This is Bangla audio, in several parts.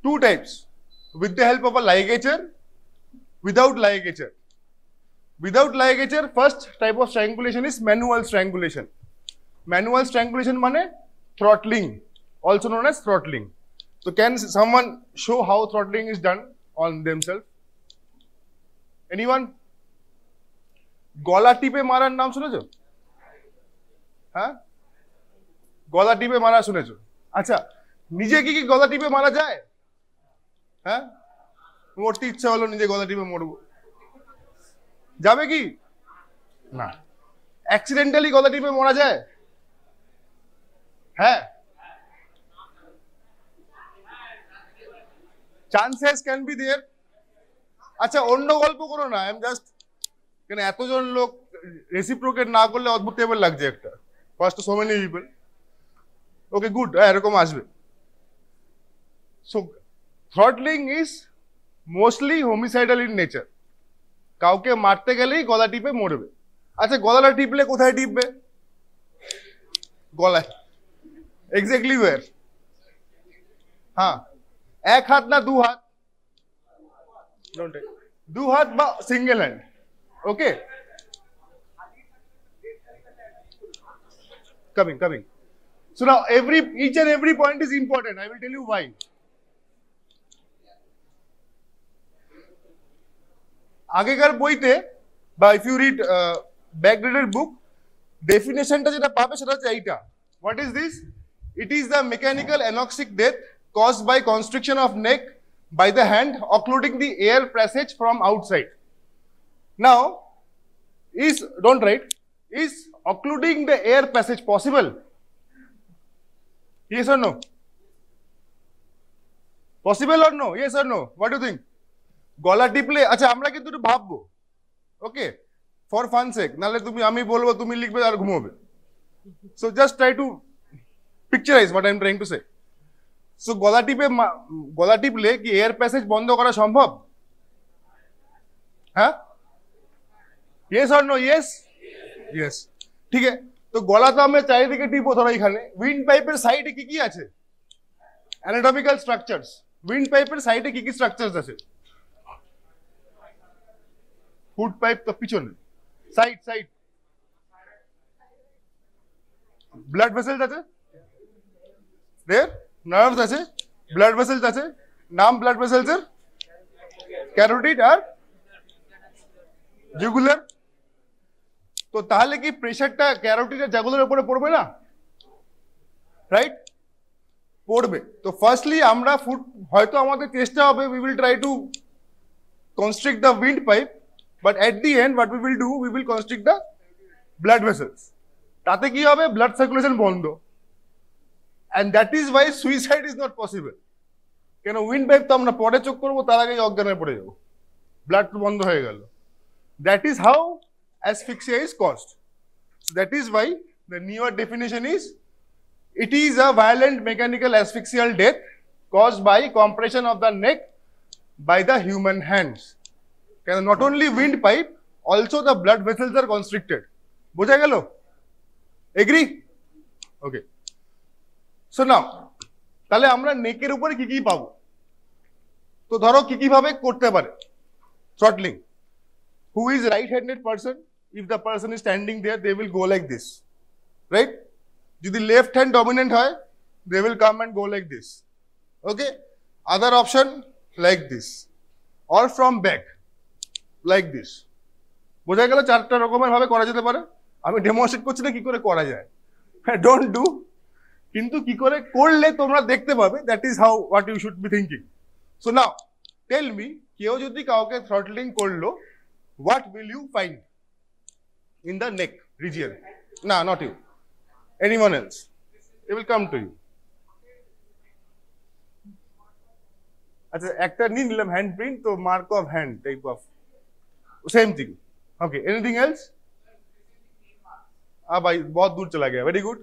two types, with the help of a ligature, without ligature. Without ligature, first type of strangulation is manual strangulation. Manual strangulation means throttling, also known as throttling. So can someone show how throttling is done on themselves? Anyone? গলা টিপে মারার নাম শুনেছো? হ্যাঁ, গলা টিপে মারা শুনেছো? আচ্ছা, নিজে কি গলা টিপে মারা যায়? হ্যাঁ, মরতে ইচ্ছা হলো, নিজে গলা টিপে মরবো, যাবে কি? না। অ্যাক্সিডেন্টালি গলা টিপে মরা যায়? হ্যাঁ, চান্সেস ক্যান বি দেয়ার। আচ্ছা, অন্য গল্প করো না, আই এম জাস্ট, কেন এতজন লোক রেসিপ্রোকেট না করলে অদ্ভুত টেবিল লাগছে একটা, ফার্স্ট সো মেনি পিপল। ওকে, গুড, এরকম আসবে। So throttling is mostly homicidal in nature. কাউকে মারতে গেলেই গলা টিপে মরবে। আচ্ছা, গলাটা টিপলে কোথায় টিপবে? গলায়। Exactly where? হ্যাঁ, এক হাত না দু হাত? দু হাত বা single hand. Okay, coming. So now each and every point is important. I will tell you why. আগেকার বইতে বা if you read backdated book, ডেফিনেশনটা যেটা পাবে সেটা হচ্ছে এইটা। What is this? It is the mechanical anoxic death caused by constriction of neck by the hand occluding the air passage from outside. Now, don't write, is occluding the air passage possible? Yes or no? Possible or no? Yes or no? What do you think? গলা টিপলে, আচ্ছা আমরা কিন্তু একটু ভাববো, ওকে, ফর ফান সেক, নাহলে আমি বলবো, তুমি লিখবে আর ঘুমোবে। So just try to picturise what I am trying to say. So গলা টিপলে কি এয়ার প্যাসেজ বন্ধ করা সম্ভব? হ্যাঁ, yes or no? Yes, yes, ঠিক আছে। তো গলা তো আমরা চারিদিকে টিপো, ধরো এখানে উইন্ড পাইপের সাইডে কি কি আছে? Anatomical structures. উইন্ড পাইপের সাইডে কি কি স্ট্রাকচারস আছে? ফুড পাইপ তো পিছনে, সাইড ব্লাড ভেসেলস আছে, দেয়ার নার্ভস আছে, ব্লাড ভেসেলস আছে। নাম ব্লাড ভেসেলসের? ক্যারোটিড আর জুগুলার। তো তাহলে কি প্রেশারটা ক্যারোটিড আর জাগুলার উপরে পড়বে না? রাইট, পড়বে। তো ফার্স্টলি আমরা হয়তো আমাদের চেষ্টা হবে, we will try to constrict the windpipe, but at the end what we will do, we will constrict the blood vessels. তাতে কি হবে? ব্লাড সার্কুলেশন বন্ধ, and that is why suicide is not possible. কেন? উইন্ড পাইপ তো আমরা পরে চোখ করবো, তার আগেই অজ্ঞান হয়ে পড়ে যাবো, ব্লাড বন্ধ হয়ে গেল। That is how asphyxia is caused. So that is why the newer definition is, it is a violent mechanical asphyxial death caused by compression of the neck by the human hands. Not only windpipe, also the blood vessels are constricted. বোঝা গেল? Agree? Okay. So now, তাহলে আমরা নেকের উপরে কি কি পাবো? তো ধরো কি কি ভাবে করতে পারে throttling. Who is right-handed person? If the person is standing there, they will go like this, right? যদি left hand dominant হয়, they will come and go like this. Okay? Other option, like this, or from back, like this. বোঝা গেল? চারটা রকমের ভাবে করা যেতে পারে। আমি ডেমনস্ট্রেট করছি না কি করে করা যায়, ডোন্ট ডু, কিন্তু কি করে করলে তোমরা দেখতে পাবে। That is how what you should be thinking. So now tell me, কেউ যদি কাউকে থ্রটলিং করলো, what will you find in the neck region? No, not you, anyone else, it will come to you. আচ্ছা, একটা নিয়ে নিলাম হ্যান্ড প্রিন্ট, তো mark of hand type of, same thing. Okay, anything else? भाई बहुत दूर चला गया, वेरी गुड,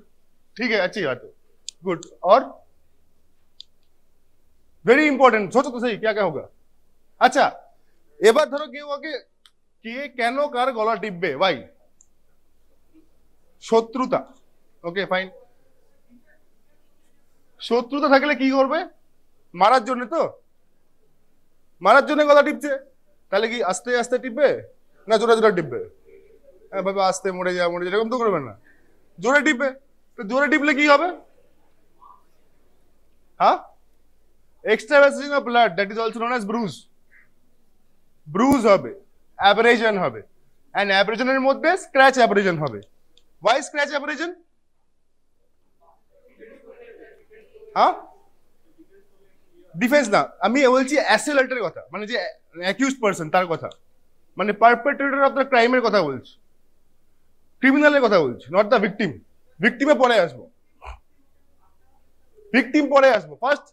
ठीक है, अच्छी बात है, गुड। और वेरी इंपॉर्टेंट, सोचो तो सही क्या क्या होगा। अच्छा, এবার ধরো কেউ ওকে কে কেন কার গলা টিপবে, ভাই? শত্রুতা। ওকে, ফাইন। শত্রুতা থাকলে কি করবে? মারার জন্য তো, মারার জন্য গলা টিপছে, তাহলে কি আস্তে আস্তে টিপবে না জোরে জোরে টিপবে? হ্যাঁ ভাবে আস্তে মরে যা মরে যা এরকম তো করবে না, জোরে টিপবে। তো জোরে টিপলে কি হবে? হ্যাঁ, extravasation of blood, that is also known as bruise. Bruise হবে, অ্যাব্রেশন হবে, এন্ড অ্যাব্রেশনের মধ্যে স্ক্র্যাচ অ্যাব্রেশন হবে। Why scratch abrasion? হ্যাঁ, ডিফেন্স না, আমি বলছি অ্যাসেলেটের কথা, মানে যে অ্যাকিউজড পারসন তার কথা, মানে পারপেট্রেটর অফ দ্য ক্রাইমের কথা বলছি, ক্রিমিনালের কথা বলছি, নট দ্য ভিকটিম। ভিকটিমে পরে আসবো, ভিকটিম পরে আসবো, ফার্স্ট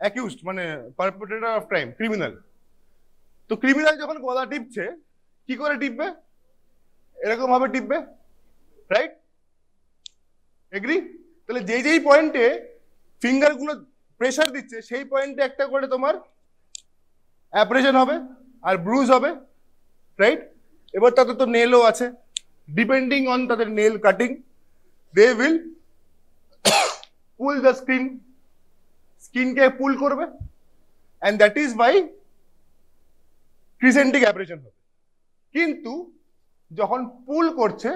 অ্যাকিউজড মানে পারপেট্রেটর অফ ক্রাইম, ক্রিমিনাল। তো ক্রিমিনাল যখন গলা টিপছে কি করে টিপবে? এরকম ভাবে টিপবে, রাইট? এগ্রি? তাহলে যেই যেই পয়েন্টে ফিঙ্গার গুলো প্রেসার দিচ্ছে সেই পয়েন্টে একটা করে তোমার অ্যাব্রেশন হবে আর ব্রুজ হবে, রাইট? এবার তাদের তো নেলও আছে, ডিপেন্ডিং অন তাদের nail cutting they will pull the skin, স্কিনকে পুল করবে, and that is by crescentic abrasion হবে। কিন্তু যখন পুল করছে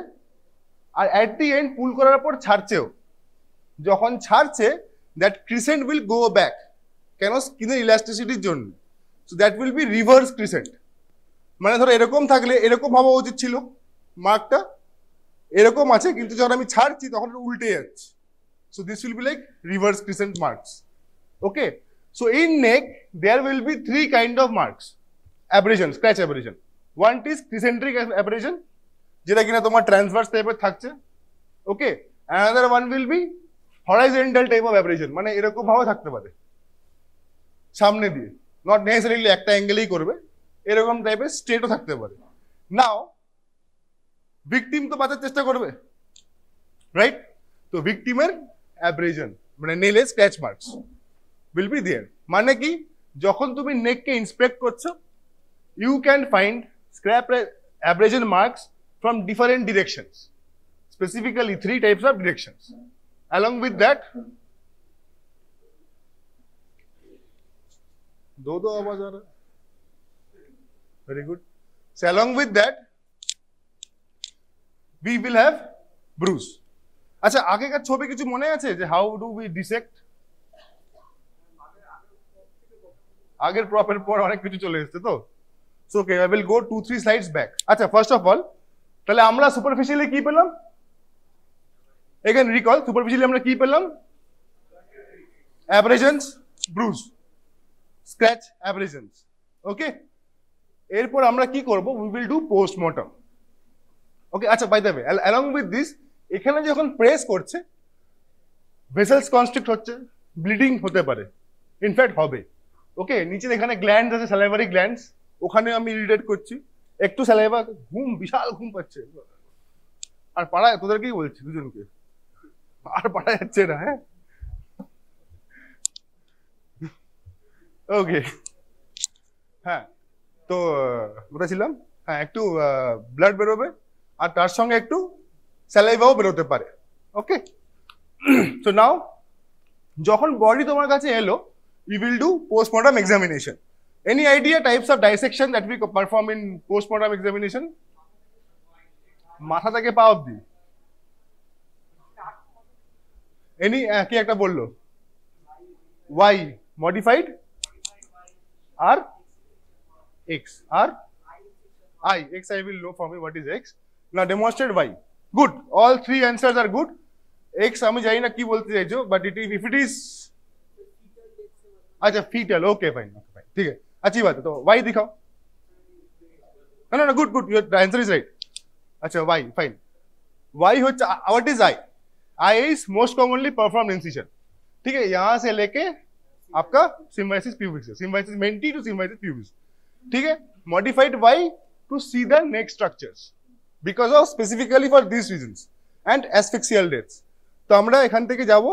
আর অ্যাট দি এন্ড পুল করার পর ছাড়ছেও, যখন ছাড়ছে that crescent will go back, কেন? স্কিনের ইলাস্টিসিটির জন্য। So that will be reverse crescent. মানে ধরো এরকম থাকলে এরকম হওয়া উচিত ছিল, মার্কটা এরকম আছে, কিন্তু যখন আমি ছাড়ছি তখন উল্টে যাচ্ছে। So this will be like reverse crescent marks. Okay, so in neck there will be three kind of marks abrasion, scratch abrasion. One is crescentic abrasion, যেটা কিনা তোমার ট্রান্সভার্স টাইপের থাকছে। Okay, another one will be horizontal type of abrasion, মানে এরকম ভাবে থাকতে পারে সামনে দিয়ে, নট নেসেসারিলি একটা অ্যাঙ্গেলেই করবে, এরকম টাইপের স্ট্রেটও থাকতে পারে। নাও ভিকটিম তো বাঁচার চেষ্টা করবে, রাইট? তো ভিকটিমের অ্যাব্রেশন মানে নেলে scratch marks will be there. মানে কি, যখন তুমি নেককে ইন্সপেক্ট করছো you can find scrap abrasion marks from different directions, specifically 3 types of directions. Along with that, do आवाज आ रहा है, very good. So along with that we will have bruise. আচ্ছা, আগেকার ছবি কিছু মনে আছে যে how do we dissect? আগের প্রপের পর অনেক কিছু চলে এসেছে তো। So okay, I will go 2-3 slides back. আচ্ছা, ফার্স্ট অফ অল তাহলে আমরা সুপারফিশিয়ালি কি পেলাম? এগেন রিকল, সুপারফিশিয়ালি আমরা কি পেলাম? অ্যাব্রেশনস, ব্রুজ, স্ক্র্যাচ, অ্যাব্রেশনস। ওকে, এরপর আমরা কি করব? We will do postmortem. Okay, আচ্ছা, by the way along with this, এখানে যখন প্রেস করছে ভেসেলস কনস্ট্রিক্ট হচ্ছে, ব্লিডিং হতে পারে, ইনফ্যাক্ট হবে। ওকে, নিচে এখানে গ্ল্যান্ডস আছে, স্যালাইভারি গ্ল্যান্ডস, ওখানে আমি ইরিটেট করছি, একটু স্যালাইভা, ঘুম, বিশাল ঘুম পাচ্ছে, আর পাড়ায় তোদেরকেই বলছি দুজনকে, আর পাড়া যাচ্ছে না। হ্যাঁ, ওকে, হ্যাঁ, তো কোথায় ছিলাম? হ্যাঁ, একটু ব্লাড বেরোবে আর তার সঙ্গে একটু স্যালাইভাও বেরোতে পারে। ওকে, সো নাও যখন বডি তোমার কাছে এলো, you will do postmortem examination. Any idea types of dissection that we perform in postmortem examination? মাথা থেকে পা অবধি এনি কি একটা বললো? Y modified R X R I. X I will know for me what is X. Now demonstrate Y. Good. All 3 answers are good. X আমি জানি না কি বলতে চাইছো, but if it is আচ্ছা fetal, okay fine, ঠিক আছে, अच्छी बात है। तो y दिखाओ। no, good, the answer is right। अच्छा, y fine। y होता what is I? I is most commonly performed incision, ठीक है, यहां से लेके आपका symphysis pubis है, symphysis menti to symphysis pubis, ठीक है। modified y to see the neck structures because of specifically for these reasons and asphyxial deaths। তো আমরা এখান থেকে যাব।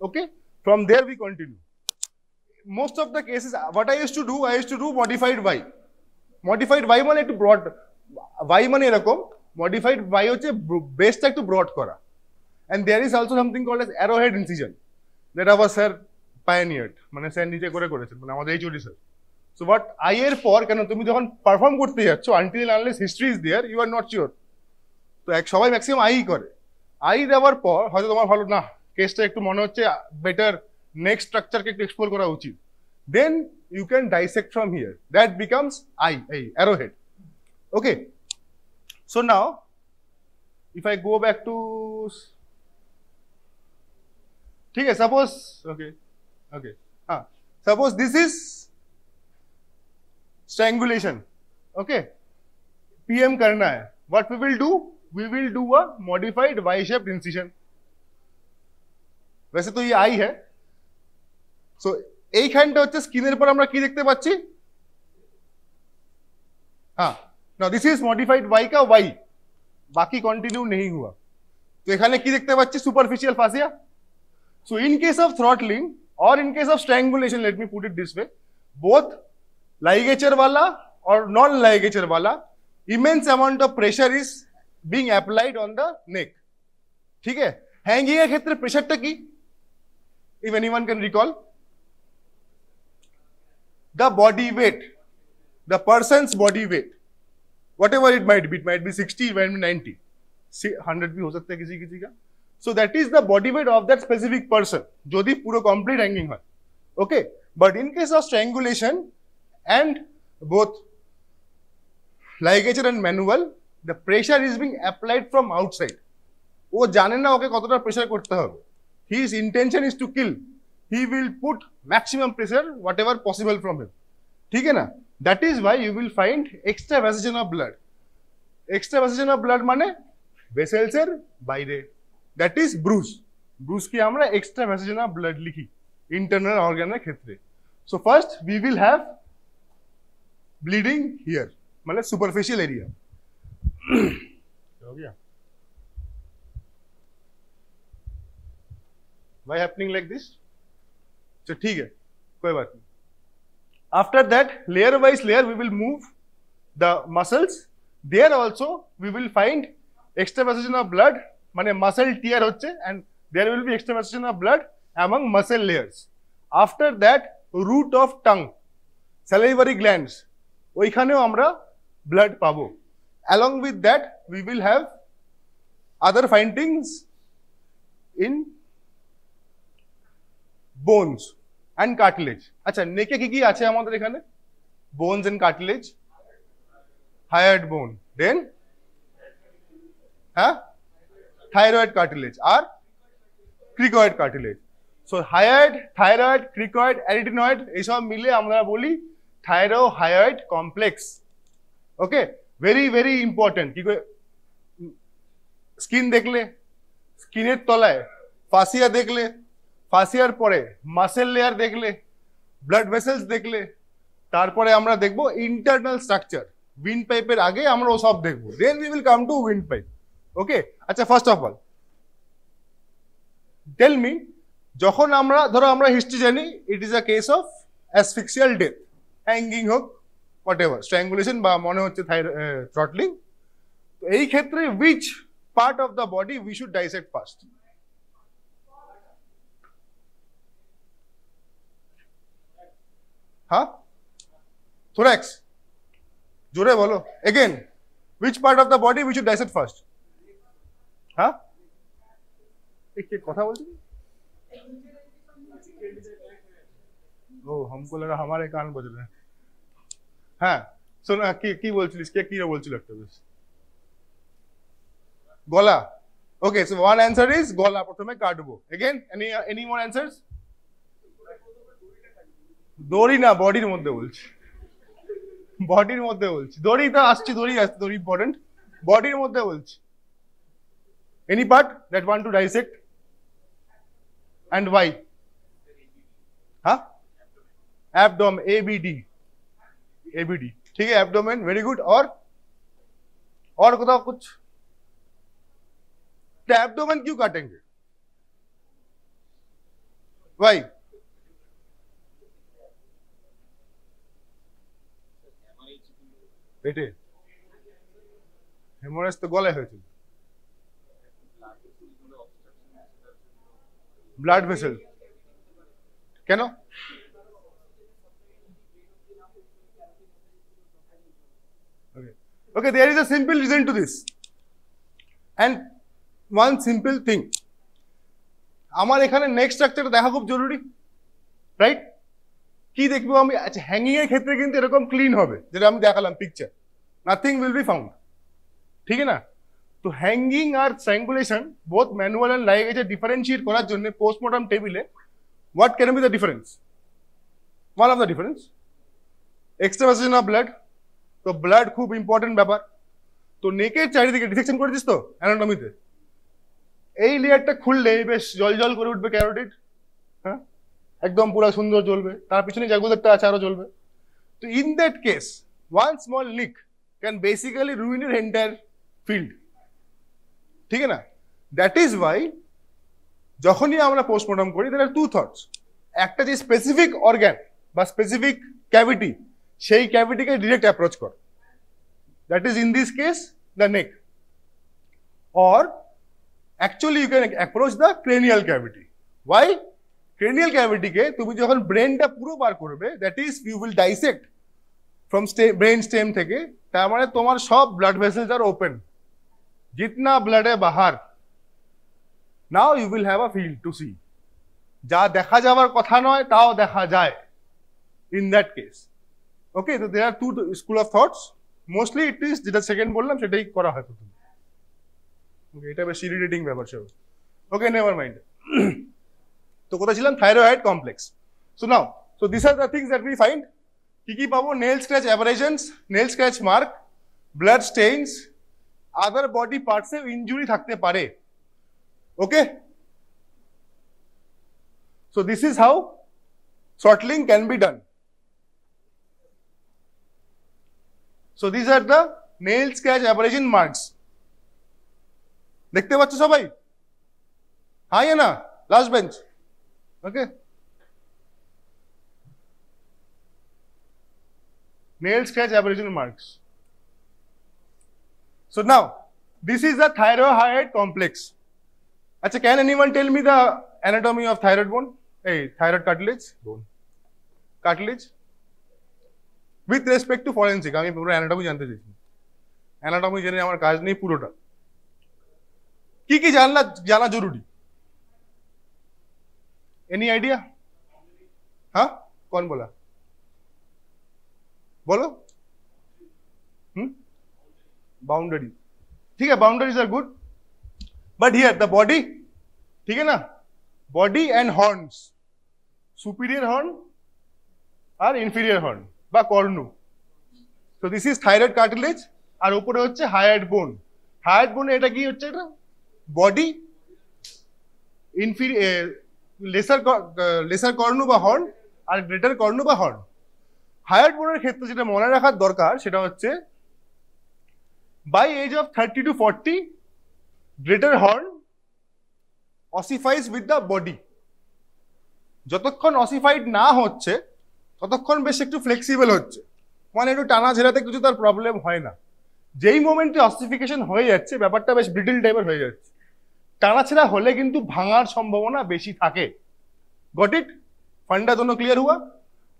okay, from there we continue। most of the cases what I used to do modified y। modified y মানে একটু ব্রড, y মানে এরকম, modified y হচ্ছে বেসটা একটু ব্রড করা, and there is also something called as arrowhead incision that our sir পায়োনিয়ার্ড, মানে স্যার নিজে করে করেছেন, মানে আমাদের HOD sir. So but I এর পর কেন তুমি যখন পারফর্ম করতে যাচ্ছ, until unless history is there, you are not sure. তো সবাই ম্যাক্সিমাম আই করে। আই দেওয়ার পর হয়তো তোমার ভালো না, কেসটা একটু মনে হচ্ছে বেটার নেক্সট স্ট্রাকচারকে একটু এক্সপ্লোর করা উচিত, then you can dissect from here, that becomes I, এই arrowhead. Okay, so now if I go back to, ठीक है, suppose, okay, हाँ, suppose this is strangulation, okay, PM करना है, what we will do, we will do a modified Y-shaped incision। वैसे तो ये आई है, so এইখানটা হচ্ছে স্কিনের পর আমরা কি দেখতে পাচ্ছি, हाँ, now this is modified Y का Y, बाकी कंटिन्यू नहीं हुआ, तो এখানে কি দেখতে পাচ্ছি, superficial fascia. So in case of throttling और in case of strangulation, let me put it this way, both ligature वाला और non ligature वाला immense amount of pressure is being applied on the neck, ठीक है। हैंगिंग এর ক্ষেত্রে প্রেসারটা কি, if anyone can recall, the body weight, the person's body weight, whatever it might be 60, it might be 90, 100 भी हो सकता है किसी किसी का। So that is the body weight of that specific person, যদি পুরো complete hanging হয়, okay। But in case of strangulation and both ligature and manual, the pressure is being applied from outside, ও জানে না ওকে কতটা প্রেসার করতে হবে, his intention is to kill, he will put maximum pressure whatever possible from him, ঠিক है না। that is why you will find extravasation of blood, extravasation of blood মানে vessels এর বাইরে, that is bruise, bruise কি আমরা extravasation of blood লিখি internal organ এর ক্ষেত্রে। so first we will have bleeding here, মানে superficial area, हो गया, why happening like this, so ठीक है, कोई बात नहीं। after that layer wise layer we will move the muscles, there also we will find extravasation of blood, মানে muscle tear হচ্ছে, and there will be extravasation of blood among muscle layers। after that root of tongue, salivary glands, ওইখানেও আমরা blood পাবো। along with that we will have other findings in bones and cartilage। আচ্ছা, নেকে কি কি আছে আমাদের এখানে, bones and cartilage, hyoid bone, then হ্যাঁ thyroid cartilage আর cricoid cartilage। so hyoid, thyroid, cricoid, arytenoid এইসব মিলে আমরা বলি thyrohyoid complex, ওকে। ভেরি ভেরি ইম্পর্টেন্ট, কি করে স্কিন দেখলে, স্কিনের তলায় ফাসিয়া দেখলে, ফাসিয়ার পরে মাসেল লেয়ার দেখলে, ব্লাড ভেসেলস দেখলে, তারপরে আমরা দেখবো ইন্টারনাল স্ট্রাকচার, উইন্ড পাইপের আগে আমরা ও সব দেখবো, then we will come to wind pipe, okay. আচ্ছা, first of all tell me, যখন আমরা ধরো আমরা হিস্ট্রি জানি, it is a case of asphyxial death, hanging হোক, হোয়াটএভার, স্ট্র্যাঙ্গুলেশন বা মনে হচ্ছে থ্রটলিং, তো এই ক্ষেত্রে which part of the body we should dissect first, হ্যাঁ, thorax, জোরে বলো again, which part of the body we should dissect first, हाँ, एक কথা বলছি, ও हमको लगा हमारे कान बज रहे हैं, হ্যাঁ শোনো, কি বলছিলিস, কি বলছিল একটা বেশ, গলা, ওকে। সো ওয়ান অ্যান্সার ইজ গলা প্রথমে কাটবো, again any more answers, দড়ি না, বডির মধ্যে বলছি, বডির মধ্যে বলছি, দড়ি তো আসছে, দড়ি ইম্পর্টেন্ট, বডির মধ্যে বলছি। Any part that want to dissect and why, হ্যাঁ, एब्डोमेन, एबीडी, ठीक है, एब्डोमेन, वेरी गुड। और बताओ कुछ, तो एब्डोमेन क्यों काटेंगे, वाई, পেটে হেমোরেজ তো গলায় হয়েছিল, ব্লাড ভেসেল, কেন? Okay, there is a simple reason to this, and one simple thing. আমার এখানে নেক স্ট্রাকচার দেখা খুব জরুরি, রাইট? কি দেখবো আমি? আচ্ছা, হ্যাঙ্গিং এর ক্ষেত্রে কিন্তু এরকম ক্লিন হবে, যেটা আমি দেখালাম picture, nothing will be found, ঠিক না? তো হ্যাঙ্গিং আর strangulation both manual and ligature differentiate করার জন্য পোস্টমর্টম টেবিলে what can be the difference? One of the difference extravasation of blood. তো ব্লাড খুব ইম্পর্টেন্ট ব্যাপার। তো নেকের চারিদিকে ডিসেকশন করেছিস তো অ্যানাটমিতে, এই লেয়ারটা খুললে বেশ জল জল করে উঠবে ক্যারোটিড, হ্যাঁ, একদম পুরো সুন্দর জ্বলবে, তার পিছনে জাগুলারটা আছে আরো জ্বলবে। তো in that case one small leak can basically ruin your entire field, ঠিক না? দ্যাট ইজ ওয়াই যখনই আমরা পোস্টমর্টম করি there are two thoughts, একটা যে স্পেসিফিক অর্গান বা স্পেসিফিক ক্যাভিটি, সেই ক্যাভিটিকে ডিরেক্ট অ্যাপ্রোচ কর, that is in this case the neck, or actually you can approach the cranial cavity. Why? Cranial cavity কে তুমি যখন ব্রেনটা পুরো বার করবে, that is you will dissect from brain stem থেকে, তার মানে তোমার সব ব্লাড ভেসেলস আর ওপেন, जितना ब्लड है बाहर, now you will have a field to see, যা দেখা যাওয়ার কথা নয় তাও দেখা যায় ইন দ্যাট কেস। ওকে, তো there are two school of thoughts, mostly it is যেটা সেকেন্ড বললাম সেটাই করা হয় প্রথম। ওকে, এটা বেশ ইরিটেটিং ব্যাপার সব। Okay, never mind. তো কোথায় ছিলাম? Thyroid complex. So now, so this are the things that we find. কি পাবো? Nail scratch abrasions, nail scratch mark, blood stains, other body পার্টসে ইনজুরি থাকতে পারে। Okay, so this is how throttling can be done. So this are the nail scratch abrasion marks. দেখতে পাচ্ছ সবাই? হ্যাঁ না? Last bench. Okay, nail scratch abrasion marks. So now this is the thyroid complex. Achha, can anyone tell me the anatomy of thyroid bone? Hey, thyroid cartilage bone, cartilage with respect to forensic. আমি পুরো anatomy জানতে চাইছি, anatomy জেনে আমার কাজ নেই পুরোটা। কি কি জানা জরুরি? Any idea? हाँ, कौन बोला? बोलो। बाउंड्री, ठीक है, boundaries are good, but here the body, ठीक है ना, body and horns, superior horn और इनफिरियर हॉर्न বা কর্নু। তো দিস ইজ থাইরয়েড কার্টিলেজ, আর উপরে হচ্ছে হায়ার্ড বোন। হায়ার্ড বোনে এটা কি হচ্ছে? এটা বডি, লেসার কর্নু বা হর্ন আর গ্রেটার কর্নু বা হর্ন। হায়ার্ড বোনের ক্ষেত্রে যেটা মনে রাখার দরকার সেটা হচ্ছে by age of 30 to 40 greater horn ossifies with the body. যতক্ষণ অসিফাইড না হচ্ছে ততক্ষণ বেশ একটু ফ্লেক্সিবল হচ্ছে, মানে একটু টানা ঝেড়াতে কিছু তার প্রবলেম হয় না। যেই মোমেন্টে অসিফিকেশন হয়ে যাচ্ছে ব্যাপারটা বেশ ব্রিটল টাইপের হয়ে যাচ্ছে, টানাছেড়া হলে কিন্তু ভাঙার সম্ভাবনা বেশি থাকে। Got it? ফান্ডা दोनों ক্লিয়ার हुआ?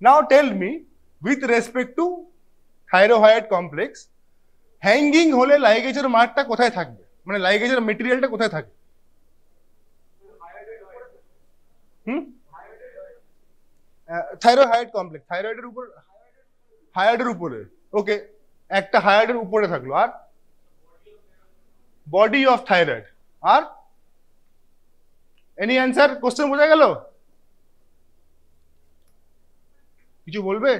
Now tell me with respect to thyroid complex, hanging হলে লাইগেজের মার্কটা কোথায় থাকবে, মানে লাইগেজের মেটেরিয়ালটা কোথায় থাকে? থাইরয়েড কমপ্লেক্স, থাইরয়েডের উপর, হায়ার্ডের উপরে। ওকে, একটা হায়ার্ডের উপরে থাকলো, আর বডি অফ থাইরয়েড, আর এনি অ্যান্সার? কোশ্চেন বোঝা গেল? কিছু বলবে?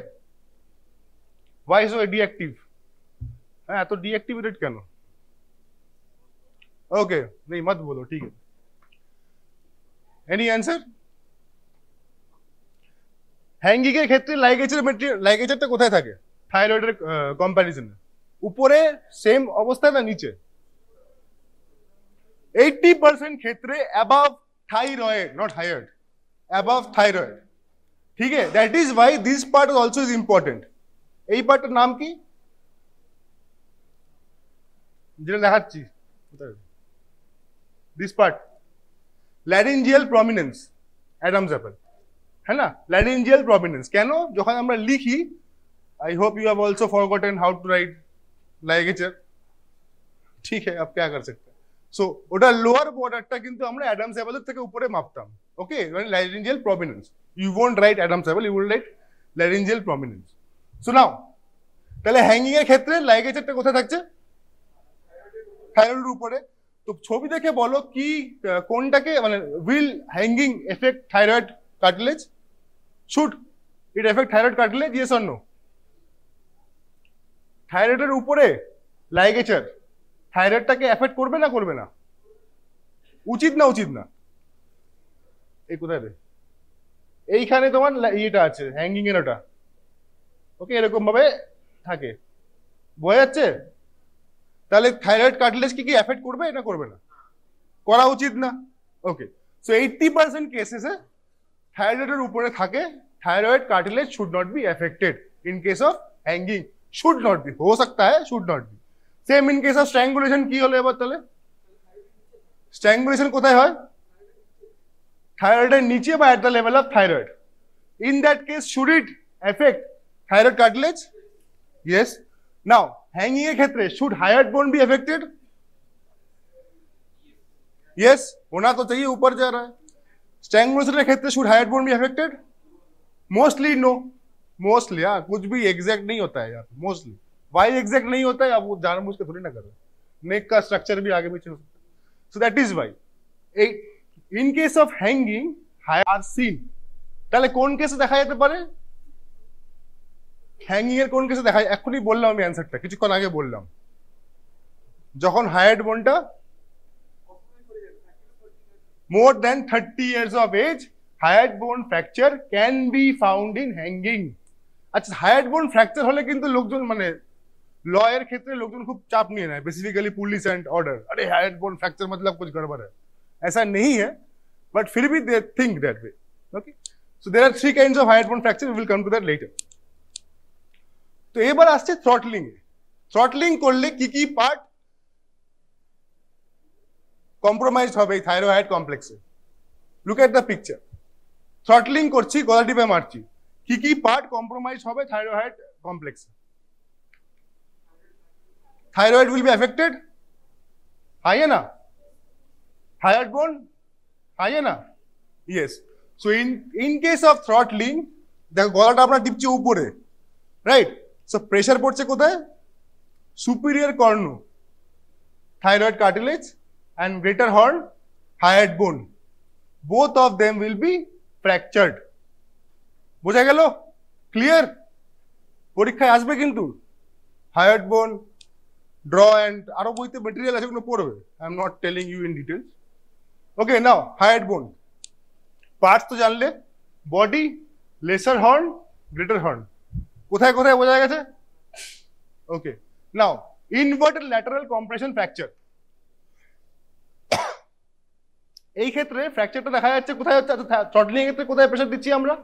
Why so deactive? হ্যাঁ, এত ডিঅ্যাক্টিভেটেড কেন? ওকে, नहीं मत बोलो, ठीक है। Any answer? হ্যাঙ্গিং এর ক্ষেত্রে লাইগেজের মেটেরিয়াল, লাইগেজেরটা কোথায় থাকে থাইরয়েডের কম্প্যারিজনে? উপরে সেম অবস্থায় না নিচে? 80% ক্ষেত্রে above thyroid, not hired, above thyroid, ঠিক আছে? That is why this part also is important. এই পার্টের নাম কি যেটা দেখাচ্ছি? This part laryngeal prominence, Adams Apple. है ना, laryngeal prominence। কেন? যখন আমরা লিখি, I hope you have also forgotten how to write ligature, ठीक है, अब क्या कर सकते हैं। सो ওটা লোয়ার বর্ডারটা কিন্তু আমরা অ্যাডামস অ্যাপেলের থেকে উপরে মাপতাম, ওকে, মানে laryngeal prominence। You won't write Adam's apple, you will write laryngeal prominence। So now তাহলে হ্যাঙ্গিং এর ক্ষেত্রে লাইগেচারটা কোথায় থাকছে? থাইরয়েডের উপরে। তো ছবি দেখে বলো কি কোনটাকে মানে will hanging effect thyroid cartilage? Should it effect thyroid cartilage, yes or no? থাইরয়েডের উপরে লাইগেচার থাইরয়েডটাকে এফেক্ট করবে না করবে না? উচিত না উচিত না? এই কোথায় রে, এইখানে তোমার ইয়েটা আছে হ্যাঙ্গিং এর, ওটা ওকে এরকম ভাবে থাকে, বোঝা যাচ্ছে? তাহলে থাইরয়েড কার্টিলেজ কি এফেক্ট করবে না করবে না? করা উচিত না, ওকে। সো 80% কেসেসে থাইরয়েডের উপরে থাকে, thyroid cartilage should not be affected in case of hanging, should not be, हो सकता है should not be. Same in case of strangulation কি হলো এবার? তাহলে স্ট্র্যাঙ্গুলেশন কোথায় হয়? থাইরয়েডের নিচে বা at the level of thyroid. In that case should it effect thyroid cartilage? Yes. Now hanging এর ক্ষেত্রে should hired bone be affected? Yes, होना तो चाहिए, ऊपर जा रहा है। स्ट्रैंगुलेशन के क्षेत्र should hyoid bone be affected? Mostly no, mostly, हाँ, कुछ भी एग्जैक्ट नहीं होता है यार, मोस्टली। वाई एग्जैक्ट नहीं होता है, आप वो जानबूझ के थोड़ी ना करो, नेक का स्ट्रक्चर भी आगे पीछे हो सकता है। So that is why in case of hanging are seen. তাহলে কোন কেসে দেখা যেতে পারে হ্যাঙ্গিং এর? কোন কেসে দেখা যায়? এখনই বললাম আমি অ্যান্সারটা, কিছুক্ষণ আগে বললাম, যখন হায়ার্ড বোনটা more than 30 years of age, hired বোন fracture can be found in hanging. আচ্ছা, হায়ার্ড বোন ফ্র্যাকচার হলে কিন্তু লোকজন মানে লয়ের ক্ষেত্রে লোকজন খুব চাপ নিয়ে নেয়, बेसिकली पुलिस एंड ऑर्डर, अरे हायर्ड बोन फ्रैक्चर मतलब कुछ गड़बड़ है, ऐसा नहीं है, बट फिर भी they think that way, okay. So there are 3 kinds of hyoid bone fracture, we will come to that later. तो এবার আসছে থ্রটলিং। থ্রটলিং করলে কি কি পার্ট কম্প্রোমাইজ হবে এই থাইরয়েড কমপ্লেক্সে? Look at the picture. Throttling করছি, গলা টিপে মারছি, কি কি পার্ট কম্প্রোমাইজ হবে থাইরয়েড কমপ্লেক্সে? थायराइड विल बी अफेक्टेड, हाँ है ना? हायर्ड बोन, हाँ है ना? Yes. So in case of throttling देखो গলাটা আপনার টিপছে উপরে, রাইট? সো প্রেসার পড়ছে কোথায়? Superior cornu, thyroid cartilage, and greater horn, hyoid bone, both of them will be fractured। বোঝা গেল? ক্লিয়ার? পরীক্ষায় আসবে কিন্তু হায়ার্ড বোন, ড্র অ্যান্ড আরো বইতে মেটেরিয়াল আছে, ওগুলো পড়বে, I am not telling you in details, okay. Now hyoid bone parts তো জানলে, body, lesser horn, greater horn, কোথায় কোথায় বোঝা গেছে, okay. Now inverted lateral compression fracture, এই ক্ষেত্রে ফ্র্যাকচারটা দেখা যাচ্ছে কোথায় হচ্ছে? থ্রটলিং এর ক্ষেত্রে কোথায় প্রেসার দিচ্ছি আমরা?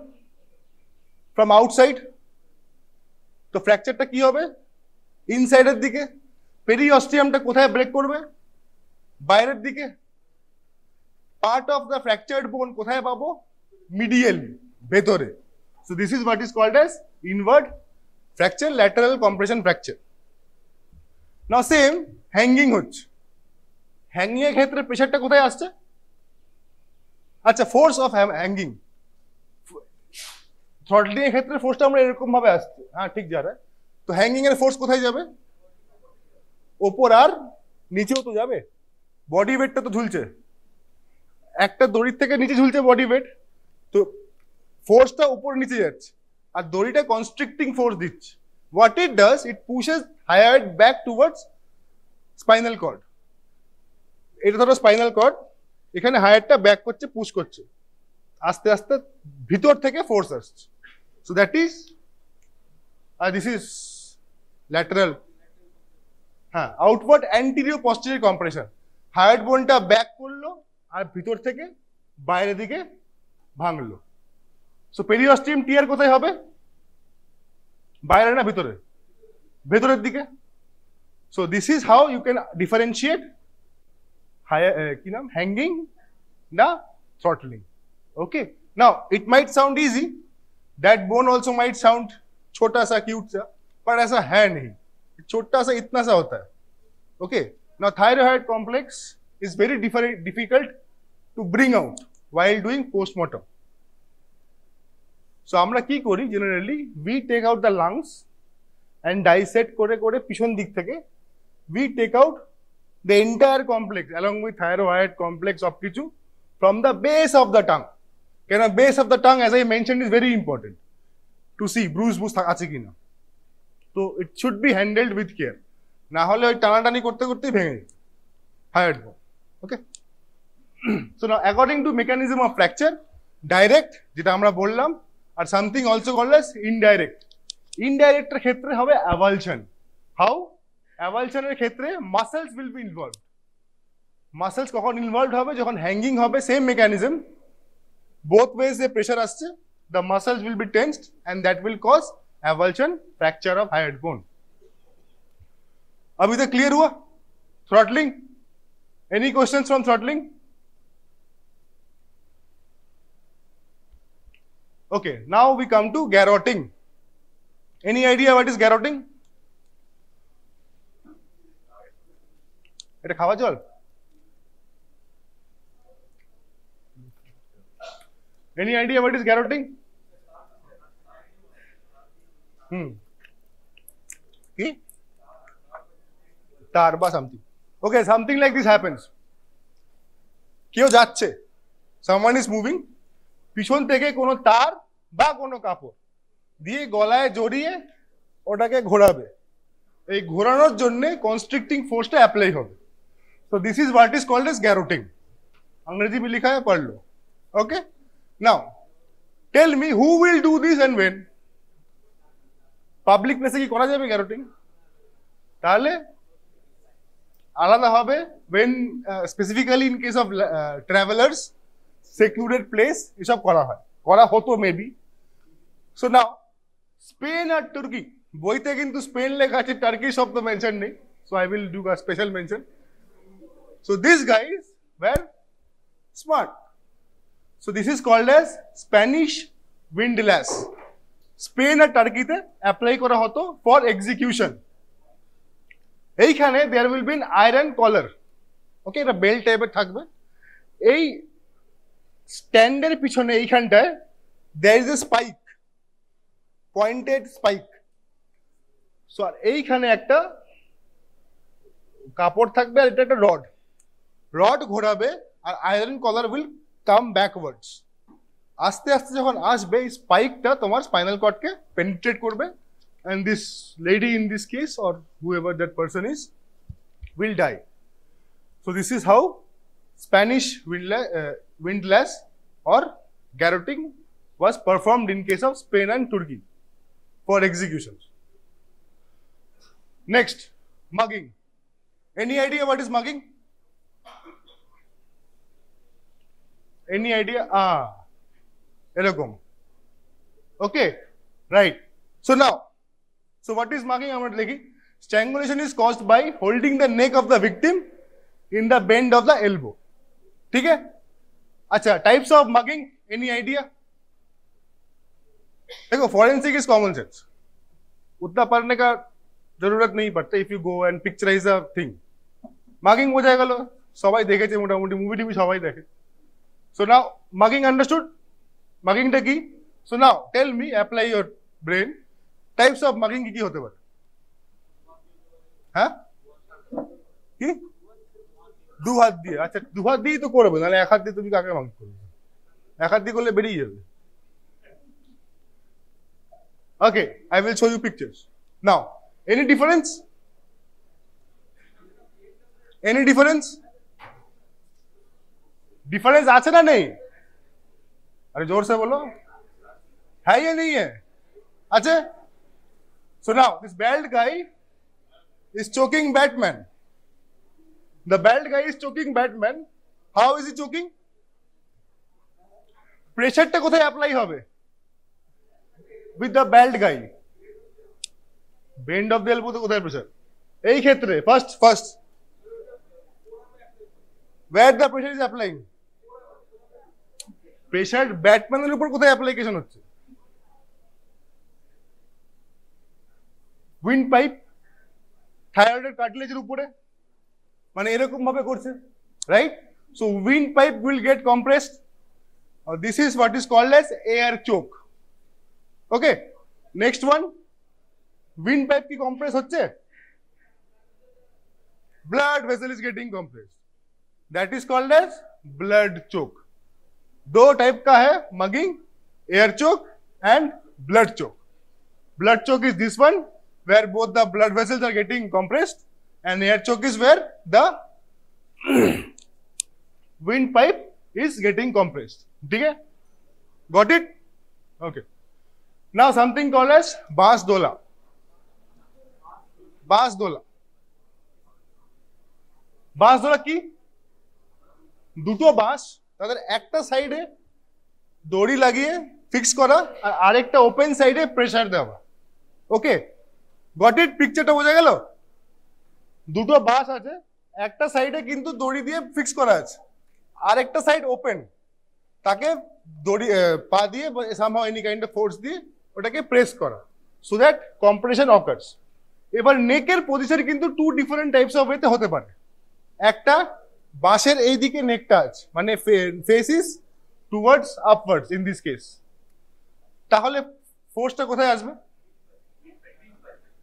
From outside. তো ফ্র্যাকচারটা কি হবে? ইনসাইডের দিকে। পেরিঅস্টিয়ামটা কোথায় ব্রেক করবে? বাইরের দিকে। পার্ট অফ দ্য ফ্র্যাকচার্ড বোন কোথায় পাবো? মিডিয়ালি, ভেতরে। So this is what is called as invert fracture, lateral compression fracture. Now same hanging হচ্ছে, হ্যাঙ্গিং এর ক্ষেত্রে প্রেসারটা কোথায় আসছে? আচ্ছা, ফোর্স অফ হ্যাঙ্গিং, থ্রটলিং এর ক্ষেত্রে ফোর্সটা আমরা এরকম ভাবে আসছে, হ্যাঁ ঠিক যা রা। তো হ্যাঙ্গিং এর ফোর্স কোথায় যাবে? ওপর আর নিচেও তো যাবে, বডি ওয়েটটা তো ঝুলছে, একটা দড়ির থেকে নিচে ঝুলছে বডি ওয়েট, তো ফোর্সটা উপর নিচে যাচ্ছে, আর দড়িটা কনস্ট্রিক্টিং ফোর্স দিচ্ছে। What it does, it pushes hyoid back towards spinal cord. এটা ধরো স্পাইনাল কর্ড, এখানে হায়ারটা ব্যাক করছে, পুশ করছে, আস্তে আস্তে ভিতর থেকে ফোর্স আসছে। So that is this is lateral, হ্যাঁ, outward anterior posterior compression. Hyoid বোনটা ব্যাক করলো আর ভিতর থেকে বাইরের দিকে ভাঙলো। সো পেরিঅস্টিয়াম টিয়ার কোথায় হবে? বাইরে না ভিতরে? ভেতরের দিকে। So this is how you can differentiate কি নাম, হ্যাঙ্গিং না throttling, okay. Now it might sound easy, that bone also might sound छोटा सा cute सा, पर ऐसा है नहीं, छोटा सा इतना सा होता है. Okay, now thyroid complex is very difficult to bring out while doing postmortem. So আমরা কি করি generally, we take out the lungs and dissect করে করে পিছন দিক থেকে we take out the entire complex along with thyroid complex of কিছু from the base of the tongue. কেন base of the tongue, as I mentioned, is very important to see bruise আছে কিনা. So it should be handled with care. না হলে ওই টানাটানি করতে করতেই ভেঙে যায় hyoid bone. Okay. So now according to mechanism of fracture, direct যেটা আমরা বললাম, আর something also called as indirect. Indirect এর ক্ষেত্রে হবে avulsion. How? Avulsion এর ক্ষেত্রে muscles will be involved. Muscles কখন involved হবে? যখন hanging হবে, same mechanism, both ways the pressure আসছে, the muscles will be tensed and that will cause avulsion, fracture of hyoid bone. अभी तक clear हुआ? Throttling? Any questions from throttling? Okay, now we come to garroting. Any idea what is garroting? এটা খাওয়া জল? Any idea what is garroting? কি? তার বা something. Okay, something like this happens. কেউ যাচ্ছে, someone is moving, পিছন থেকে কোনো তার বা কোনো কাপড় দিয়ে গলায় জড়িয়ে ওটাকে ঘোরাবে, এই ঘোরানোর জন্য কনস্ট্রিক্টিং ফোর্সটা অ্যাপ্লাই হবে. So this is what is called as garroting. अंग्रेजी में लिखा है, पढ़ लो. Okay, now tell me who will do this and when? Public প্লেসে কি করা যাবে গ্যারোটিং? তাহলে আলাদা হবে when specifically in case of travelers, secluded place এসব করা হতো মেবি. সো নাও স্পেন আর তুর্কি, বইতে কিন্তু স্পেন লেখা আছে, টার্কি শব্দ মেনশন নেই. So I will do a special mention. So this guys were smart. So this is called as Spanish windlass. Spain আর টার্কিতে অ্যাপ্লাই করা হতো ফর এক্সিকিউশন. এইখানে there will be an iron collar. Okay, এটা বেল্ট টাইপের থাকবে. এই স্ট্যান্ডের পিছনে এইখানটায় there is a spike, pointed spike. So আর এইখানে একটা কাপড় থাকবে আর এটা একটা রড ঘোরাবে আর iron collar will come backwards. আস্তে আস্তে যখন আসবে এই স্পাইকটা তোমার স্পাইনাল কর্ডকে পেনিট্রেট করবে and this lady in this case or whoever that person is will die. So this is how Spanish windlass or garroting was performed in case of Spain and Turkey for executions. Next, mugging. Any idea what is mugging? Any idea? এরকম. Okay, right. So now, so what is mugging? I'm not liking. Strangulation is caused by holding the neck of the victim in the bend of the elbow. ठीक है? अच्छा, types of mugging. Any idea? देखो, forensic is common sense. उतना पढ़ने का जरूरत नहीं पड़ता. If you go and picturize a thing, mugging हो जाएगा. लो सबाई देखे चे मोटा-मोटी मूवी टीवी सबाई देखे. So now mugging understood? Mugging টা কি? So now tell me, apply your brain. Types of mugging কি কি হতে পারে? হ্যাঁ, কি? দু হাত দিয়ে. আচ্ছা, দু হাত দিয়েই তো করবে, নাহলে এক হাত দিয়ে তুমি কাকে মাগিং করবে? এক হাত দিয়ে করলে বেরিয়ে যাবে. Okay, I will show you pictures. Now, any difference? Any difference? Difference আছে না নেই? আরে জোর সে বলো, হ্যাঁ या नहीं है? अच्छा, so now this bald guy is choking Batman. The bald guy is choking Batman. How is he choking? Pressure টা কোথায় অ্যাপ্লাই হবে? With the bald guy. Bend of the elbow তো কোথায় pressure? এই ক্ষেত্রে first where the pressure is applying? Pressure ব্যাটম্যানের উপর কোথায় অ্যাপ্লিকেশন হচ্ছে? উইন্ড পাইপ, থাইরয়েডের কার্টিলেজের উপরে, মানে এরকম ভাবে করছে, right? So wind pipe will get compressed. This is what is called as air choke. Okay, next one, wind pipe की compress होच्छे, blood vessel is getting compressed, that is called as blood choke. दो टाइप का है mugging, air choke and blood choke. Blood choke is this one where both the blood vessels are getting compressed, and air choke is where the wind pipe is getting compressed. ठीक है, got it? Okay, now something called as बांस दोला. बांस दोला, বাঁশ ধরা কি? দুটো বাঁশ তাদের একটা সাইডে দড়ি লাগিয়ে ফিক্স করা আর আরেকটা ওপেন সাইডে প্রেসার দেওয়া. ওকে, গট ইট? পিকচারটা বোঝা গেল? দুটো বাঁশ আছে, একটা সাইডে কিন্তু দড়ি দিয়ে ফিক্স করা আছে, আরেকটা সাইড ওপেন, তাকে দড়ি পা দিয়ে somehow any kind of force দিয়ে ওটাকে প্রেস করা, সো দ্যাট কম্প্রেশন অকার্স. এবার নেকের পজিশন কিন্তু টু ডিফারেন্ট টাইপস অফ ওয়েতে হতে পারে. একটা, বাঁশের এই দিকে নেকটা আছে, মানে face is towards upwards in this case, তাহলে ফোর্সটা কোথায় আসবে?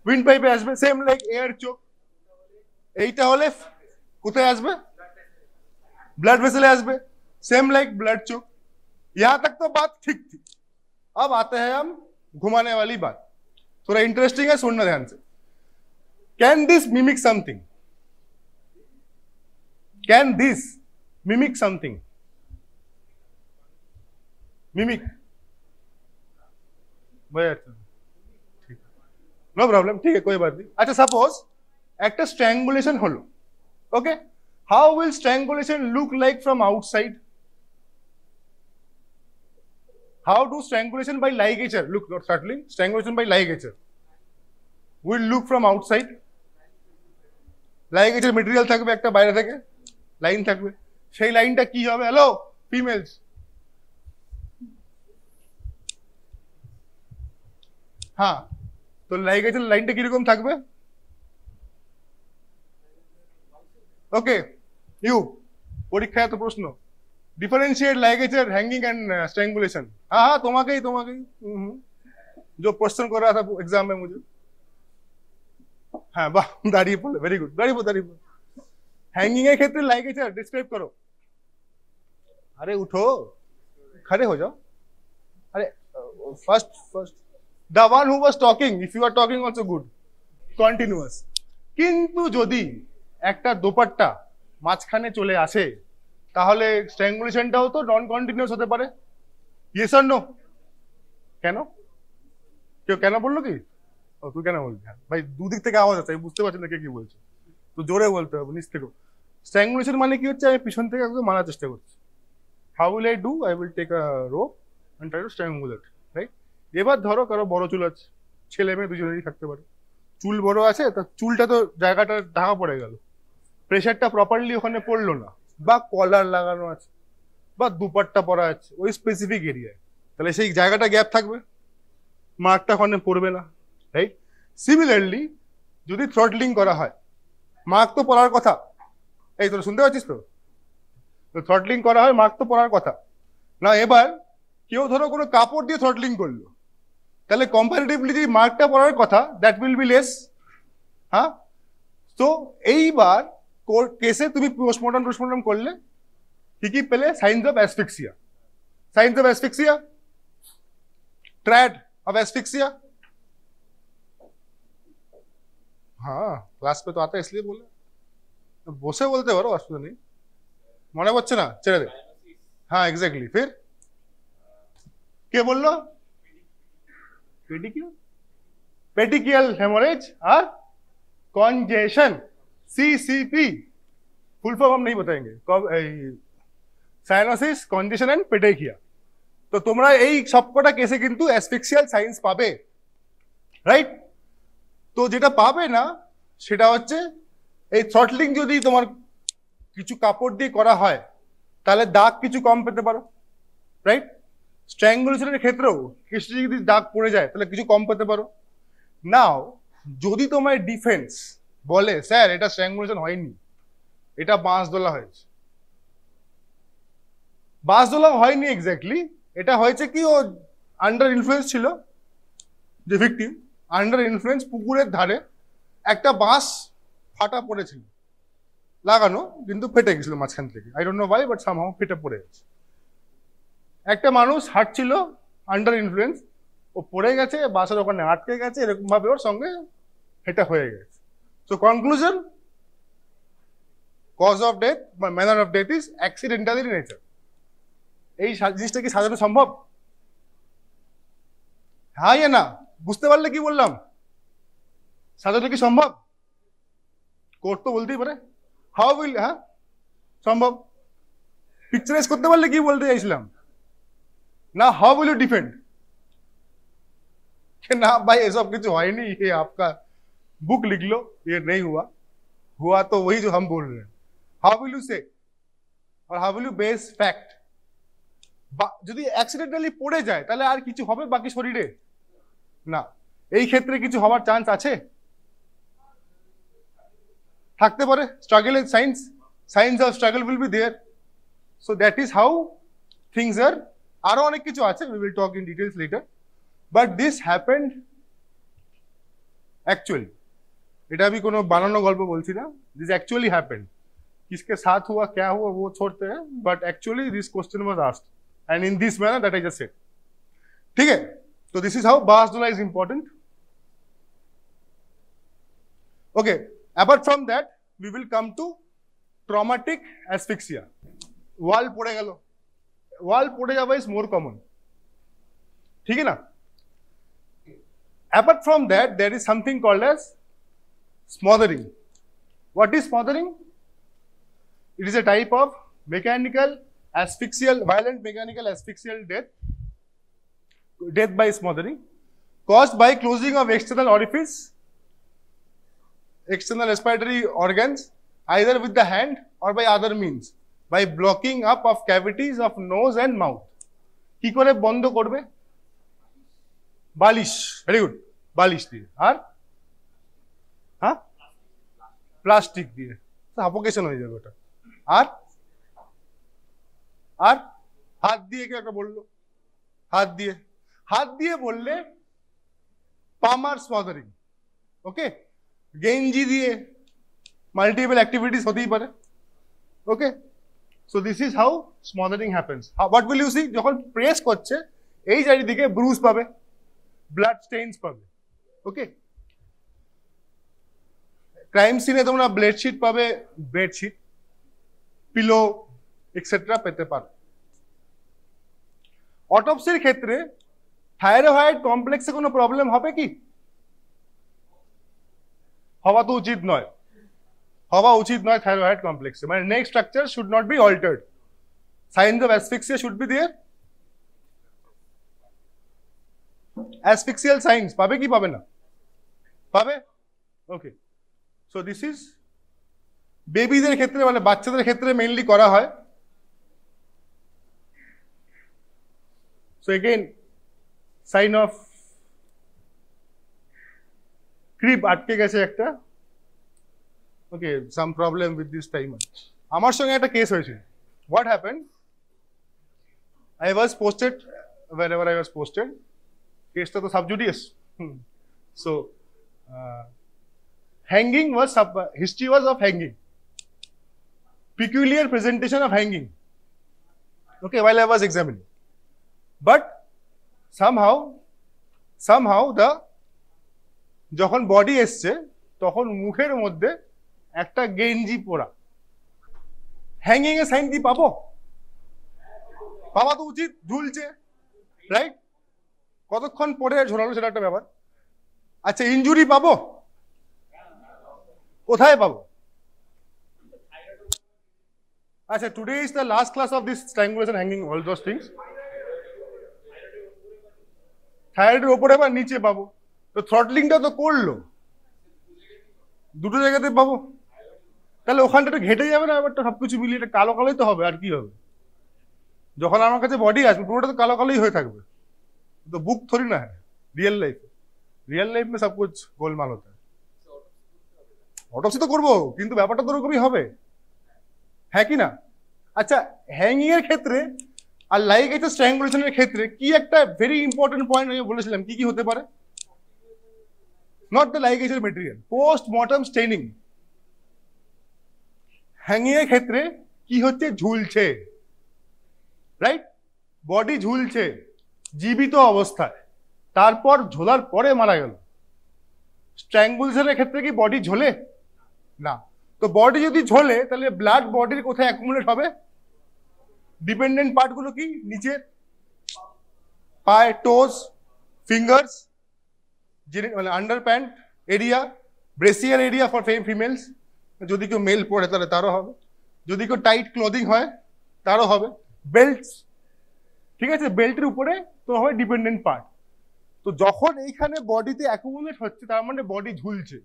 উইন্ড পাইপে আসবে. সেম লাইক এয়ার চোক, এইটা হলে কোথায় আসবে? ब्लड वेसल আসবে. सेम लाइक ब्लड चोक. यहां तक तो बात ठीक थी. अब आते हैं हम घुमाने वाली बात, थोड़ा इंटरेस्टिंग है, सुनना ध्यान से. Can this mimic something? Can this mimic something? Mimic, no problem, ठीक है, कोई बात नहीं. अच्छा, सपोज একটা স্ট্র্যাঙ্গুলেশন হলো. ওকে, how will strangulation look like from outside? How do strangulation by ligature look? Not startling, strangulation by ligature will look from outside. ligature material থাকবে একটা, বাইরে থেকে লাইন থাকবে, সেই লাইনটা কি হবে? হ্যালো ফিমেলস, হ্যাঁ, তো লাইগেচার লাইনটা কিরকম থাকবে? ওকে, ইউ পরীক্ষায় তো প্রশ্ন, ডিফারেন্शिएट लाइगेचर हैंगिंग एंड स्ट्रैंगुलेशन. हाँ हाँ, তোমাকেই जो क्वेश्चन कर रहा था एग्जाम में मुझे. हाँ वाह, दाढ़ी बोले, वेरी गुड, दाढ़ी बोल. हैंगिंग के क्षेत्र लाइगेचर डिस्क्राइब करो. अरे उठो, खड़े हो जाओ. अरे first the one who was talking, if you are talking also good, continuous. কিন্তু যদি একটা দোপাট্টা মাঝখানে চলে আসে তাহলে স্ট্র্যাঙ্গুলেশনটাও তো নন কন্টিনিউয়াস হতে পারে. Yes or no? কেন? কেউ কেন বললো কি? ও তুই কেন বলবি? ভাই দুদিক থেকে আওয়াজ আছে, আমি বুঝতে পারছি না কে কি বলছে, তো জোরে বলতে হবে, নিচ থেকে. স্ট্র্যাঙ্গুলেশন মানে কি হচ্ছে? আমি পিছন থেকে একদম মারার চেষ্টা করছি. How will I do? I will take a rope and try to strangulate, right? এবার ধরো কারো বড় চুল আছে, ছেলে মেয়ে দুজনেরই থাকতে পারে, চুল বড় আছে, তা চুলটা তো জায়গাটা ঢাকা পড়ে গেল, প্রেশারটা প্রপারলি ওখানে পড়লো না, বা কলার লাগানো আছে বা দুপাট্টা পরা আছে ওই স্পেসিফিক এরিয়ায়, তাহলে সেই জায়গাটা গ্যাপ থাকবে, মার্কটা ওখানে পড়বে না, রাইট? সিমিলারলি যদি থ্রটলিং করা হয়, মার্ক তো পড়ার কথা, এই তোরা শুনতে পাচ্ছিস তো? থ্রটলিং করা হয়, মার্ক তো পড়ার কথা না. এবার কেউ ধরো কোনো কাপড় দিয়ে থ্রটলিং করলো, তাহলে কম্পারেটিভলি যে মার্কটা পড়ার কথা, দ্যাট উইল বি লেস. হ্যাঁ, তো এইবার কেসে তুমি পোস্টমর্টম করলে কি কি পেলে? Science of asphyxia. Science of asphyxia, trade of asphyxia. हाँ क्लास पे तो आता है इसलिए बोले, বসে বলতে পারো, অসুবিধা নেই. মনে পড়ছে না, ছেড়ে দে. হ্যাঁ এক্স্যাক্টলি. ফির কে বললো? पेटिकियल हेमोरेज और कॉन्जेशन, सीसीपी. फुल फॉर्म हम नहीं बताएंगे, সাইনোসিস, কনজেশন এন্ড পেটেকিয়া. তো তোমরা এই সবকটা কেসে কিন্তু অ্যাসফিক্সিয়াল সাইন্স পাবে, রাইট? তো যেটা পাবে না সেটা হচ্ছে এই থ্রটলিং. যদি তোমার কিছু কাপড় দিয়ে করা হয় তাহলে দাগ কিছু কম পেতে পারো, রাইট? স্ট্র্যাঙ্গুলেশনের ক্ষেত্রেও কিছু যদি দাগ পড়ে যায় তাহলে কিছু কম পেতে পারো। নাও যদি তোমার ডিফেন্স বলে স্যার এটা স্ট্র্যাঙ্গুলেশন হয়নি, এটা বাঁশ দোলা হয়েছে, বাঁশ দোলা হয়নি এক্স্যাক্টলি, এটা হয়েছে কি ও আন্ডার ইনফ্লুয়েন্স ছিল, যে ভিকটিম আন্ডার ইনফ্লুয়েন্স পুকুরের ধারে একটা বাঁশ ফাটা পড়েছিল লাগানো, কিন্তু ফেটে গেছিল মাঝখান থেকে, I don't know Y but somehow ফেটে পড়ে গেছে। একটা মানুষ হাঁটছিল আন্ডার ইনফ্লুয়েন্স, ও পড়ে গেছে, বাসের ওখানে আটকে গেছে, এরকম ভাবে ওর সঙ্গে এটা হয়ে গেছে। So conclusion, cause of death বা manner of death is accidental in nature. এই জিনিসটা কি সাজানো সম্ভব? হ্যাঁ না? বুঝতে পারলে কি বললাম? সাজানো কি সম্ভব? কোর্ট তো বলতেই পারে হাউ উইল, হ্যাঁ সম্ভব। পিকচারাইজ করতে পারলে কি বলতে চাইছিলাম না, হাউ উইল ইউ ডিফেন্ড না भाई ऐसा कुछ हुआ ही नहीं, ये आपका बुक लिख लो, ये नहीं हुआ, हुआ तो वही जो हम बोल रहे हैं। हाउ विल यू से और how will you base fact? যদি অ্যাক্সিডেন্টালি পড়ে যায় তাহলে আর কিছু হবে বাকি শরীরে না, এই ক্ষেত্রে কিছু হওয়ার চান্স আছে, থাকতে পারে। Struggle is science, science of struggle will be there, so that is how things are. আরো অনেক কিছু আছে, we will talk in details later, but this happened actually. এটা আমি কোনো বানানো গল্প বলছি না, দিস एक्चुअली হ্যাপেন্ড। किसके साथ हुआ क्या हुआ वो छोड़ते हैं, but actually this question was asked and in this manner that I just said. ठीक है, तो this is how bansdola is important. Okay, apart from that we will come to traumatic asphyxia. Wall পড়ে গেল, ওয়াল পড়ে যাওয়া ইজ মোর কমন, ঠিক है ना? Apart from that, there is something called as smothering. What is smothering? It is a type of mechanical asphyxial, violent mechanical asphyxial death by smothering, caused by closing of external orifice, external respiratory organs, either with the hand or by other means, by blocking up of cavities of nose and mouth. কি করে বন্ধ করবে? বালিশ, ভেরি গুড, বালিশ দিয়ে, আর হ্যাঁ প্লাস্টিক দিয়ে, সাফোকেশন হয়ে যাবে ওটা। আর আর হাত দিয়ে, কেউ একটা বললো হাত দিয়ে, হাত দিয়ে বললে পামার স্মদারিং। ওকে, গেঞ্জি দিয়ে মাল্টিপল অ্যাক্টিভিটিস হতেই পারে। Okay, so this is how smothering happens. What will you see? যখন প্রেস করছে এই চারিদিকে ব্রুজ পাবে, ব্লাড স্টেইনস পাবে। ওকে, ক্রাইম সিনে তোমরা ব্লেডশিট পাবে, বেডশিট, পিলো এক্সেট্রা পেতে পারো। অটোপসির ক্ষেত্রে থাইরয়েড কমপ্লেক্সে কোনো প্রবলেম হবে কি? হওয়া তো উচিত নয়, হওয়া উচিত নয় থাইরয়েড কমপ্লেক্সে, মানে neck structure should not be altered, signs of asphyxia should be there. Asphyxial signs পাবে কি পাবে না? পাবে। ওকে, সো দিস ইজ বেবিদের ক্ষেত্রে, মানে বাচ্চাদের ক্ষেত্রে মেইনলি করা হয়। So again sign of creep আটকে গেছে একটা। Okay, some problem with this timer. আমার সঙ্গে একটা কেস হয়েছে। What happened, I was posted wherever I was posted, কেসটা তো sub judice. So hanging was history was of hanging, peculiar presentation of hanging, okay, while I was examining, but somehow the যখন বডি এসছে তখন মুখের মধ্যে একটা গেঞ্জি পরা। হ্যাঙ্গিং এর সাইন কি পাবো? পাওয়া তো উচিত, ঝুলছে, রাইট? কতক্ষণ পরে ঝোলালো সেটা একটা ব্যাপার। আচ্ছা, ইনজুরি পাবো? কোথায় পাবো? আচ্ছা, today is the last class of this strangulation, hanging, all those things. থাইরয়েডের ওপরে বা নিচে পাবো, তো থ্রটলিংটা তো করলো, দুটো জায়গাতে পাবো, তাহলে ওখানটা একটু ঘেটে যাবে না? ব্যাপারটা সবকিছু মিলিয়ে এটা কালো কালোই তো হবে, আর কি হবে? যখন আমার কাছে বডি আসবে পুরোটা তো কালো কালোই হয়ে থাকবে, तो बुक थोड़ी ना है रियल लाइफ। रियल लाइफ में सब कुछ गोलमाल होता है। অটোপসি তো করবো, কিন্তু ব্যাপারটা তো ওরকমই হবে, হ্যাঁ কি না? আচ্ছা, হ্যাঙ্গিং এর ক্ষেত্রে আর লাইগেচার স্ট্র্যাঙ্গুলেশনের ক্ষেত্রে কি একটা ভেরি ইম্পর্টেন্ট পয়েন্ট আমি বলেছিলাম, কি কি হতে পারে? Not the ligature material, post mortem staining. Hanging এর ক্ষেত্রে কি হচ্ছে? ঝুলছে, রাইট? বডি ঝুলছে জীবিত অবস্থায়, তারপর ঝোলার পরে মারা গেল। স্ট্র্যাঙ্গুলেশনের ক্ষেত্রে কি বডি ঝোলে না? তো বডি যদি ঝোলে তাহলে ব্লাড বডির কোথায় অ্যাকুমুলেট হবে? ডিপেন্ডেন্ট পার্টগুলো কি? নিচে পায়ে, টোজ, ফিঙ্গার্স, মানে under pant area, brassiere area for females, যদি কেউ মেল পড়ে তাহলে তারও হবে, যদি কেউ টাইট ক্লোদিং হয় তারও হবে, বেল্টস, ঠিক আছে, বেল্টের উপরে তো হবে ডিপেন্ডেন্ট পার্ট। তো যখন এইখানে বডিতে অ্যাকুমুলেট হচ্ছে তার মানে বডি ঝুলছে।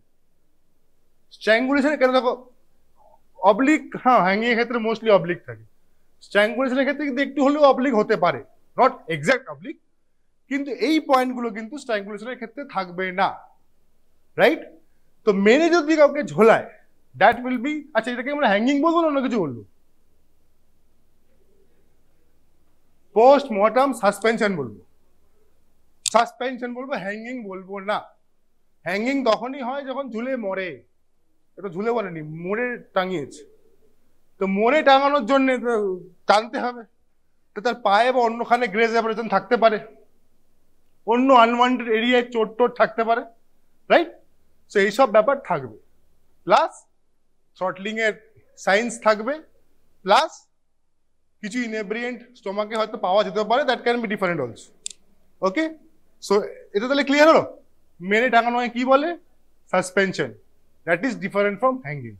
স্ট্র্যাঙ্গুলেশনের ক্ষেত্রে দেখো অবলিক, হ্যাঁ হ্যাঙ্গিং এর ক্ষেত্রে মোস্টলি অবলিক থাকে, স্ট্র্যাঙ্গুলেশনের ক্ষেত্রে কিন্তু একটু হলেও অবলিক হতে পারে, নট এক্সাক্ট অবলিক, কিন্তু এই পয়েন্টগুলো কিন্তু স্ট্র্যাঙ্গুলেশনের ক্ষেত্রে থাকবে না, রাইট? তো মেরে যদি কাউকে ঝোলায় দ্যাট উইল বি, আচ্ছা এটাকে আমরা হ্যাঙ্গিং বলবো না অন্য কিছু বলবো? পোস্ট মর্টম সাসপেনশন বলবো, সাসপেনশন বলবো, হ্যাঙ্গিং বলবো না। হ্যাঙ্গিং তখনই হয় যখন ঝুলে মরে, এটা ঝুলে বলেনি, মোড়ে টাঙিয়েছে। তো মোড়ে টাঙানোর জন্য টানতে হবে, তো তার পায়ে বা অন্যখানে গ্রেজ অপারেশন থাকতে পারে, অন্য আনওয়ান্টেড এরিয়ায় চোট টোট থাকতে পারে, রাইট? সো এইসব ব্যাপার থাকবে, প্লাস থ্রটলিং এর সাইন্স থাকবে, প্লাস কিছু ইনএব্রিয়েন্ট স্টোমাকে হয়তো পাওয়া যেতে পারে, that can be different also. Okay, so এটা তাহলে ক্লিয়ার হলো? মেরে টাঙানো হয় কি বলে? Suspension, that is different from hanging.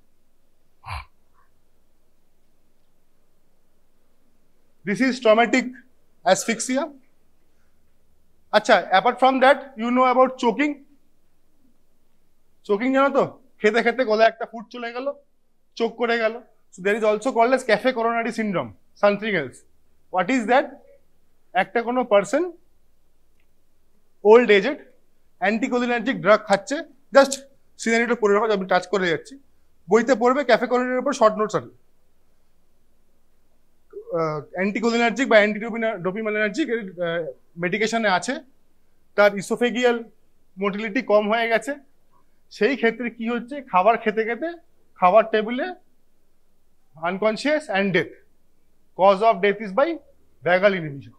This is traumatic asphyxia. আচ্ছা, apart from that you know about choking. Choking জানো তো? খেতে খেতে গলায় একটা ফুট চলে গেল, চোক করে গেল। So there is also called as cafe coronary syndrome, something else. What is that? একটা কোনো person old aged anticholinergic drug খাচ্ছে, জাস্ট সিনারিটা পড়ে রাখো, আমি টাচ করে যাচ্ছি, বইতে পড়বে ক্যাফে কোলিনারির উপর শর্ট নোটস আছে। অ্যান্টিকোলিনার্জিক বা অ্যান্টিডোপিমালিনার্জিক মেডিকেশনে আছে, তার ইসোফেগিয়াল মোটিলিটি কম হয়ে গেছে, সেই ক্ষেত্রে কি হচ্ছে? খাবার খেতে খেতে খাবার টেবিলে unconscious and death, cause of death is by vagal inhibition,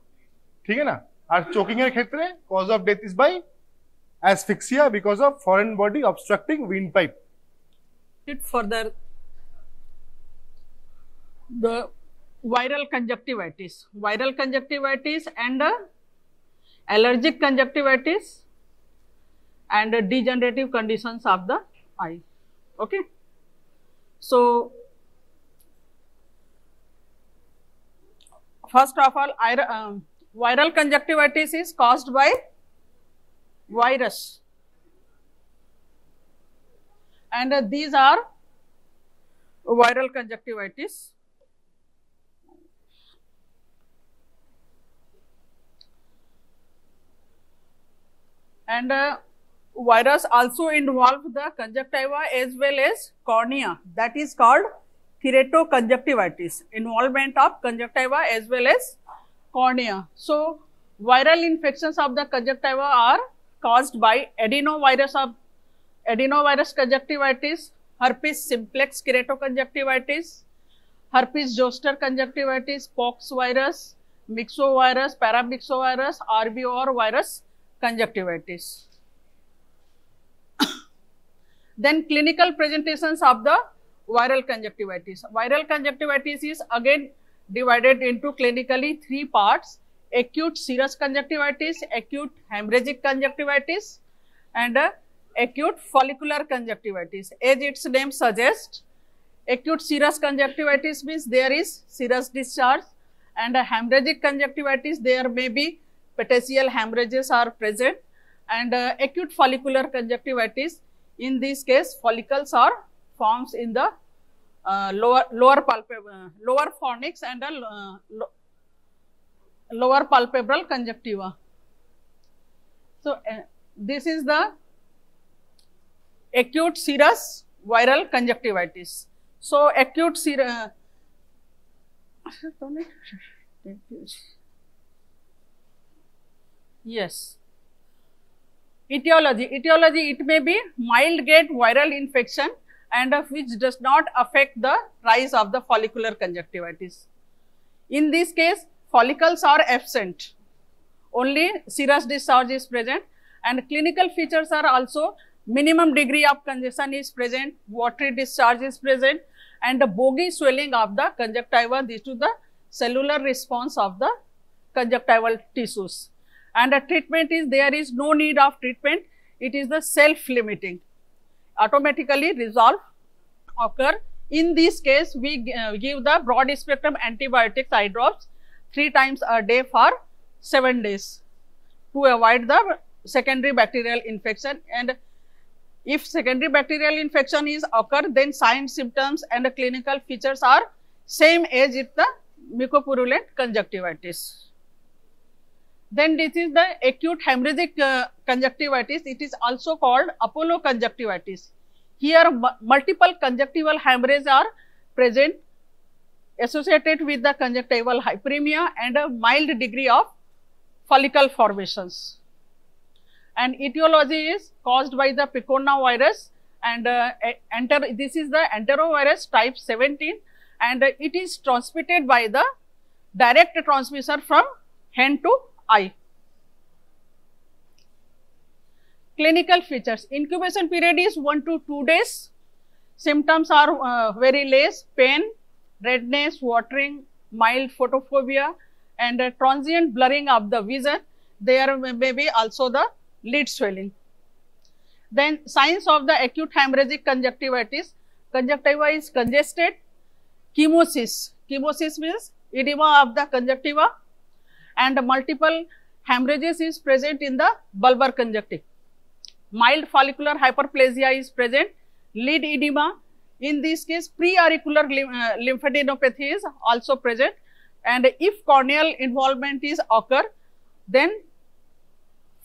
ঠিক আছে না? আর চোকিং এর ক্ষেত্রে cause of death is by asphyxia because of foreign body obstructing windpipe. Further, the viral conjunctivitis and allergic conjunctivitis and degenerative conditions of the eye. Okay, so first of all, viral conjunctivitis is caused by virus, and these are viral conjunctivitis. And virus also involve the conjunctiva as well as cornea, that is called keratoconjunctivitis, involvement of conjunctiva as well as cornea. So viral infections of the conjunctiva are caused by adenovirus conjunctivitis, herpes simplex keratoconjunctivitis, herpes zoster conjunctivitis, pox virus, myxovirus, paramyxovirus, RBO virus conjunctivitis. Then clinical presentations of the viral conjunctivitis. Viral conjunctivitis is again divided into clinically 3 parts: acute serous conjunctivitis, acute hemorrhagic conjunctivitis, and acute follicular conjunctivitis. As its name suggests, acute serous conjunctivitis means there is serous discharge, and hemorrhagic conjunctivitis there may be petechial hemorrhages are present, and acute follicular conjunctivitis, in this case follicles are forms in the lower fornix and lower palpebral conjunctiva. So this is the acute serous viral conjunctivitis. So acute serous yes. Etiology. Etiology, it may be mild grade viral infection and which does not affect the rise of the follicular conjunctivitis. In this case, follicles are absent, only serous discharge is present, and clinical features are also minimum degree of congestion is present, watery discharge is present, and the boggy swelling of the conjunctiva due to the cellular response of the conjunctival tissues. And the treatment is, there is no need of treatment, it is the self-limiting, automatically resolve occur. In this case, we give the broad spectrum antibiotics eye drops 3 times a day for 7 days to avoid the secondary bacterial infection. And if secondary bacterial infection is occur, then signs, symptoms and the clinical features are same as if the mucopurulent conjunctivitis. Then this is the acute hemorrhagic conjunctivitis. It is also called Apollo conjunctivitis. Here multiple conjunctival hemorrhages are present associated with the conjunctival hyperemia and a mild degree of follicle formations. And etiology is caused by the picornavirus and this is the enterovirus type 17 and it is transmitted by the direct transmission from hand to eye. Clinical features. Incubation period is 1 to 2 days. Symptoms are very less, pain, redness, watering, mild photophobia and transient blurring of the vision. There may be also the lid swelling. Then signs of the acute hemorrhagic conjunctivitis. Conjunctiva is congested. Chemosis. Chemosis means edema of the conjunctiva and multiple hemorrhages is present in the bulbar conjunctiva. Mild follicular hyperplasia is present, lid edema. In this case, pre-auricular lymphadenopathy is also present, and if corneal involvement is occur, then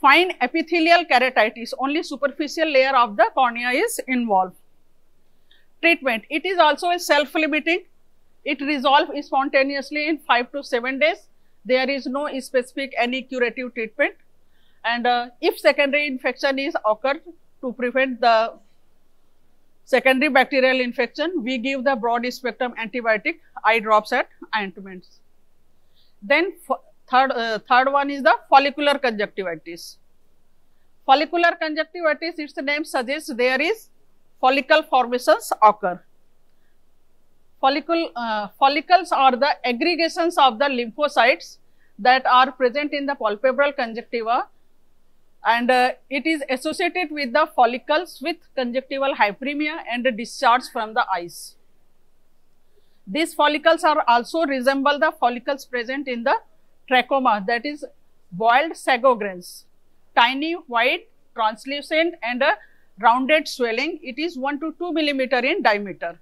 fine epithelial keratitis, only superficial layer of the cornea is involved. Treatment. It is also a self-limiting. It resolves spontaneously in 5 to 7 days. There is no specific any curative treatment. And if secondary infection is occurred, to prevent the secondary bacterial infection, we give the broad spectrum antibiotic eye drops and ointments. Then third one is the follicular conjunctivitis. Follicular conjunctivitis, its name suggests there is follicle formations occur. Follicles are the aggregations of the lymphocytes that are present in the palpebral conjunctiva, and it is associated with the follicles with conjunctival hyperemia and discharge from the eyes. These follicles are also resemble the follicles present in the trachoma, that is boiled sago grains, tiny, white, translucent and rounded swelling. It is 1 to 2 millimeter in diameter.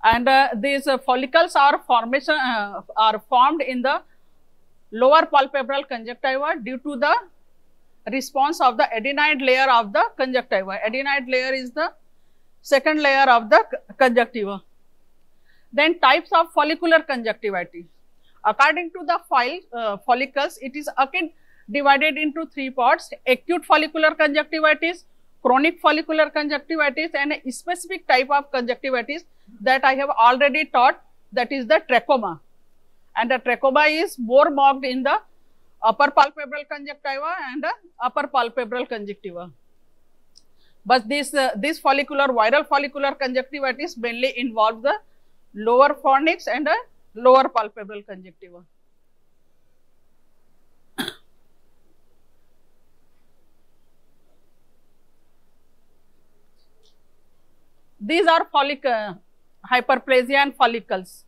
And these follicles are formed in the lower palpebral conjunctiva due to the response of the adenoid layer of the conjunctiva. Adenoid layer is the second layer of the conjunctiva. Then types of follicular conjunctivitis. According to the follicles, it is again divided into 3 parts: acute follicular conjunctivitis, chronic follicular conjunctivitis and a specific type of conjunctivitis that I have already taught, that is the trachoma. And the trachoma is more marked in the upper palpebral conjunctiva and the upper palpebral conjunctiva. But this viral follicular conjunctivitis mainly involves the lower fornix and the lower palpebral conjunctiva. These are hyperplasia and follicles.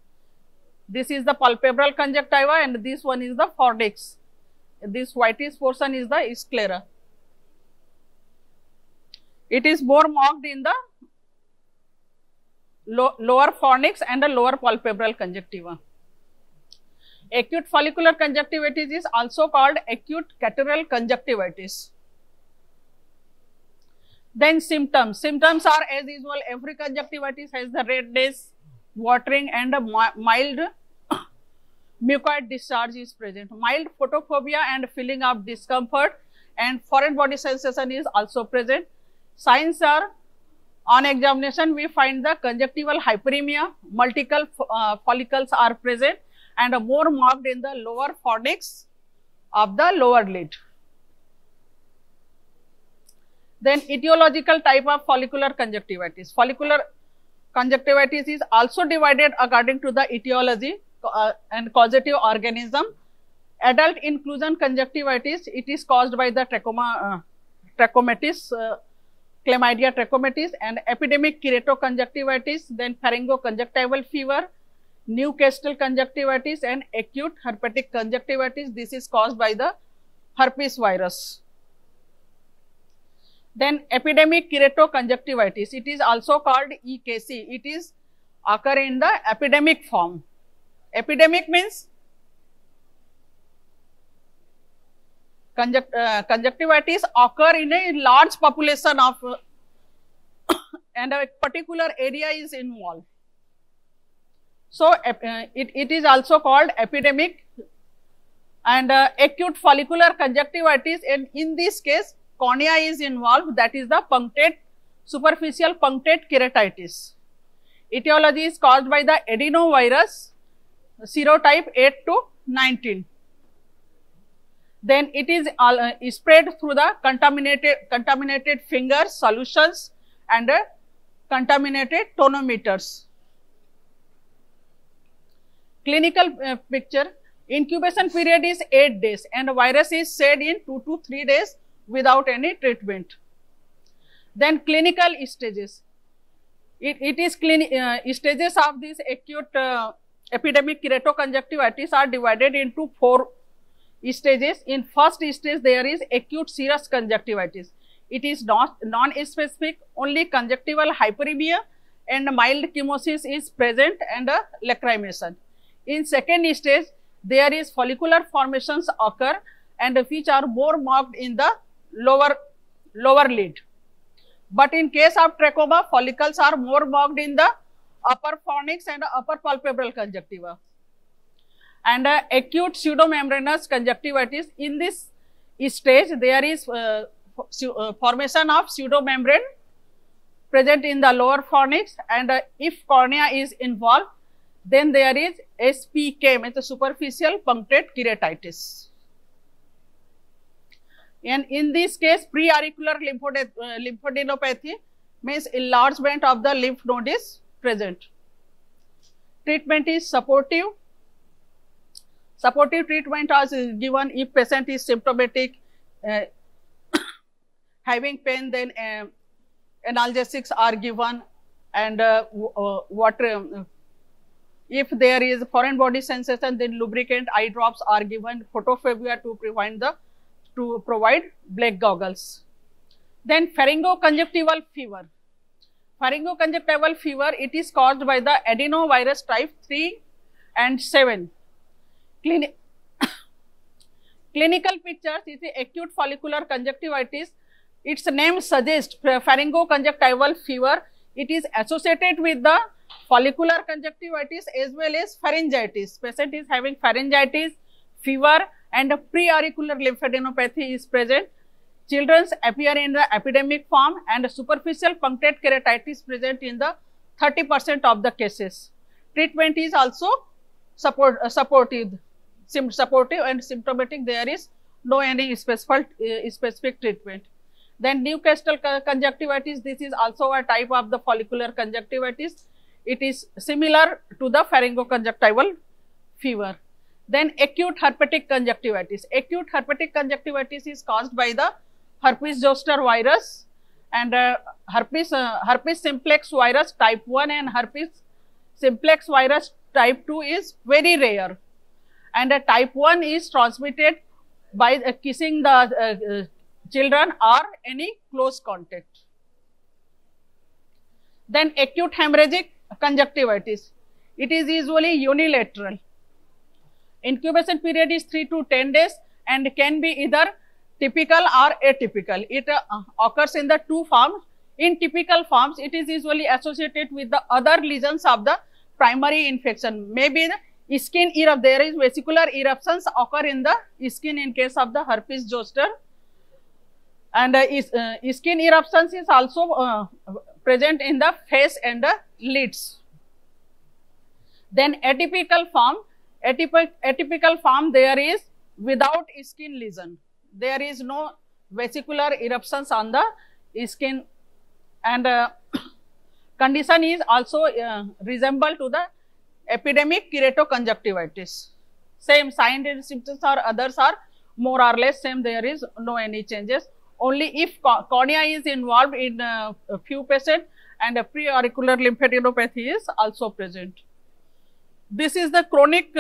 This is the palpebral conjunctiva and this one is the fornix. This whitish portion is the sclera. It is more marked in the lower fornix and the lower palpebral conjunctiva. Acute follicular conjunctivitis is also called acute catarrhal conjunctivitis. Then symptoms. Symptoms are as usual, every conjunctivitis has the redness, watering and a mild mucoid discharge is present. Mild photophobia and feeling of discomfort and foreign body sensation is also present. Signs are, on examination we find the conjunctival hyperemia, multiple follicles are present and more marked in the lower fornix of the lower lid. Then etiological type of follicular conjunctivitis. Follicular conjunctivitis is also divided according to the etiology and causative organism. Adult inclusion conjunctivitis, it is caused by the trachomatis, chlamydia trachomatis, and epidemic keratoconjunctivitis, then pharyngoconjunctival fever, Newcastle conjunctivitis and acute herpetic conjunctivitis. This is caused by the herpes virus. Then epidemic keratoconjunctivitis, it is also called EKC. It is occur in the epidemic form. Epidemic means conjunctivitis occur in a large population of and a particular area is involved. So it is also called epidemic. And acute follicular conjunctivitis, and in this case cornea is involved, that is the punctate, superficial punctate keratitis. Etiology is caused by the adenovirus serotype 8 to 19. Then it is spread through the contaminated fingers, solutions and contaminated tonometers. Clinical picture, incubation period is 8 days and virus is shed in 2 to 3 days without any treatment. Then clinical stages. It is stages of this acute epidemic keratoconjunctivitis are divided into 4 stages. In first stage there is acute serous conjunctivitis. It is non-specific, only conjunctival hyperemia and mild chemosis is present and lacrimation. In second stage there is follicular formations occur and which are more marked in the lower lid. But in case of trachoma, follicles are more marked in the upper fornix and upper palpebral conjunctiva. And acute pseudomembranous conjunctivitis, in this stage there is formation of pseudomembrane present in the lower fornix, and if cornea is involved, then there is SPK, means superficial punctate keratitis. And in this case, preauricular lymphadenopathy means enlargement of the lymph node is present. Treatment is supportive. Supportive treatment is given if patient is symptomatic, having pain, then analgesics are given, and if there is foreign body sensation, then lubricant eye drops are given, photophobia to provide black goggles. Then pharyngoconjunctival fever. Pharyngoconjunctival fever, it is caused by the adenovirus type 3 and 7. Clinical pictures is the acute follicular conjunctivitis. Its name suggests pharyngoconjunctival fever. It is associated with the follicular conjunctivitis as well as pharyngitis. Patient is having pharyngitis, fever, and preauricular lymphadenopathy is present. Children appear in the epidemic form, and superficial punctate keratitis present in the 30% of the cases. Treatment is also supportive and symptomatic. There is no any specific treatment. Then Newcastle conjunctivitis, this is also a type of the follicular conjunctivitis. It is similar to the pharyngoconjunctival fever. Then acute herpetic conjunctivitis. Acute herpetic conjunctivitis is caused by the herpes zoster virus, and herpes simplex virus type 1 and herpes simplex virus type 2 is very rare, and type 1 is transmitted by kissing the children or any close contact. Then acute hemorrhagic conjunctivitis. It is usually unilateral, Incubation period is 3 to 10 days and can be either typical or atypical. It occurs in the two forms. In typical forms, it is usually associated with the other lesions of the primary infection. Maybe the skin eruption, there is vesicular eruptions occur in the skin in case of the herpes zoster, and skin eruptions is also present in the face and the lids. Then atypical form there is without skin lesion. There is no vesicular eruptions on the skin, and condition is also resemble to the epidemic keratoconjunctivitis. Same signs and symptoms or others are more or less same. There is no any changes. Only if cornea is involved in a few patients and a preauricular lymphadenopathy is also present. This is the chronic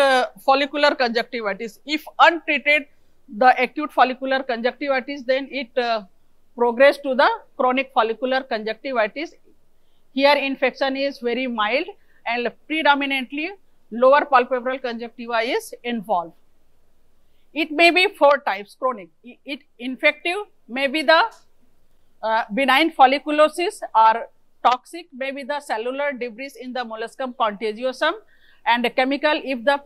follicular conjunctivitis. If untreated, the acute follicular conjunctivitis, then it progress to the chronic follicular conjunctivitis. Here infection is very mild and predominantly lower palpebral conjunctiva is involved. It may be 4 types chronic. Infective may be the benign folliculosis, or toxic may be the cellular debris in the molluscum contagiosum, and chemical if the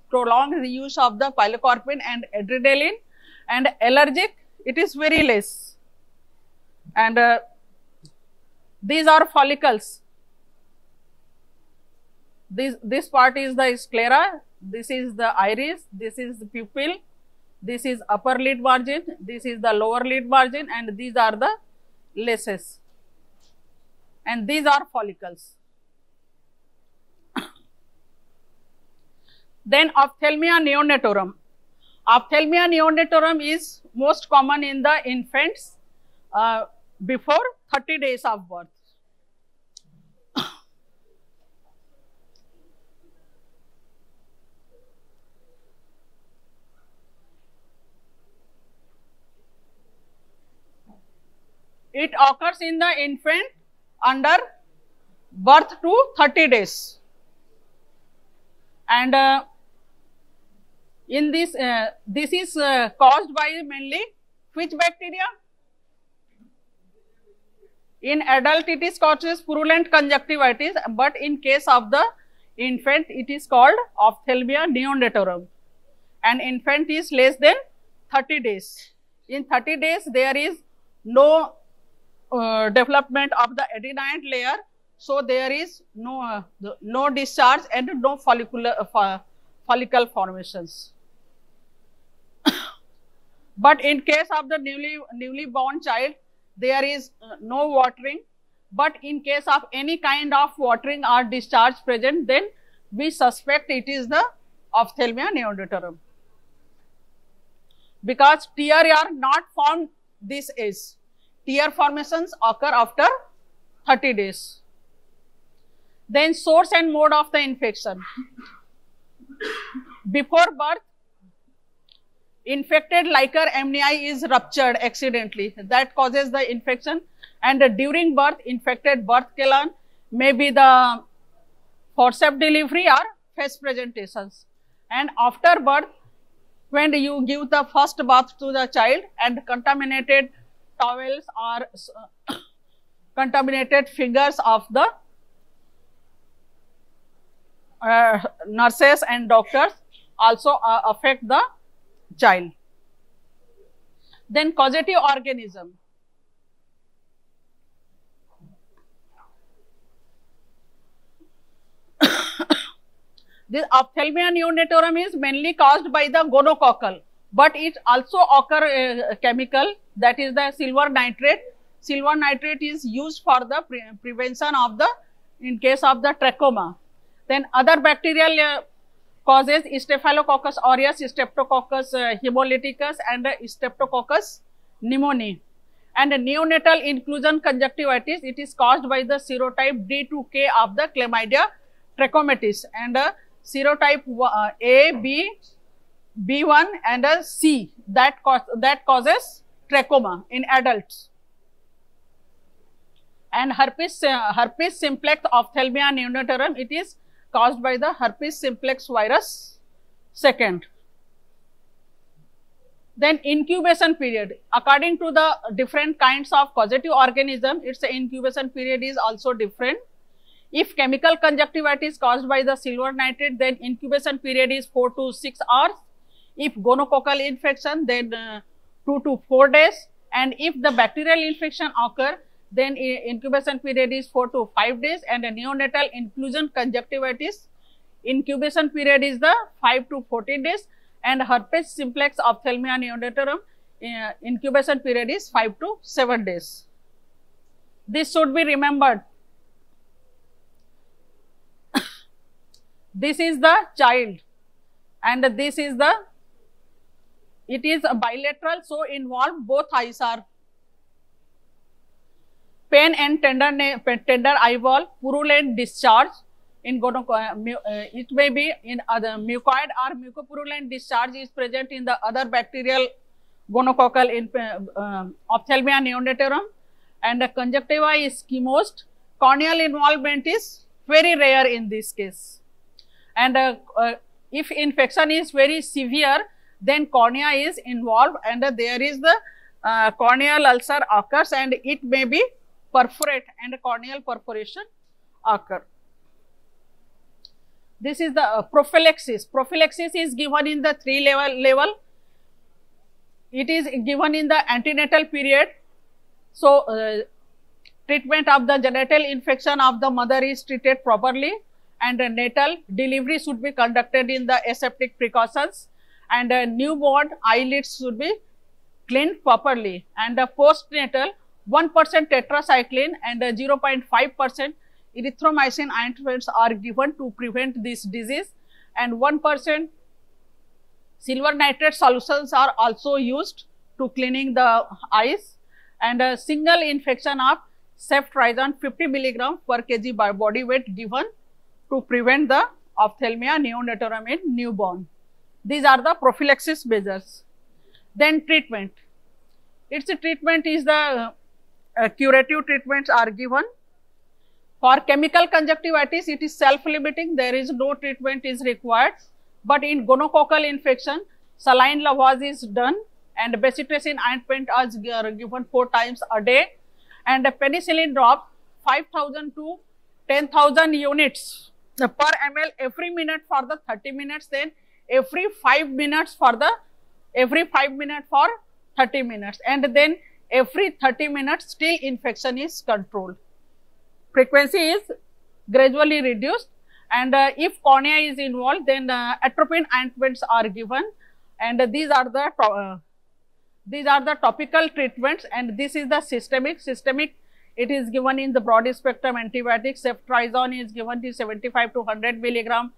prolonged use of the pilocarpine and adrenaline, and allergic it is very less. And these are follicles. This part is the sclera, this is the iris, this is the pupil, this is upper lid margin, this is the lower lid margin, and these are the laces, and these are follicles. Then ophthalmia neonatorum. Ophthalmia neonatorum is most common in the infants before 30 days of birth. It occurs in the infant under birth to 30 days. And in this, this is caused by mainly which bacteria? In adult it is causes purulent conjunctivitis, but in case of the infant it is called ophthalmia neonatorum, and infant is less than 30 days. In 30 days there is no development of the adenine layer, so there is no discharge and no follicle formations. But in case of the newly born child, there is no watering, but in case of any kind of watering or discharge present, then we suspect it is the ophthalmia neonatorum, because tear are not formed this age. Tear formations occur after 30 days. Then source and mode of the infection. Before birth, infected Licher amnii is ruptured accidentally, that causes the infection, and during birth, infected birth canal may be the forceps delivery or face presentations. And after birth, when you give the first bath to the child and contaminated towels or contaminated fingers of the nurses and doctors also affect the child. Then causative organism. This ophthalmia neonatorum is mainly caused by the gonococcal, but it also occur chemical, that is the silver nitrate. Silver nitrate is used for the prevention of the, in case of the trachoma. Then other bacterial causes Staphylococcus aureus, Streptococcus hemolyticus, and Streptococcus pneumoniae. And neonatal inclusion conjunctivitis, it is caused by the serotype D2K of the Chlamydia trachomatis, and serotype A, B, B1 and C that causes trachoma in adults. And herpes simplex ophthalmia neonatorum, it is caused by the herpes simplex virus, Second, then incubation period. According to the different kinds of causative organism, its incubation period is also different. If chemical conjunctivitis caused by the silver nitrate, then incubation period is 4 to 6 hours. If gonococcal infection, then 2 to 4 days. And if the bacterial infection occur, then incubation period is 4 to 5 days. And a neonatal inclusion conjunctivitis, incubation period is the 5 to 14 days. And herpes simplex ophthalmia neonatorum, incubation period is 5 to 7 days. This should be remembered. This is the child and this is the, it is bilateral, so involved both eyes are. Pain and tender eyeball, purulent discharge. In it may be in other mucoid or mucopurulent discharge is present in the other bacterial gonococcal ophthalmia neonatorum, and the conjunctiva is chemosed. Corneal involvement is very rare in this case. And if infection is very severe, then cornea is involved and there is the corneal ulcer occurs and it may be perforate and corneal perforation occur. This is the prophylaxis. Prophylaxis is given in the 3 level. It is given in the antenatal period. So, treatment of the genital infection of the mother is treated properly, and natal delivery should be conducted in the aseptic precautions, and newborn eyelids should be cleaned properly, and postnatal 1% tetracycline and 0.5% erythromycin ointments are given to prevent this disease, and 1% silver nitrate solutions are also used to cleaning the eyes, and a single infection of ceftriaxone 50 mg per kg by body weight given to prevent the ophthalmia neonatorum in newborn. These are the prophylaxis measures. Then treatment. Its treatment is the curative treatments are given. For chemical conjunctivitis, it is self-limiting. There is no treatment is required. But in gonococcal infection, saline lavage is done and bacitracin ointment is given 4 times a day, and a penicillin drop 5,000 to 10,000 units per ml every minute for the 30 minutes, then every 5 minutes for 30 minutes, and then every 30 minutes till infection is controlled. Frequency is gradually reduced, and if cornea is involved, then atropine ointments are given, and these are the topical treatments, and this is the systemic. It is given in the broad spectrum antibiotics. Ceftriaxone is given to 75 to 100 mg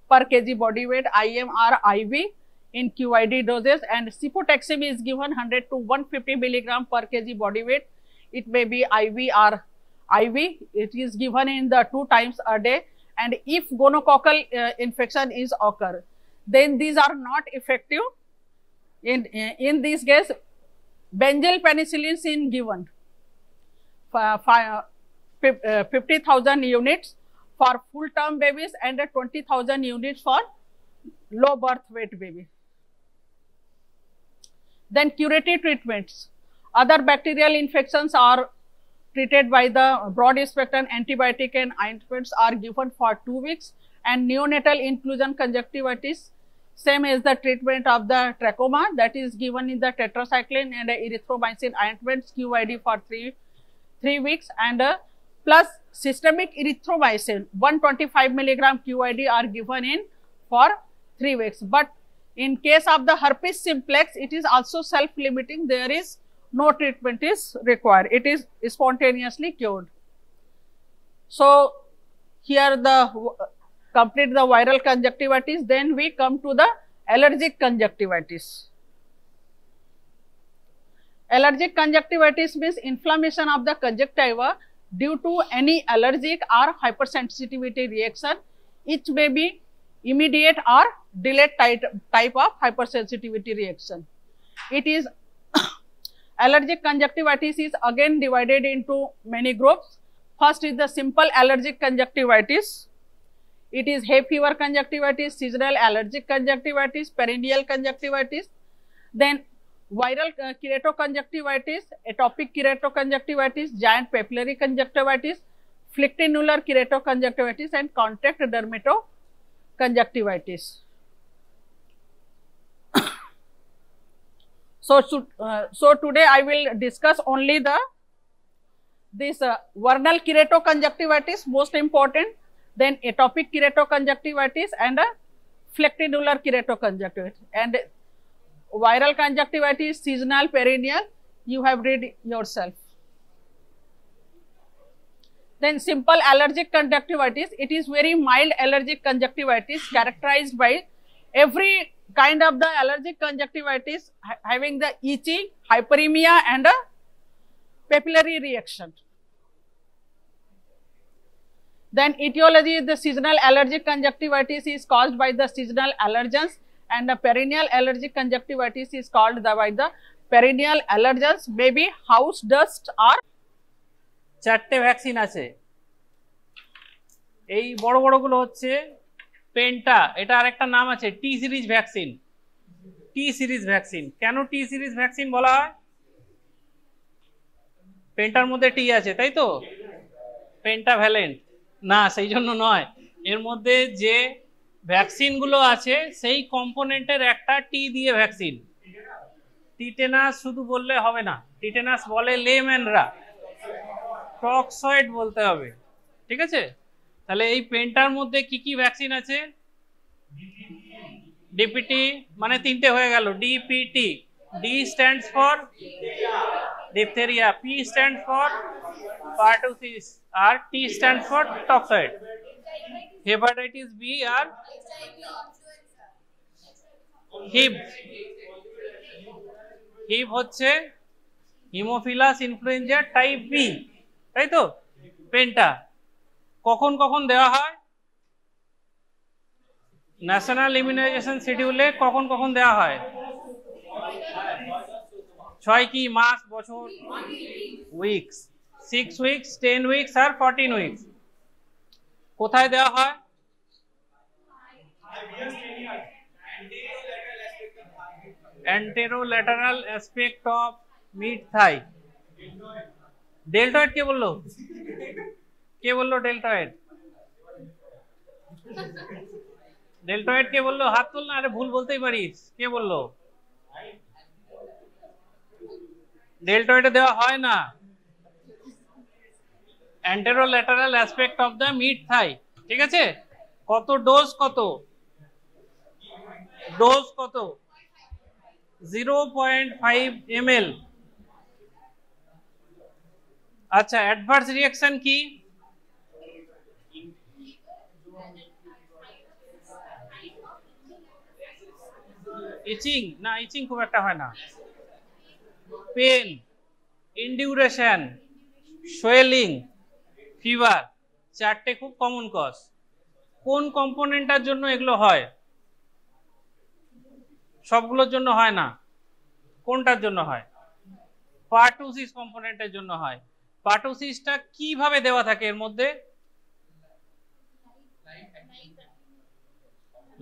per kg body weight, IM or IV in QID doses, and cefotaxime is given 100 to 150 mg per kg body weight. It may be IV or IV. It is given in the 2 times a day, and if gonococcal infection is occur, then these are not effective. In this case, benzyl penicillin is given 50,000 units for full term babies and 20,000 units for low birth weight baby. Then curative treatments. Other bacterial infections are treated by the broad spectrum antibiotic and ointments are given for 2 weeks, and neonatal inclusion conjunctivitis, same as the treatment of the trachoma, that is given in the tetracycline and erythromycin ointments QID for 3 weeks, and plus systemic erythromycin 125 mg QID are given in for 3 weeks. But in case of the herpes simplex, it is also self-limiting. There is no treatment is required. It is spontaneously cured. So, here the complete the viral conjunctivitis. Then we come to the allergic conjunctivitis. Allergic conjunctivitis means inflammation of the conjunctiva due to any allergic or hypersensitivity reaction. It may be immediate or delayed type of hypersensitivity reaction. It is allergic conjunctivitis is again divided into many groups. First is the simple allergic conjunctivitis. It is hay fever conjunctivitis, seasonal allergic conjunctivitis, perennial conjunctivitis, then viral keratoconjunctivitis, atopic keratoconjunctivitis, giant papillary conjunctivitis, flictinular keratoconjunctivitis, and contact dermatoconjunctivitis. So today I will discuss only this vernal keratoconjunctivitis, most important, then atopic keratoconjunctivitis and flectinular keratoconjunctivitis, and viral conjunctivitis, seasonal, perennial, you have read yourself. Then simple allergic conjunctivitis, it is very mild allergic conjunctivitis characterized by every kind of the allergic conjunctivitis having the itching, hyperemia and a papillary reaction. Then etiology is the seasonal allergic conjunctivitis is caused by the seasonal allergens, and the perennial allergic conjunctivitis is caused by the perennial allergens, maybe house dust or চারটে ভ্যাকসিন আছে, এই বড় বড়গুলো হচ্ছে পেন্টা, এটা আরেকটা নাম আছে টি সিরিজ ভ্যাকসিন। টি সিরিজ ভ্যাকসিন কেন টি সিরিজ ভ্যাকসিন বলা হয়? পেন্টার মধ্যে টি আছে তাই তো, পেন্টাভ্যালেন্ট না, সেই জন্য নয়, এর মধ্যে যে ভ্যাকসিনগুলো আছে সেই কম্পোনেন্টের একটা টি দিয়ে ভ্যাকসিন। টিটেনাস শুধু বললে হবে না, টিটেনাস বলে লেম্যানরা, টক্সয়েড বলতে হবে, ঠিক আছে? তাহলে এই পেন্টার মধ্যে কি কি ভ্যাকসিন আছে? ডিপিটি মানে তিনটে হয়ে গেল, DPT, D stands for diphtheria, P stands for pertussis আর T stands for toxoid. Hepatitis B আর হিভ, হিভ হচ্ছে হিমোফিলাস ইনফ্লুয়েঞ্জা টাইপ বি, তাই তো? পেন্টা কখন কখন দেওয়া হয়? ন্যাশনাল ইমিউনাইজেশন শিডিউলে কখন কখন দেওয়া হয়? 6 কি মাস, বছর, উইকস, 6 উইকস, 10 উইকস আর 14 উইকস। কোথায় দেওয়া হয়? Anterolateral aspect of mid thigh. Deltoid কে বললো? কে বললো ডেল্টয়েড? ডেল্টয়েড কে বললো? হাত তোল না, আরে ভুল বলতেই পারিস, কে বললো? ডেল্টয়েডে দেওয়া হয় না, অ্যান্টেরোল্যাটারাল অ্যাসপেক্ট অফ দ্য মিড থাই, ঠিক আছে? কত ডোজ? কত ডোজ? কত? 0.5 ml। আচ্ছা, অ্যাডভার্স রিঅ্যাকশন কি? ইচিং না, ইচিং খুব একটা হয় না। পেন, ইনডিউরেশন, সোয়েলিং, ফিভার, চারটে খুব কমন কজ। কোন কম্পোনেন্টটার জন্য এগুলো হয়? সবগুলোর জন্য হয় না, কোনটার জন্য হয়? পার্টুসিস কম্পোনেন্টের জন্য হয়। পার্টুসিসটা কিভাবে দেওয়া থাকে এর মধ্যে?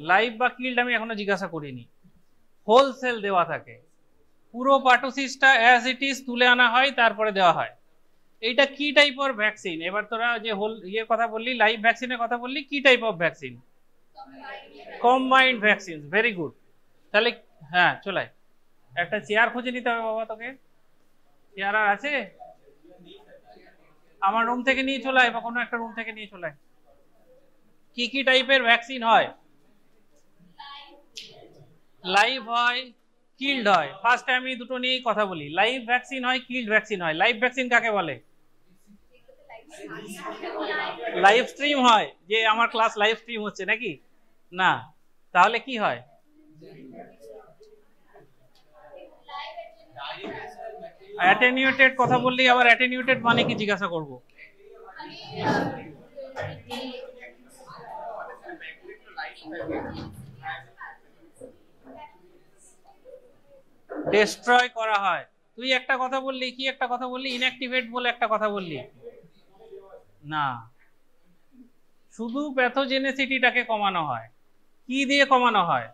লাইভ বা কিল্ড আমি এখনো জিজ্ঞাসা করিনি, হোলসেল দেওয়া থাকে। পুরো পার্টুসিসটা অ্যাজ ইট ইজ তুলে আনা হয়, তারপরে দেওয়া হয়। এইটা কি টাইপ অফ ভ্যাকসিন? এবার তোরা যে হোল ইয়ের কথা বললি, লাইভ ভ্যাকসিনের কথা বললি, কি type of vaccine? Combined vaccine, very good. তাহলে হ্যাঁ, চলাই, একটা চেয়ার খুঁজে নিতে হবে বাবা তোকে। চেয়ার আর আছে? আমার রুম থেকে নিয়ে চলাই, বা কোনো একটা রুম থেকে নিয়ে চলাই। কি কি টাইপের ভ্যাকসিন হয়? লাইভ হয়, কিল্ড হয়। ফার্স্টে আমি দুটো নিয়েই কথা বলি, লাইভ ভ্যাকসিন হয়, কিল্ড ভ্যাকসিন হয়। লাইভ ভ্যাকসিন কাকে বলে? লাইভ স্ট্রিম হয়, যে আমার ক্লাস লাইভ স্ট্রিম হচ্ছে নাকি? না, তাহলে কি হয়? অ্যাটেনিউটেড কথা বললি, আবার অ্যাটেনিউটেড মানে কি জিজ্ঞাসা করব? ডিস্ট্রয় করা হয়। তুই একটা কথা বললি, কি একটা কথা বললি? ইনঅ্যাক্টিভেট বলে একটা কথা বললি না, শুধু প্যাথোজেনেসিটিটাকে কমানো হয়। কি দিয়ে কমানো হয়?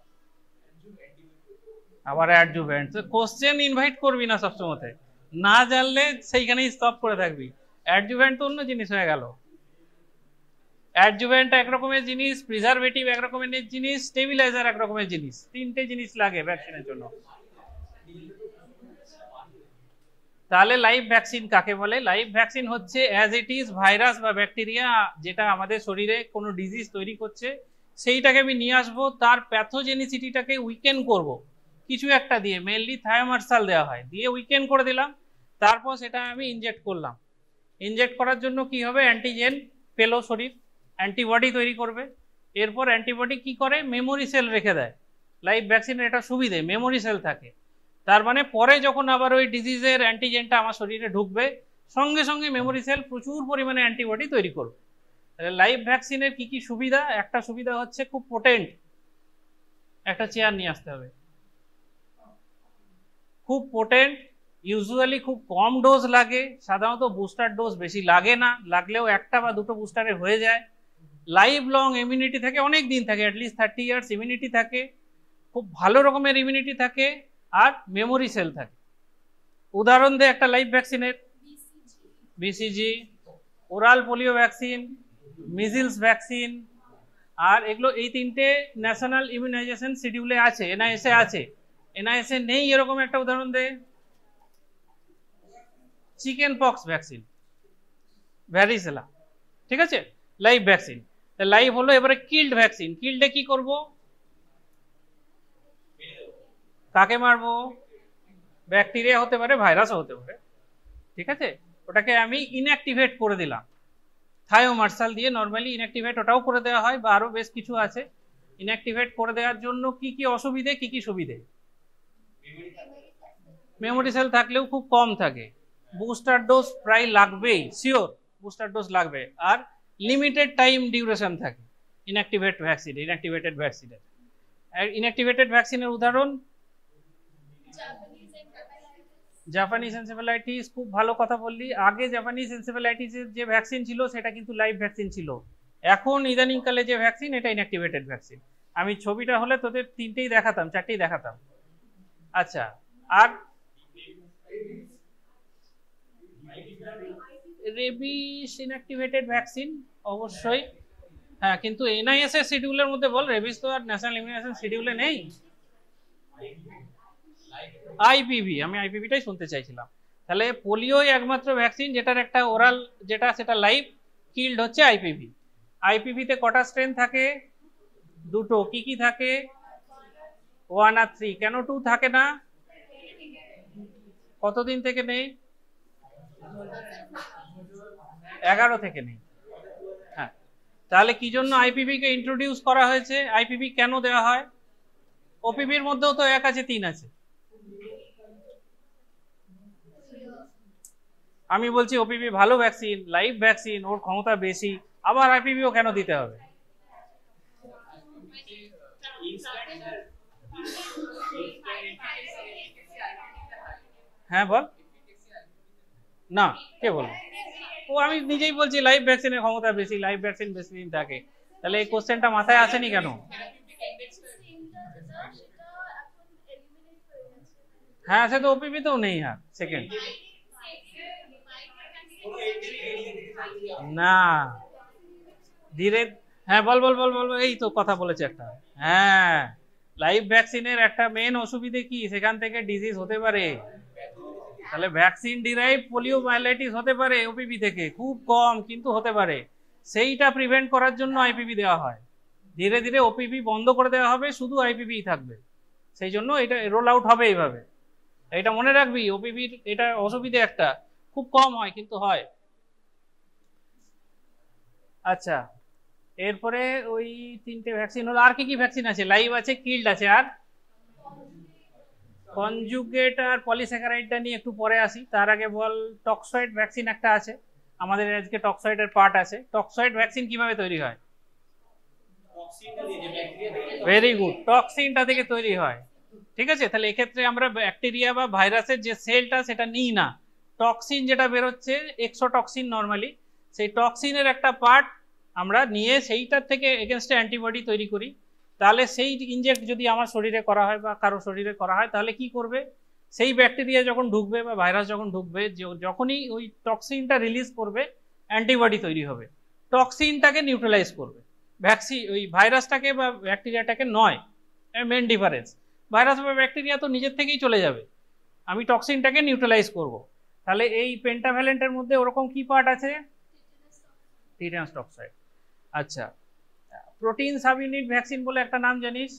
আবার অ্যাডজুভেন্ট। কোশ্চেন ইনভাইট করবি না সবসময়, না জানলে সেইখানেই স্টপ করে থাকবি। অ্যাডজুভেন্ট তো অন্য জিনিস হয়ে গেল। অ্যাডজুভেন্ট এক রকমের জিনিস, প্রিজারভেটিভ এক রকমের জিনিস, স্টেবিলাইজার এক রকমের জিনিস। তিনটে জিনিস লাগে ভ্যাকসিনের জন্য। তাহলে লাইভ ভ্যাকসিন কাকে বলে? লাইভ ভ্যাকসিন হচ্ছে অ্যাজ ইট ইজ ভাইরাস বা ব্যাকটেরিয়া যেটা আমাদের শরীরে কোনো ডিজিজ তৈরি করছে, সেইটাকে আমি নিয়ে আসবো, তার প্যাথোজেনিসিটিটাকে উইকেন করব কিছু একটা দিয়ে, মেনলি থায়োমার্সাল দেওয়া হয়, দিয়ে উইকেন করে দিলাম। তারপর সেটা আমি ইনজেক্ট করলাম। ইনজেক্ট করার জন্য কি হবে? অ্যান্টিজেন পেলো শরীর, অ্যান্টিবডি তৈরি করবে। এরপর অ্যান্টিবডি কি করে? মেমোরি সেল রেখে দেয়। লাইভ ভ্যাকসিনের এটা সুবিধে, মেমোরি সেল থাকে। তার মানে পরে যখন আবার ওই ডিজিজের অ্যান্টিজেনটা আমার শরীরে ঢুকবে, সঙ্গে সঙ্গে মেমোরি সেল প্রচুর পরিমাণে অ্যান্টিবডি তৈরি করবে। তাহলে লাইভ ভ্যাকসিনের কি কি সুবিধা? একটা সুবিধা হচ্ছে খুব পোটেন্ট। একটা চেয়ার নিয়ে আসতে হবে। খুব পোটেন্ট, ইউজুয়ালি খুব কম ডোজ লাগে, সাধারণত বুস্টার ডোজ বেশি লাগে না, লাগলেও একটা বা দুটো বুস্টারে হয়ে যায়। লাইভ লং ইমিউনিটি থাকে, অনেক দিন থাকে, অ্যাটলিস্ট 30 ইয়ার্স ইমিউনিটি থাকে, খুব ভালো রকমের ইমিউনিটি থাকে, আর মেমোরি সেল থাকে। উদাহরণ দেয় একটা লাইভ ভ্যাকসিনের, BCG, oral polio vaccine, measles vaccine, আর এগুলো এই তিনটে ন্যাশনাল ইমিউনাইজেশন শিডিউলে আছে, এনআইএসএ আছে। এনআইএসএ নেই এরকম একটা উদাহরণ দেয়, চিকেন পক্স ভ্যাকসিন, ভ্যারিসেলা, ঠিক আছে, লাইভ ভ্যাকসিন। লাইভ হলো। এবারে কিল্ড ভ্যাকসিন, কিল্ডে কি করব? কাকে মারবো? ব্যাকটেরিয়া হতে পারে, ভাইরাসও হতে পারে, ঠিক আছে, ওটাকে আমি ইনঅ্যাক্টিভেট করে দিলাম থায়োমার্সাল দিয়ে। নর্মালি ইনঅ্যাক্টিভেট ওটাও করে দেওয়া হয়, বা আরো বেশ কিছু আছে। ইনঅ্যাক্টিভেট করে দেওয়ার জন্য কি কি অসুবিধে, কি কি সুবিধে? মেমোরি সেল থাকলেও খুব কম থাকে, বুস্টার ডোজ প্রায় লাগবেই, শিওর বুস্টার ডোজ লাগবে, আর লিমিটেড টাইম ডিউরেশন থাকে ইনঅ্যাক্টিভেট ভ্যাকসিন, ইনঅ্যাক্টিভেটেড ভ্যাকসিনের। ইনঅ্যাক্টিভেটেড ভ্যাকসিনের উদাহরণ জাপানিজ এনসেফ্যালাইটিস। খুব ভালো কথা বললি। আগে জাপানিজ এনসেফ্যালাইটিসের যে ভ্যাকসিন ছিল সেটা কিন্তু লাইভ ভ্যাকসিন ছিল। এখন ইদানিংকালে যে ভ্যাকসিন, এটা ইনঅ্যাক্টিভেটেড ভ্যাকসিন। আমি ছবিটা হলে তোদের তিনটেই দেখাতাম, চারটেই দেখাতাম। আচ্ছা, আর রেবিস ইনঅ্যাক্টিভেটেড ভ্যাকসিন অবশ্যই, হ্যাঁ, কিন্তু এনআইএস এর শিডিউলের মধ্যে বল, রেবিস তো আর ন্যাশনাল ইমিউনাইজেশন শিডিউলে নেই। আইপিভি, আমি আইপিভিটাই শুনতে চাইছিলাম। তাহলে পোলিওই একমাত্র ভ্যাকসিন যেটার একটা ওরাল যেটা, সেটা লাইভ, কিল্ড হচ্ছে আইপিভি। আইপিভিতে কটা স্ট্রেন থাকে? দুটো। কি কি থাকে? 1 আর 3। কেন 2 থাকে না? কতদিন থেকে নেই? 11 থেকে নেই। হ্যাঁ, তাহলে কি জন্য আইপিভি কে ইন্ট্রোডিউস করা হয়েছে? আইপিভি কেন দেওয়া হয়? ওপিভির মধ্যেও তো 1 আছে, 3 আছে। আমি বলছি ওপিভি ভালো ভ্যাকসিন, লাইভ ভ্যাকসিন, ওর ক্ষমতা বেশি, আবার আইপিভিও কেন দিতে হবে? হ্যাঁ বল না, কে বল? ও আমি নিজেই বলছি লাইভ ভ্যাকসিনের ক্ষমতা বেশি, লাইভ ভ্যাকসিন বেশি দিন থাকে। তাহলে এই কোশ্চেনটা মাথায় আসেনি কেন? হ্যাঁ, সে তো ওপিভি তেও নেই। হ্যাঁ, সেকেন্ড না, ধীরে, হ্যাঁ বল বল বল বল, এই তো কথা বলেছে একটা। হ্যাঁ, লাইভ ভ্যাকসিনের একটা মেন অসুবিধে কি? সেখান থেকে ডিজিজ হতে পারে। তাহলে ভ্যাকসিন ডিরাইভ পোলিও মাইলাইটিস হতে পারে ওপিভি থেকে, খুব কম কিন্তু হতে পারে। সেইটা প্রিভেন্ট করার জন্য আইপিভি দেওয়া হয়। ধীরে ধীরে ওপিভি বন্ধ করে দেওয়া হবে, শুধু আইপিভি থাকবে। সেই জন্য এটা রোল আউট হবে এইভাবে। এটা মনে রাখবি, ওপিভির এটা অসুবিধে একটা, খুব কম হয় কিন্তু হয়। আচ্ছা, এরপরে ওই 3টে ভ্যাকসিন হলো। আর কি কি ভ্যাকসিন আছে? লাইভ আছে, কিল্ড আছে, আর কনজুগেট আর পলিস্যাকারাইডটা নিয়ে একটু পরে আসি। তার আগে বল, টক্সয়েড ভ্যাকসিন একটা আছে আমাদের, আজকে টক্সয়েডের পার্ট আছে। টক্সয়েড ভ্যাকসিন কিভাবে তৈরি হয়? ভেরি গুড, টক্সিনটা থেকে তৈরি হয়। ঠিক আছে, তাহলে এক্ষেত্রে আমরা ব্যাকটেরিয়া বা ভাইরাসের যে সেলটা সেটা নিই না, টক্সিন যেটা বেরোচ্ছে, এক্সোটক্সিন নর্মালি, সেই টক্সিনের একটা পার্ট আমরা নিয়ে সেইটার থেকে এগেনস্টে অ্যান্টিবডি তৈরি করি। তাহলে সেই ইনজেক্ট যদি আমার শরীরে করা হয় বা কারো শরীরে করা হয়, তাহলে কি করবে, সেই ব্যাকটেরিয়া যখন ঢুকবে বা ভাইরাস যখন ঢুকবে, যখনই ওই টক্সিনটা রিলিজ করবে অ্যান্টিবডি তৈরি হবে, টক্সিনটাকে নিউট্রালাইজ করবে, ভ্যাকসিন ওই ভাইরাসটাকে বা ব্যাকটেরিয়াটাকে নয়। মেন ডিফারেন্স, ভাইরাস বা ব্যাকটেরিয়া তো নিজের থেকেই চলে যাবে, আমি টক্সিনটাকে নিউট্রালাইজ করব। তাহলে এই পেন্টাভ্যালেন্টের মধ্যে ওরকম কি পার্ট আছে, টিটেনাস টক্সাইড। আচ্ছা, প্রোটিন সাব ইউনিট ভ্যাকসিন বলে একটা নাম জানিস,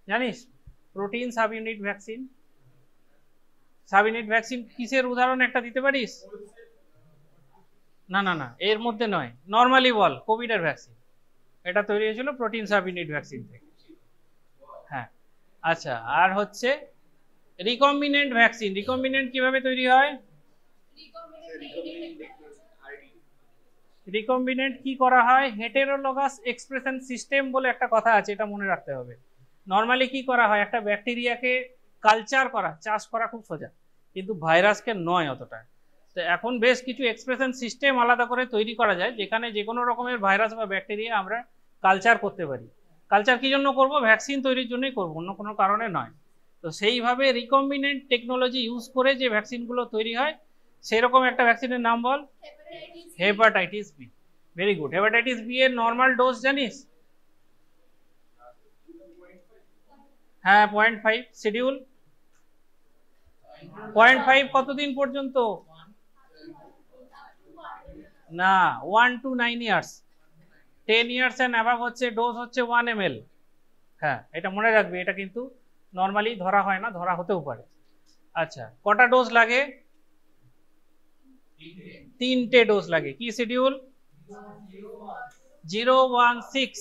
জানিস protein sub unit vaccine? Sub unit vaccine কিসের উদাহরণ একটা দিতে পারিস? না না না, এর মধ্যে নয়, নর্মালি বল, কোভিডের ভ্যাকসিন, এটা তৈরি হয়েছিল প্রোটিন সাব ইউনিট ভ্যাকসিন থেকে। হ্যাঁ, আচ্ছা, আর হচ্ছে রিকম্বিনেন্ট ভ্যাকসিন। রিকম্বিনেন্ট কিভাবে তৈরি হয়? রিকম্বিনেন্ট কি করা হয়, হেটেরোলগাস এক্সপ্রেশন সিস্টেম বলে একটা কথা আছে, এটা মনে রাখতে হবে। নর্মালি কি করা হয়, একটা ব্যাকটেরিয়াকে কালচার করা, চাষ করা খুব সোজা, কিন্তু ভাইরাসকে নয় অতটা। তো এখন বেশ কিছু এক্সপ্রেশন সিস্টেম আলাদা করে তৈরি করা যায়, যেখানে যে কোনো রকমের ভাইরাস বা ব্যাকটেরিয়া আমরা কালচার করতে পারি। কালচার কি জন্য করব, ভ্যাকসিন তৈরির জন্যই করব, অন্য কোনো কারণে নয়। তো সেইভাবে রিকম্বিনেন্ট টেকনোলজি ইউজ করে যে ভ্যাকসিনগুলো তৈরি হয়, সেরকম একটা ভ্যাকসিনের নাম বল। Hepatitis B. Very good. Hepatitis B এর নর্মাল ডোজ জানিস? হ্যাঁ, 0.5। শিডিউল 0.5 কতদিন পর্যন্ত? না, 1 to 9 years. 10 years and above হচ্ছে ডোজ হচ্ছে 1 ml। হ্যাঁ, এটা মনে রাখবে, এটা কিন্তু নর্মালি ধরা হয় না, ধরা হতেও পারে। আচ্ছা, কটা ডোজ লাগে? 3টে ডোজ লাগে। কি শিডিউল? 016।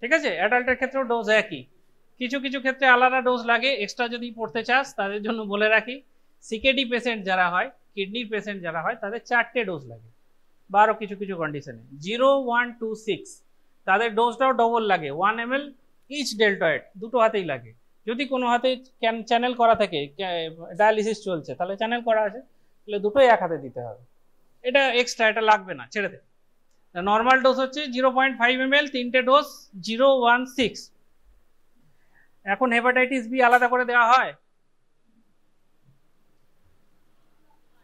ঠিক আছে, অ্যাডাল্টের ক্ষেত্রেও ডোজ একই, কিছু কিছু ক্ষেত্রে আলাদা ডোজ লাগে। এক্সট্রা যদি পড়তে চাস তাদের জন্য বলে রাখি, সিকেডি পেশেন্ট যারা হয়, কিডনির পেশেন্ট যারা হয়, তাদের 4টে ডোজ লাগে, বা আরও কিছু কিছু কন্ডিশনে। 0126 তাদের ডোজটাও ডবল লাগে, 1 ml ইচ ডেল্টয়েড, দুটো হাতেই লাগে। যদি কোনো হাতে চ্যানেল করা থাকে, ডায়ালিসিস চলছে, তাহলে চ্যানেল করা আছে, তাহলে দুটোই এক হাতে দিতে হবে। এটা এক্সট্রা, এটা লাগবে না, ছেড়ে দে। নর্মাল ডোজ হচ্ছে 0.5 ml, 3টে ডোজ 016। এখন হেপাটাইটিস বি আলাদা করে দেওয়া হয়?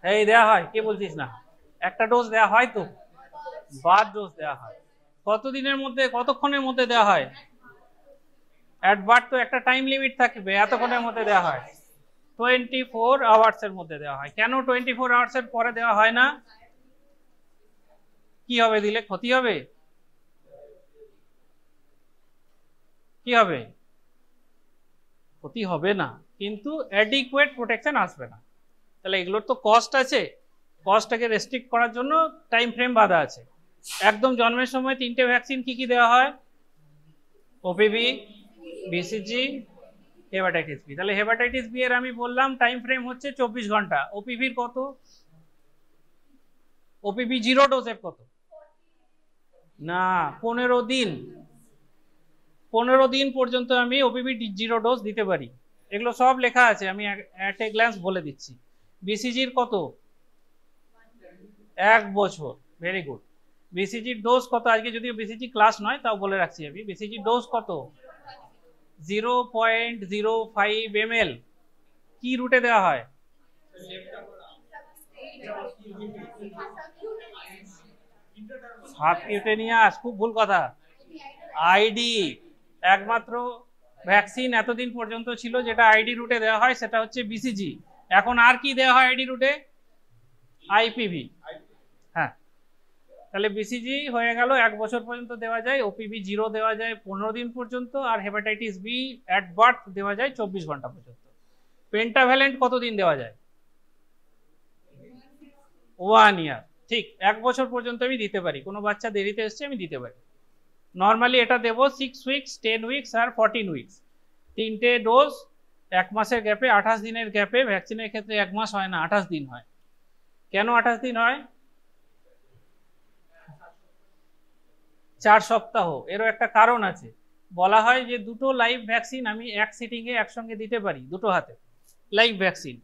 এই দেওয়া হয়, কে বলছিস না? একটা ডোজ দেওয়া হয় তো, বাদ ডোজ দেওয়া হয়। কতদিনের মধ্যে, কতক্ষণের মধ্যে দেওয়া হয়? অ্যাট বার্থ তো একটা টাইম লিমিট থাকবে, এতক্ষণের মধ্যে দেওয়া হয়। 24 আওয়ার্স এর মধ্যে দেওয়া হয়। কেন 24 আওয়ার্স এর পরে দেওয়া হয় না? কি হবে দিলে, ক্ষতি হবে? কি হবে? ক্ষতি হবে না, কিন্তু অ্যাডিকুয়েট প্রোটেকশন আসবে না। তাহলে এগুলোর তো কস্ট আছে, কস্টটাকে রেস্ট্রিক্ট করার জন্য টাইম ফ্রেম বাঁধা আছে। একদম জন্মের সময় 3টে ভ্যাকসিন কি কি দেওয়া হয়? OPV, BCG, hepatitis B. তাহলে হেপাটাইটিস বি এর আমি বললাম টাইম ফ্রেম হচ্ছে 24 ঘন্টা। ওপিভির কত? ওপিভি 0 ডোজের কত? না, 15 দিন। 15 দিন পর্যন্ত আমি ওপিভি 0 ডোজ দিতে পারি। এগুলো সব লেখা আছে, আমি অ্যাট এ গ্ল্যান্স বলে দিচ্ছি। বিসিজির কত? 1 বছর। Very good. বিসিজির ডোজ কত? আজকে যদিও বিসিজি ক্লাস নয়, তাও বলে রাখছি আমি, বিসিজির ডোজ কত? 0.05 ml। কি রুটে দেওয়া হয়? সাবকিউটেনিয়াস, খুব ভুল কথা। আইডি, একমাত্র ভ্যাকসিন এতদিন পর্যন্ত ছিল যেটা আইডি রুটে দেওয়া হয়, সেটা হচ্ছে বিসিজি। এখন আর কি দেওয়া হয় আইডি রুটে? আইপিভি। হ্যাঁ, তাহলে বিসিজি হয়ে গেল 1 বছর পর্যন্ত দেওয়া যায়, ওপিভি 0 দেওয়া যায় 15 দিন পর্যন্ত, আর হেপাটাইটিস বি অ্যাট বার্থ দেওয়া যায় 24 ঘন্টা পর্যন্ত। পেন্টাভ্যালেন্ট কতদিন দেওয়া যায়? 1 ইয়ার। ঠিক, 1 বছর পর্যন্ত আমি দিতে পারি, কোনো বাচ্চা দেরিতে এসছে আমি দিতে পারি। নর্মালি এটা দেবো 6 উইকস, 10 উইকস আর 14 উইকস। 3টে ডোজ 1 মাসের গ্যাপে, 28 দিনের গ্যাপে। ভ্যাকসিনের ক্ষেত্রে 1 মাস হয় না, 28 দিন হয়। কেন 28 দিন হয়? 4 সপ্তাহ। এরও একটা কারণ আছে, বলা হয় যে দুটো লাইভ ভ্যাকসিন আমি এক সিটিংয়ে একসঙ্গে দিতে পারি, দুটো হাতে লাইভ ভ্যাকসিন।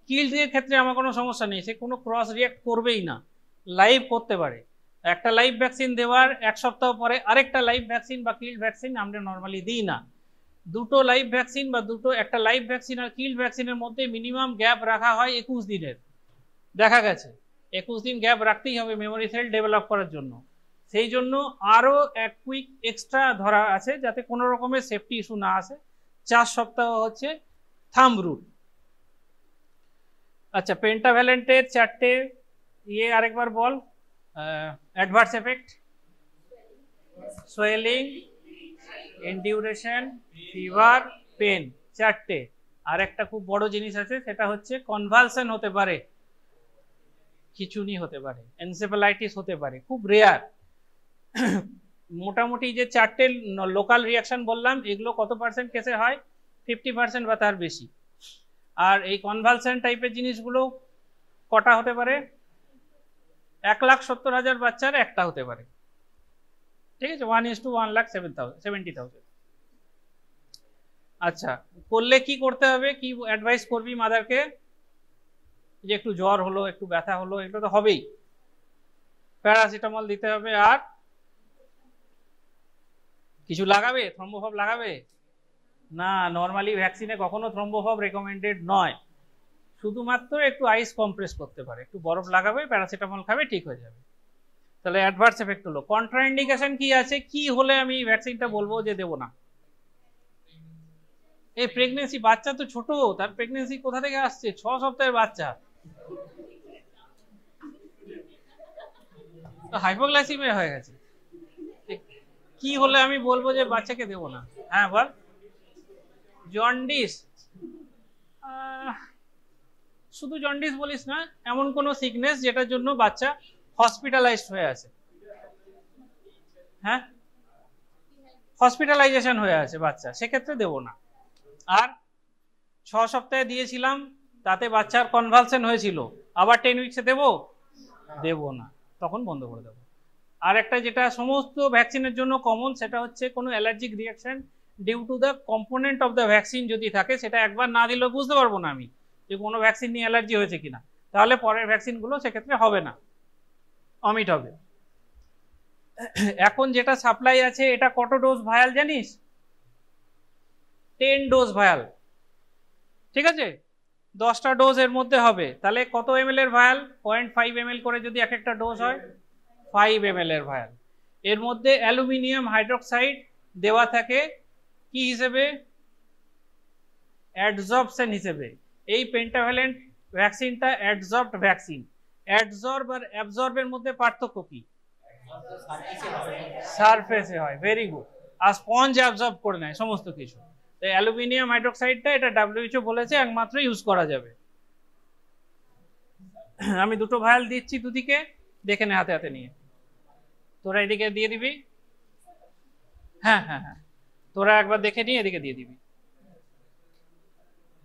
কিল্ডের ক্ষেত্রে আমার কোনো সমস্যা নেই, সে কোনো ক্রস রিয়াক্ট করবেই না, লাইভ করতে পারে। একটা লাইভ ভ্যাকসিন দেওয়ার 1 সপ্তাহ পরে আরেকটা লাইভ ভ্যাকসিন বা কিল্ড ভ্যাকসিন আমরা নর্মালি দিই না। দুটো লাইভ ভ্যাকসিন বা একটা লাইভ ভ্যাকসিন আর কিল্ড ভ্যাকসিনের মধ্যে মিনিমাম গ্যাপ রাখা হয় 21 দিনের। দেখা গেছে 21 দিন গ্যাপ রাখতেই হবে মেমোরি সেল ডেভেলপ করার জন্য। সেই জন্য আরও 1 উইক এক্সট্রা ধরা আছে যাতে কোনো রকমের সেফটি ইস্যু না আসে। 4 সপ্তাহ হচ্ছে থাম্ব রুল। আচ্ছা, পেন্টাভ্যালেন্টের 4টে আরেকবার বল। Adverse effect, swelling, induration, fever, pain, 4টে। আর একটা খুব বড় জিনিস আছে, সেটা হচ্ছে কনভালশন হতে পারে, খিচুনি হতে পারে, এনসেফালাইটিস হতে পারে, খুব রেয়ার। মোটামুটি যে 4টে লোকাল রিয়াকশন বললাম, এগুলো কত পার্সেন্ট কেসে হয়? 50% বা তার বেশি। আর এই কনভালশন টাইপের জিনিসগুলো কটা হতে পারে? 1,70,000 বাচ্চার একটা হতে পারে। ঠিক আছে, 1:1,70,000। আচ্ছা, করলে কি করতে হবে, কি অ্যাডভাইস করবি মাদারকে? যে একটু জ্বর হলো, একটু ব্যথা হলো, এগুলো তো হবেই, প্যারাসিটামল দিতে হবে। আর কিছু লাগাবে? থ্রম্বোফব লাগাবে না? নর্মালি ভ্যাকসিনে কখনো থ্রম্বোফব রেকমেন্ডেড নয়, শুধুমাত্র একটু আইস কম্প্রেস করতে পারে, একটু বরফ লাগাবে, প্যারাসিটামল খাবে, ঠিক হয়ে যাবে। তাহলে অ্যাডভার্স এফেক্ট হলো। কন্ট্রাইন্ডিকেশন কি আছে? কি হলে আমি ভ্যাকসিনটা বলবো যে দেবো না? এই প্রেগনেন্সি, বাচ্চা তো ছোট, তার প্রেগনেন্সি কোথা থেকে আসছে? 6 সপ্তাহের বাচ্চা, হাইপোগ্লাইসিমিয়া হয়ে গেছে। কি হলে আমি বলবো যে বাচ্চাকে দেবো না? হ্যাঁ বল। জন্ডিস, শুধু জন্ডিস বলিস না, এমন কোনো সিকনেস যেটার জন্য বাচ্চা হসপিটালাইজড হয়ে আছে। হ্যাঁ, হসপিটালাইজেশন হয়ে আছে বাচ্চা, সেক্ষেত্রে দেবো না। আর 6 সপ্তাহে দিয়েছিলাম, তাতে বাচ্চার কনভালশন হয়েছিল, আবার 10 উইকসে দেবো? দেবো না, তখন বন্ধ করে দেবো। আর একটা যেটা সমস্ত ভ্যাকসিনের জন্য কমন, সেটা হচ্ছে কোনো allergic reaction due to the component of the vaccine যদি থাকে, সেটা একবার না দিলেও বুঝতে পারবো না আমি যে কোনো ভ্যাকসিন নিয়ে অ্যালার্জি হয়েছে কিনা, তাহলে পরের ভ্যাকসিনগুলো সেক্ষেত্রে হবে না, অমিট হবে। এখন যেটা সাপ্লাই আছে, এটা কত ডোজ ভায়াল জানিস? 10 ডোজ ভায়াল। ঠিক আছে, 10টা ডোজ এর মধ্যে হবে, তাহলে কত ml এর ভায়াল? 0.5 ml করে যদি এক একটা ডোজ হয়, 5 ml এর ভায়াল। এর মধ্যে অ্যালুমিনিয়াম হাইড্রোক্সাইড দেওয়া থাকে কি হিসেবে? অ্যাডজর্পশন হিসেবে। এই পেন্টাভ্যালেন্ট ভ্যাকসিনটা অ্যাডজর্বড ভ্যাকসিন। অ্যাডজর্ব আর অ্যাবজর্বের মধ্যে পার্থক্য কি? সারফেসে হয়, ভেরি গুড। আর স্পঞ্জ অ্যাবজর্ব করে নেয় সমস্ত কিছু। তো অ্যালুমিনিয়াম হাইড্রোক্সাইডটা, এটা WHO বলেছে একমাত্র ইউজ করা যাবে। আমি দুটো ভায়াল দিচ্ছি দুদিকে, দেখে নে হাতে হাতে নিয়ে। তোরা এদিকে দিয়ে দিবি। হ্যাঁ হ্যাঁ হ্যাঁ, তোরা একবার দেখে নিয়ে এদিকে দিয়ে দিবি।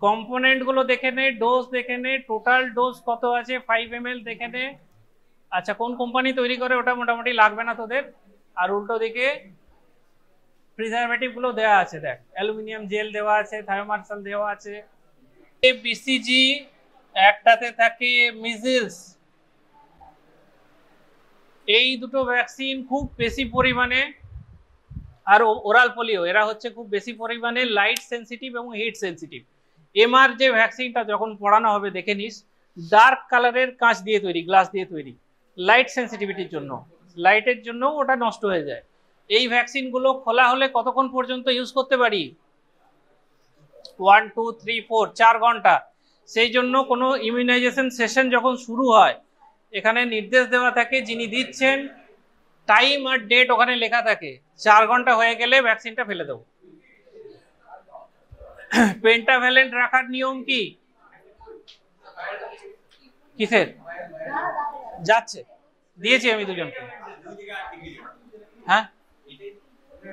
কম্পোনেন্ট গুলো দেখে নে, ডোজ দেখে নে, টোটাল ডোজ কত আছে, 5 ml দেখে নে। আচ্ছা, কোন কোম্পানি তৈরি করে ওটা মোটামুটি লাগবে না তোদের। আর উল্টো দিকে প্রিজারভেটিভ গুলো দেওয়া আছে, দেখ, অ্যালুমিনিয়াম জেল দেওয়া আছে, থায়োমার্সাল দেওয়া আছে। BCG একটাতে থাকে মিজলস। এই দুটো ভ্যাকসিন খুব বেশি পরিমাণে, আর ওরাল পোলিও, এরা হচ্ছে খুব বেশি পরিমাণে লাইট সেন্সিটিভ এবং হিট সেন্সিটিভ। MR যে ভ্যাকসিনটা যখন পড়ানো হবে দেখে নিস, ডার্ক কালারের কাঁচ দিয়ে তৈরি, গ্লাস দিয়ে তৈরি, লাইট সেন্সিটিভিটির জন্য, লাইটের জন্য ওটা নষ্ট হয়ে যায়। এই ভ্যাকসিনগুলো খোলা হলে কতক্ষণ পর্যন্ত ইউজ করতে পারি? 1, 2, 3, 4, 4 ঘন্টা। সেই জন্য কোনো ইমিউনাইজেশন সেশন যখন শুরু হয়, এখানে নির্দেশ দেওয়া থাকে, যিনি দিচ্ছেন টাইম আর ডেট ওখানে লেখা থাকে, 4 ঘন্টা হয়ে গেলে ভ্যাকসিনটা ফেলে দেবো। পেন্টাভ্যালেন্ট রাখার নিয়ম কি? কিসের? যাচ্ছে, দিয়েছি আমি দুজনকে। হ্যাঁ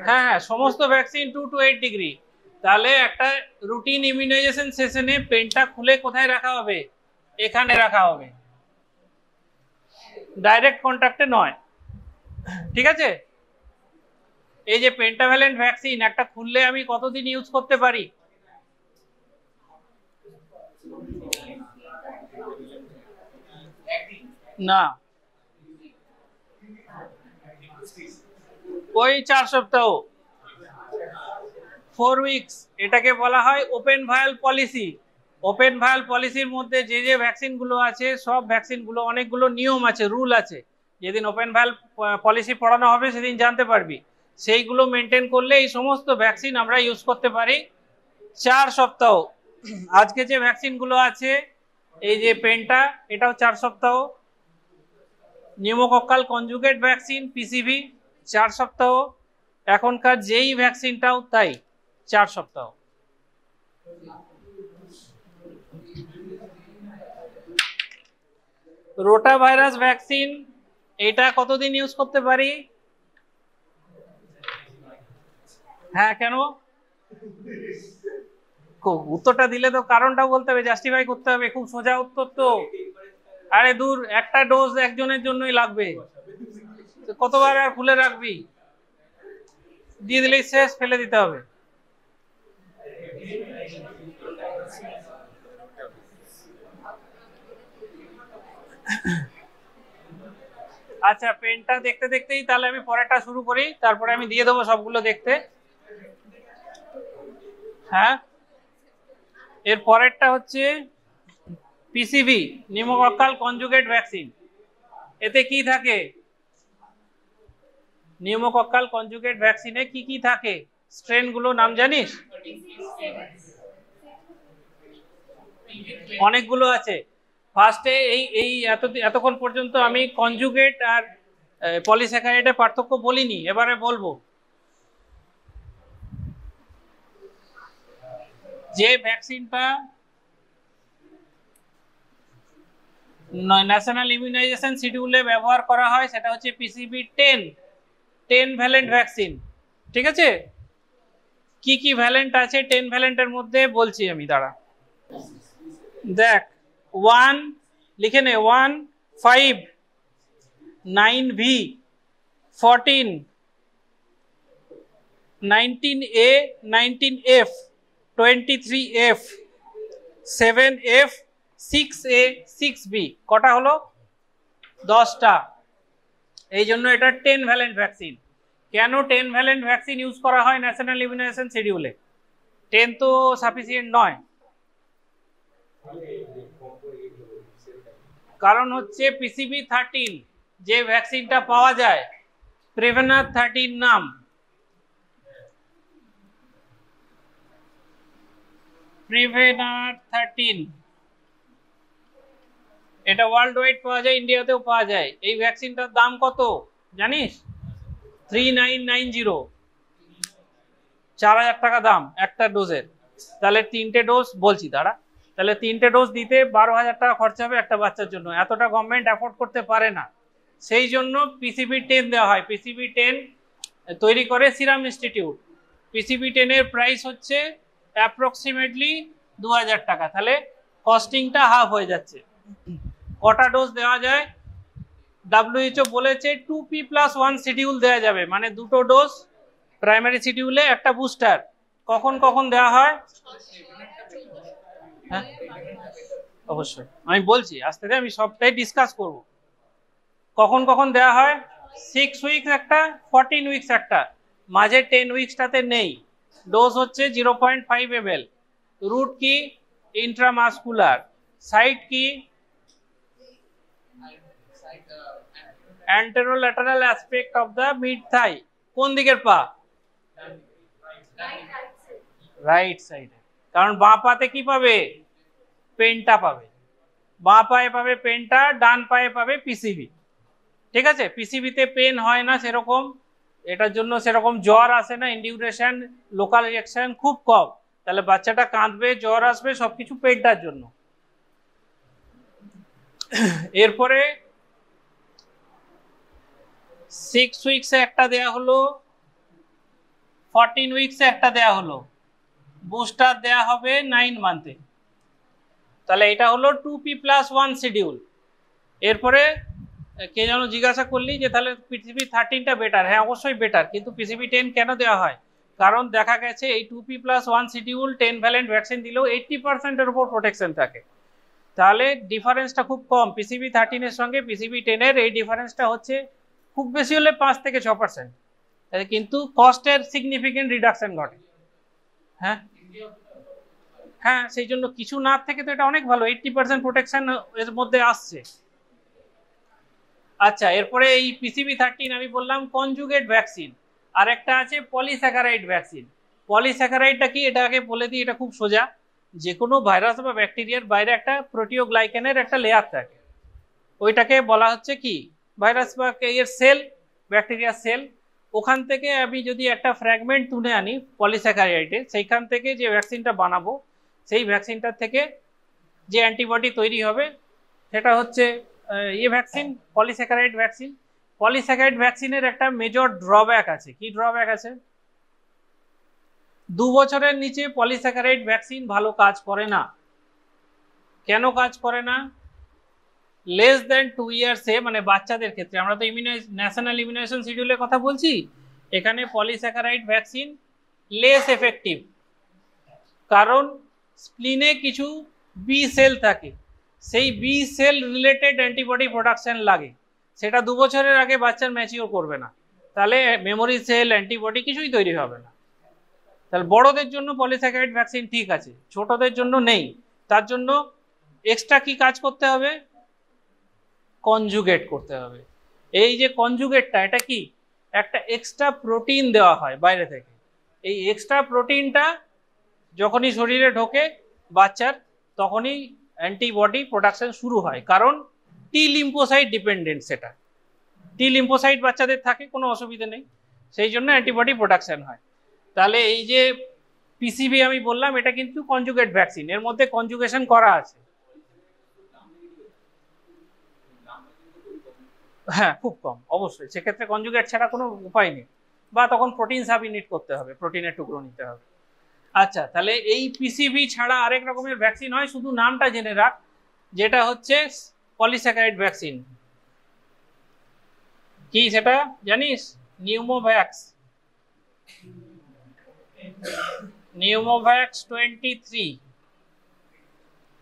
হ্যাঁ হ্যাঁ, সমস্ত ভ্যাকসিন 2 to 8 ডিগ্রি। তাহলে একটা রুটিন ইমিউনাইজেশন সেশনে পেনটা খুলে কোথায় রাখা হবে? এখানে রাখা হবে, ডাইরেক্ট কন্ট্যাক্টে নয়। ঠিক আছে, এই যে পেন্টাভ্যালেন্ট ভ্যাকসিন একটা খুললে আমি কতদিন ইউজ করতে পারি? না, ওই 4 সপ্তাহ, 4 উইকস। এটাকে বলা হয় ওপেন ভায়াল পলিসি। ওপেন ভায়াল পলিসির মধ্যে যে যে ভ্যাকসিনগুলো আছে, সব ভ্যাকসিনগুলো অনেকগুলো নিয়ম আছে, রুল আছে। যেদিন ওপেন ভায়াল পলিসি পড়ানো হবে সেদিন জানতে পারবি। সেইগুলো মেনটেন করলে এই সমস্ত ভ্যাকসিন আমরা ইউজ করতে পারি 4 সপ্তাহ। আজকে যে ভ্যাকসিনগুলো আছে, এই যে পেন্টা, এটাও 4 সপ্তাহ। নিউমোকক্কাল কনজুগেট ভ্যাকসিন পিসিভি 4 সপ্তাহ। এখনকার যেই ভ্যাকসিনটাও তাই 4 সপ্তাহ। রোটা ভাইরাস ভ্যাকসিন, এটা কতদিন ইউজ করতে পারি? হ্যাঁ, কেন? উত্তরটা দিলে তো কারণটা বলতে হবে, জাস্টিফাই করতে হবে। খুব সোজা উত্তর তো। আরে দূর, একটা ডোজ একজনের জন্যই লাগবে, কতবার আর খুলে রাখবি? দিয়ে দিলেই শেষ, ফেলে দিতে হবে। আচ্ছা, পেনটা দেখতে দেখতেই তাহলে আমি পরেরটা শুরু করি, তারপরে আমি দিয়ে দেবো সবগুলো দেখতে। হ্যাঁ, এর পরেরটা হচ্ছে পিসিভি, নিউমোকক্কাল কনজুগেট ভ্যাকসিন। এতে কি থাকে? নিউমোকক্কাল কনজুগেট ভ্যাকসিনে কি কি থাকে? স্ট্রেন গুলো নাম জানিস? অনেকগুলো আছে। ফার্স্টে এই এতক্ষণ পর্যন্ত আমি কনজুগেট আর পলিস্যাকারাইডের পার্থক্য বলিনি, এবারে বলবো। যে ভ্যাকসিনটা ন্যাশনাল ইমিউনাইজেশন শিডিউলে ব্যবহার করা হয় সেটা হচ্ছে পিসিবি 10 ভ্যালেন্ট ভ্যাকসিন। ঠিক আছে? কি কি ভ্যালেন্ট আছে 10 ভ্যালেন্টের মধ্যে বলছি আমি, দাঁড়া। দেখ, 1 লিখে নে, 1, 5, 9V, 14, 19A, 19F, 23F, 7F, 6A, 6B। কটা হলো? 10টা। এই জন্য এটা 10 ভ্যালেন্ট ভ্যাকসিন। কেন 10 ভ্যালেন্ট ভ্যাকসিন ইউজ করা হয় ন্যাশনাল ইমিউনাইজেশন শিডিউলে? 10 তো সাফিসিয়েন্ট নয়। কারণ হচ্ছে পিসিবি 13 যে ভ্যাকসিনটা পাওয়া যায়, প্রিভেনার 13 নাম, প্রিভেনার 13, এটা ওয়ার্ল্ড ওয়াইড পাওয়া যায়, ইন্ডিয়াতেও পাওয়া যায়। এই ভ্যাকসিনটার দাম কত জানিস? 3990, 4000 টাকা দাম একটা ডোজের। তাহলে 3টে ডোজ বলছি, দাঁড়া। তাহলে 3টে ডোজ দিতে 12,000 টাকা খরচা হবে একটা বাচ্চার জন্য। এতটা গভর্নমেন্ট অ্যাফোর্ড করতে পারে না, সেই জন্য পিসিবি 10 দেওয়া হয়। পিসিবি 10 তৈরি করে সিরাম ইনস্টিটিউট। পিসিবি 10 এর প্রাইস হচ্ছে অ্যাপ্রক্সিমেটলি 2000 টাকা। তাহলে কস্টিংটা হাফ হয়ে যাচ্ছে। কটা ডোজ দেওয়া যায়? WHO বলেছে 2P+1 শিডিউল দেওয়া যাবে, মানে 2টো ডোজ প্রাইমারি শিডিউলে, একটা বুস্টার। কখন কখন দেওয়া হয়? হ্যাঁ, অবশ্যই আমি বলছি, আস্তে আস্তে আমি সবটাই ডিসকাস করব। কখন কখন দেওয়া হয়? 6 উইকস একটা, 14 উইকস একটা, মাঝে 10 উইকসটাতে নেই। ডোজ হচ্ছে 0.5 ml। রুট কি? ইন্ট্রামাসকুলার। সাইট কি? অ্যান্টেরোল্যাটারাল অ্যাসপেক্ট অফ দ্য মিড থাই। কোন দিকের পা? রাইট সাইডে। কারণ বাঁ পাতে কি পাবে? পেনটা পাবে। বাঁ পায়ে পাবে পেনটা, ডান পায়ে পাবে পিসিবি। ঠিক আছে? পিসিবিতে পেন হয় না সেরকম, এটার জন্য সেরকম জ্বর আসে না, ইনডিউরেশন, লোকাল রিঅ্যাকশন খুব কম। তাহলে বাচ্চাটা কাঁদবে, জ্বর আসবে, সবকিছু পেনটার জন্য। এরপরে 6 উইকসে একটা দেয়া হলো, 14 উইকসে একটা দেয়া হলো, বুস্টার দেয়া হবে 9 মান্থে। তাহলে এটা হলো 2P+1 শিডিউল। এরপরে কে যেন জিজ্ঞাসা করলি যে তাহলে পিসিবি 13টা বেটার। হ্যাঁ, অবশ্যই বেটার, কিন্তু পিসিবি 10 কেন দেওয়া হয়? কারণ দেখা গেছে এই 2P+1 শিডিউল 10 ভ্যালেন্ট ভ্যাকসিন দিলেও 80% উপর প্রোটেকশন থাকে। তাহলে ডিফারেন্সটা খুব কম। পিসিবি 13 এর সঙ্গে পিসিবি 10 এর এই ডিফারেন্সটা হচ্ছে খুব বেশি হলে 5 থেকে 6%। কিন্তু কস্টের সিগনিফিকেন্ট রিডাকশন ঘটে। হ্যাঁ হ্যাঁ, সেই জন্য কিছু না থেকে তো এটা অনেক ভালো, 80% প্রোটেকশন এর মধ্যে আসছে। আচ্ছা, এরপরে এই PCV13 আমি বললাম কনজুগেট ভ্যাকসিন, আর একটা আছে পলিস্যাকারাইড ভ্যাকসিন। পলিস্যাকারাইডটা কি, এটা আগে বলে দিই, এটা খুব সোজা। যে কোনো ভাইরাস বা ব্যাকটেরিয়ার বাইরে একটা প্রোটিওগ্লাইকেনের একটা লেয়ার থাকে, ওইটাকে বলা হচ্ছে কি ভাইরাস বা এর সেল, ব্যাকটেরিয়ার সেল। ওখান থেকে আমি যদি একটা ফ্র্যাগমেন্ট তুলে আনি পলিস্যাকারাইডে, সেইখান থেকে যে ভ্যাকসিনটা বানাবো, সেই ভ্যাকসিনটার থেকে যে অ্যান্টিবডি তৈরি হবে সেটা হচ্ছে ভ্যাকসিন, পলিস্যাকারাইড ভ্যাকসিন। পলিস্যাকারাইড ভ্যাকসিনের একটা মেজর ড্রব্যাক আছে। কি ড্রব্যাক আছে? 2 বছরের নিচে পলিস্যাকারাইড ভ্যাকসিন ভালো কাজ করে না। কেন কাজ করে না? লেস দেন 2 ইয়ার্সে, মানে বাচ্চাদের ক্ষেত্রে, আমরা তো ন্যাশনাল ইমিউনাইজেশন শিডিউলের কথা বলছি, এখানে পলিস্যাকারাইড ভ্যাকসিন লেস এফেক্টিভ। কারণ স্প্লিনে কিছু বি সেল থাকে, সেই B cell related antibody production লাগে, সেটা 2 বছরের আগে বাচ্চার ম্যাচিওর করবে না, তাহলে মেমোরি সেল, অ্যান্টিবডি কিছুই তৈরি হবে না। তাহলে বড়দের জন্য পলিস্যাকারাইড ভ্যাকসিন ঠিক আছে, ছোটদের জন্য নেই। তার জন্য এক্সট্রা কি কাজ করতে হবে? কনজুগেট করতে হবে। এই যে কনজুগেটটা, এটা কি একটা এক্সট্রা প্রোটিন দেওয়া হয় বাইরে থেকে। এই এক্সট্রা প্রোটিনটা যখনই শরীরে ঢোকে বাচ্চার, তখনই অ্যান্টিবডি প্রোডাকশন শুরু হয়, কারণ টি লিম্ফোসাইট ডিপেন্ডেন্ট। সেটা টি লিম্ফোসাইট বাচ্চাদের থাকে, কোনো অসুবিধা নেই, সেই জন্য অ্যান্টিবডি প্রোডাকশন হয়। তাহলে এই যে পিসিভি আমি বললাম, এটা কিন্তু কনজুগেট ভ্যাকসিন, এর মধ্যে কনজুগেশন করা আছে। হ্যাঁ, খুব কম, অবশ্যই। সেক্ষেত্রে কনজুগেট ছাড়া কোনো উপায় নেই, বা তখন প্রোটিন সাব ইউনিট করতে হবে, প্রোটিনের টুকরো নিতে হবে। আচ্ছা, তাহলে এই পিসিভি ছাড়া আরেক রকমের ভ্যাকসিন হয়, শুধু নামটা জেনে রাখ, যেটা হচ্ছে পলিস্যাকারাইড ভ্যাকসিন। কি সেটা জানিস? নিউমোভ্যাক্স। নিউমোভ্যাক্স 23।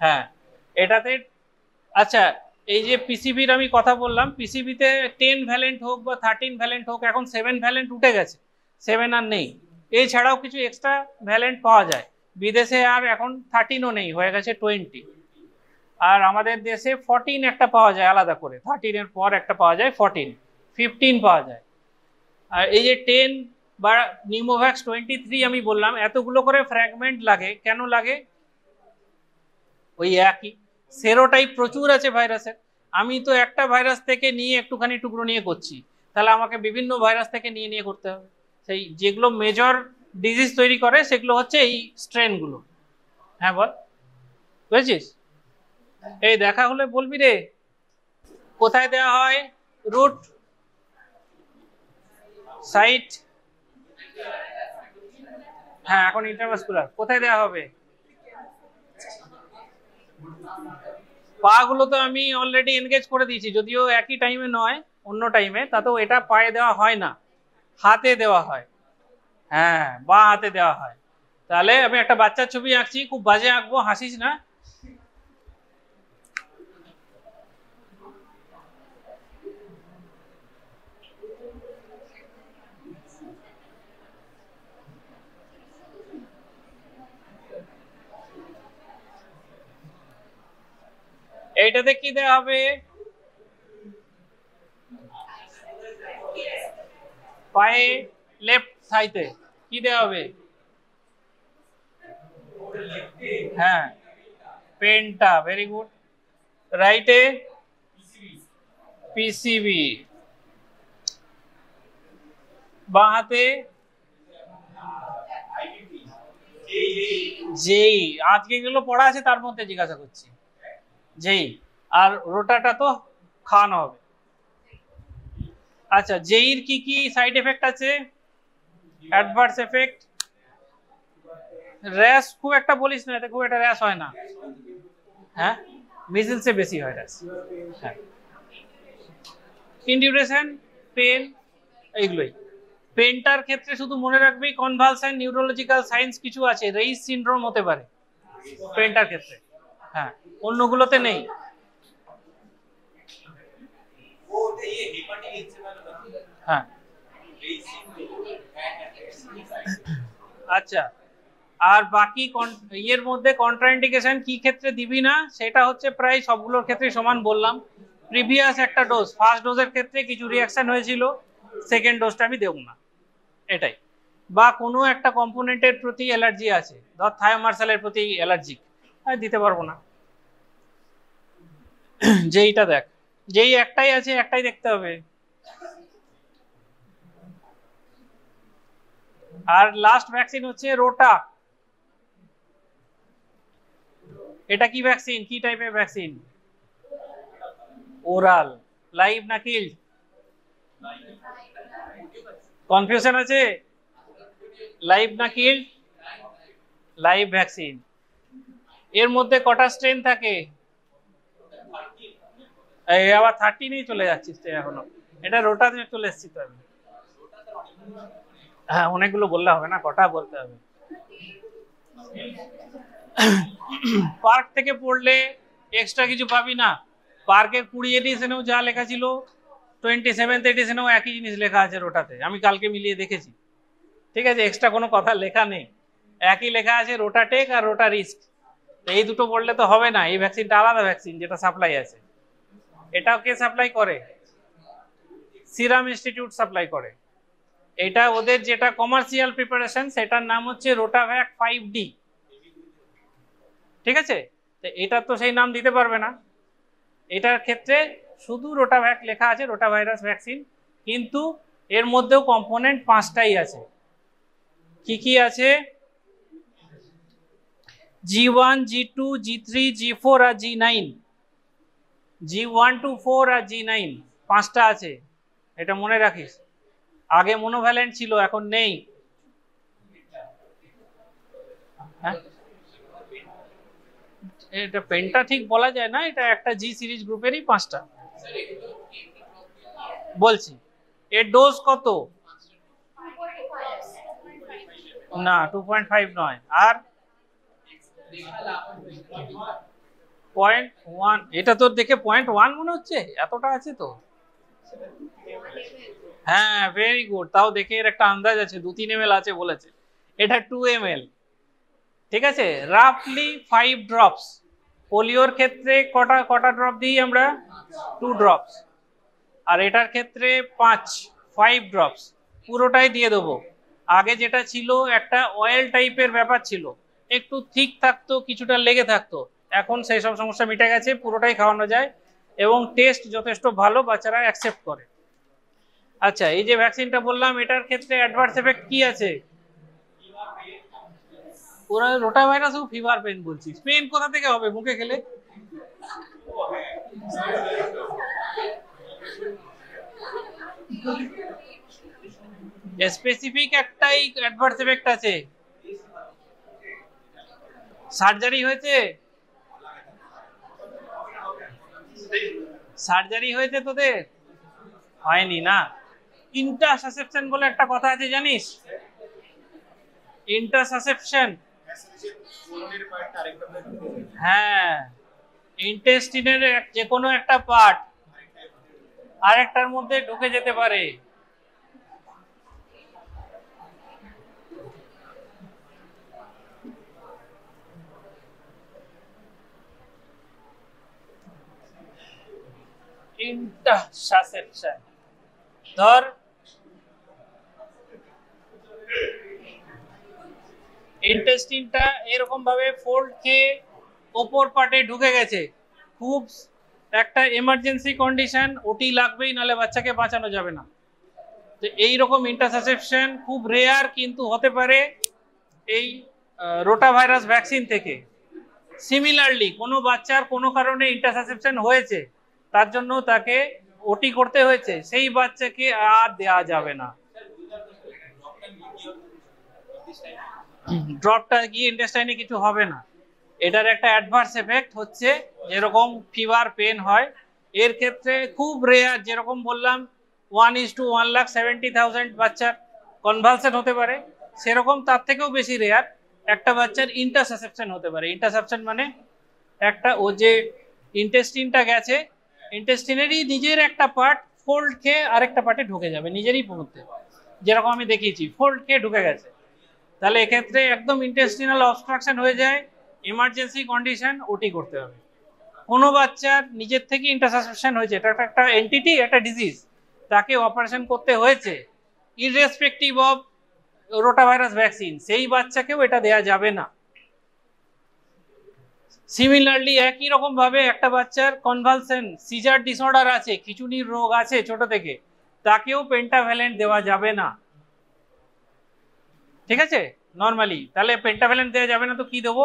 হ্যাঁ, এটাতে আচ্ছা, এই যে পিসিবির আমি কথা বললাম, পিসিবিতে 10 ভ্যালেন্ট হোক বা 13 ভ্যালেন্ট হোক, এখন 7 ভ্যালেন্ট উঠে গেছে, 7 আর নেই। এছাড়াও কিছু এক্সট্রা ভ্যালেন্ট পাওয়া যায় বিদেশে, আর এখন 13ও নেই, হয়ে গেছে 20। আর আমাদের দেশে 14 একটা পাওয়া যায় আলাদা করে, 13 এর পর একটা পাওয়া যায় 14, 15 পাওয়া যায়। আর এই যে 10 বা নিউমোভ্যাক্স 23 আমি বললাম, এতগুলো করে ফ্র্যাগমেন্ট লাগে। কেন লাগে? ওই একই সেরোটাইপ প্রচুর আছে ভাইরাসের। আমি তো একটা ভাইরাস থেকে নিয়ে একটুখানি টুকরো নিয়ে করছি, তাহলে আমাকে বিভিন্ন ভাইরাস থেকে নিয়ে নিয়ে করতে হবে। সেই যেগুলো মেজর ডিজিজ তৈরি করে সেগুলো হচ্ছে এই স্ট্রেনগুলো। হ্যাঁ বল, বুঝেছিস? এই দেখা হলে বলবি রে। কোথায় দেওয়া হয়? রুট, সাইট, হ্যাঁ এখন ইন্টারভাস্কুলার। কোথায় দেওয়া হবে? পা গুলো তো আমি অলরেডি এনগেজ করে দিয়েছি, যদিও একই টাইমে নয়, অন্য টাইমে, তাতেও এটা পায়ে দেওয়া হয় না, হাতে দেওয়া হয়। হ্যাঁ, বা হাতে দেওয়া হয়। তাহলে আমি একটা বাচ্চার ছবি আঁকছি, খুব বাজে আঁকবো, হাসিস না। এইটাতে কি দেওয়া হবে? পায়ে লেফট সাইডে কি দেওয়া হবে? হ্যাঁ, পেন্টা, ভেরি গুড। রাইটে পিসিবি, বাঁ হাতে যেই। আজকে এগুলো পড়া আছে, তার মধ্যে জিজ্ঞাসা করছি যেই। আর রোটাটা তো খাওয়ানো হবে। আচ্ছা, জেইর কি কি সাইড এফেক্ট আছে? অ্যাডভার্স এফেক্ট, র্যাশ খুব একটা বলিস না, এতে খুব একটা র্যাশ হয় না। হ্যাঁ, মিজলসে বেশি হয় র্যাশ। হ্যাঁ, ইনডিউরেশন, পেন, এইগুলোই। পেনটার ক্ষেত্রে শুধু মনে রাখবি কনভালশন, নিউরোলজিক্যাল সাইন্স কিছু আছে, রেইস সিনড্রোম হতে পারে পেনটার ক্ষেত্রে। হ্যাঁ, অন্যগুলোতে নেই। হ্যাঁ, আচ্ছা, আর বাকি এর মধ্যে কন্ট্রাইন্ডিকেশন কি ক্ষেত্রে দিবি না সেটা হচ্ছে প্রায় সবগুলোর ক্ষেত্রে সমান বললাম। প্রিভিয়াস একটা ডোজ, ফার্স্ট ডোজের ক্ষেত্রে কিছু রিয়াকশন হয়েছিল, সেকেন্ড ডোজটা আমি দেব না, এটাই। বা কোনো একটা কম্পোনেন্টের প্রতি অ্যালার্জি আছে, ধর থায়োমার্সালের প্রতি অ্যালার্জিক, দিতে পারবো না। যেইটা দেখ, যেই একটাই আছে একটাই দেখতে হবে। আর লাস্ট ভ্যাকসিন হচ্ছে রোটা। এটা কি ভ্যাকসিন, কি টাইপের ভ্যাকসিন? ওরাল। লাইভ না কিল্ড? কনফিউশন আছে? লাইভ না কিল্ড? Live vaccine. এর মধ্যে কটা স্ট্রেন থাকে? এই আবার 13 চলে যাচ্ছিস তো এখনো। এটা রোটাতে চলে এসেছি তো আমি। হ্যাঁ, অনেকগুলো বললে হবে না, কটা বলতে হবে। পার্ক থেকে পড়লে এক্সট্রা কিছু পাবি না। পার্কের 20 এডিশনেও যা লেখা ছিল 27th এডিশনেও একই জিনিস লেখা আছে রোটাতে, আমি কালকে মিলিয়ে দেখেছি। ঠিক আছে, এক্সট্রা কোনো কথা লেখা নেই, একই লেখা আছে রোটাটেক আর রোটা রিস্ক। এই দুটো পড়লে তো হবে না, এই ভ্যাকসিনটা আলাদা ভ্যাকসিন যেটা সাপ্লাই আছে। এটাও কে সাপ্লাই করে? সিরাম ইনস্টিটিউট সাপ্লাই করে। এটা ওদের যেটা কমার্শিয়াল প্রিপারেশন, সেটার নাম হচ্ছে রোটাভ্যাক 5D। ঠিক আছে, তো এটা তো সেই নাম দিতে পারবে না, এটার ক্ষেত্রে শুধু রোটাভ্যাক লেখা আছে, রোটা ভাইরাস ভ্যাকসিন। কিন্তু এর মধ্যেও কম্পোনেন্ট 5টাই আছে। কি কি আছে? G1, G2, G3, G4 R G9। G1 to 4 R G9 5টা আছে, এটা মনে রাখিস। আগে মনোভ্যালেন্ট ছিল, এখন নেই। হ্যাঁ, এটা পেনটা ঠিক বলা যায় না, এটা একটা জি সিরিজ গ্রুপেরই 5টা বলছি। এর ডোজ কত? না, 2.5 নয়, আর 0.1। এটা তোর দেখে 0.1 মনে হচ্ছে, এতটা আছে তো। হ্যাঁ, ভেরি গুড, তাও দেখে এর একটা আন্দাজ আছে, 2-3 ml আছে বলেছে, এটা 2 ml। ঠিক আছে, রাফলি 5 ড্রপস। পোলিওর ক্ষেত্রে কটা ড্রপ দিই আমরা? 2 ড্রপস। আর এটার ক্ষেত্রে 5 ড্রপস, পুরোটাই দিয়ে দেবো। আগে যেটা ছিল একটা অয়েল টাইপের ব্যাপার ছিল, একটু ঠিক থাকতো, কিছুটা লেগে থাকতো, এখন সেই সব সমস্যা মিটে গেছে, পুরোটাই খাওয়ানো যায় এবং টেস্ট যথেষ্ট ভালো, বাচ্চারা অ্যাকসেপ্ট করে। আচ্ছা, এই যে ভ্যাকসিনটা বললাম, এটার ক্ষেত্রে অ্যাডভার্স এফেক্ট কি আছে? ওরা রোটা ভাইরাস ও ফিভার পেন বলছিস, পেন কোথা থেকে হবে মুখে খেলে? স্পেসিফিক একটাই অ্যাডভার্স এফেক্ট আছে। সার্জারি হয়েছে? সার্জারি হয়েছে তোদের? হয়নি না। ইন্টারসাসেপশন বলে একটা কথা আছে, জানিস? ইন্টারসাসেপশন, হ্যাঁ, ইন্টেস্টিনের যে কোনো একটা পার্ট আরেকটার মধ্যে ঢুকে যেতে পারে। ইন্টারসাসেপশন, ধর ইন্টেস্টিনটা এরকম ভাবে ফোল্ড খেয়ে ওপর পার্টে ঢুকে গেছে, খুব একটা এমার্জেন্সি কন্ডিশন, ওটি লাগবেই, নাহলে বাচ্চাকে বাঁচানো যাবে না। তো এইরকম ইন্টারসাসেপশন খুব রেয়ার, কিন্তু হতে পারে এই রোটা ভাইরাস ভ্যাকসিন থেকে। সিমিলারলি কোনো বাচ্চার কোনো কারণে ইন্টারসাসেপশন হয়েছে, তার জন্য তাকে ওটি করতে হয়েছে, সেই বাচ্চাকে আর দেয়া যাবে না। ড্রপটা গিয়ে ইন্টেস্টাইনে কিছু হবে না। এটার একটা অ্যাডভার্স এফেক্ট হচ্ছে, যেরকম ফিভার পেন হয়, এর ক্ষেত্রে খুব রেয়ার, যেরকম বললাম 1:1,70,000 বাচ্চার কনভালশন হতে পারে, সেরকম তার থেকেও বেশি রেয়ার একটা বাচ্চার ইন্টারসাসেপশন হতে পারে। ইন্টারসাসেপশন মানে একটা, ও যে ইন্টেস্টিনটা গেছে, ইন্টেস্টিনেরই নিজের একটা পার্ট ফোল্ড খেয়ে আরেকটা পার্টে ঢুকে যাবে নিজেরই মধ্যে। যেরকম আমি দেখিয়েছি, ফোল্ড খেয়ে ঢুকে গেছে, তাহলে এক্ষেত্রে একদম ইন্টেস্টিনাল অবস্ট্রাকশন হয়ে যায়, এমার্জেন্সি কন্ডিশন, ওটি করতে হবে। কোনো বাচ্চার নিজের থেকে ইন্টারসাসপেশন হয়েছে, এটা একটা এন্টিটি, একটা ডিজিজ, তাকে অপারেশন করতে হয়েছে, ইররেসপেক্টিভ অফ রোটাভাইরাস ভ্যাকসিন, সেই বাচ্চাকেও এটা দেয়া যাবে না। সিমিলারলি একই রকম ভাবে একটা বাচ্চার কনভালসেন সিজার ডিসঅর্ডার আছে, খিচুনির রোগ আছে ছোট থেকে, তাকেও পেন্টাভ্যালেন্ট দেওয়া যাবে না, ঠিক আছে নর্মালি। তাহলে পেন্টাভ্যালেন্ট দেওয়া যাবে না, তো কি দেবো?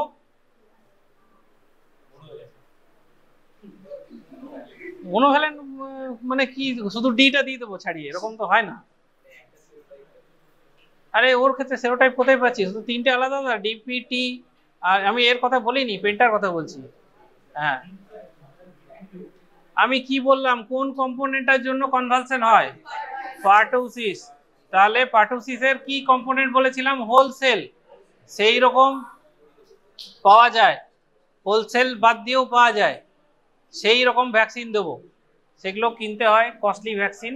মনোভ্যালেন্ট মানে কি, শুধু ডিটা দিয়ে দেবো ছাড়িয়ে? এরকম তো হয় না। আরে ওর ক্ষেত্রে সেরোটাইপ কোথায় পাচ্ছি? শুধু তিনটে আলাদা আলাদা, ডিপিটি, আর আমি এর কথা বলিনি, পেন্টার কথা বলছি। হ্যাঁ, আমি কি বললাম, কোন কম্পোনেন্টের জন্য কনভালসেন হয়? পার্টোসিস। তাহলে পার্টোসিসের কি কম্পোনেন্ট বলেছিলাম? হোলসেল। সেই রকম পাওয়া যায়, হোলসেল বাদ দিয়েও পাওয়া যায়, সেই রকম ভ্যাকসিন দেবো। সেগুলো কিনতে হয়, কস্টলি ভ্যাকসিন,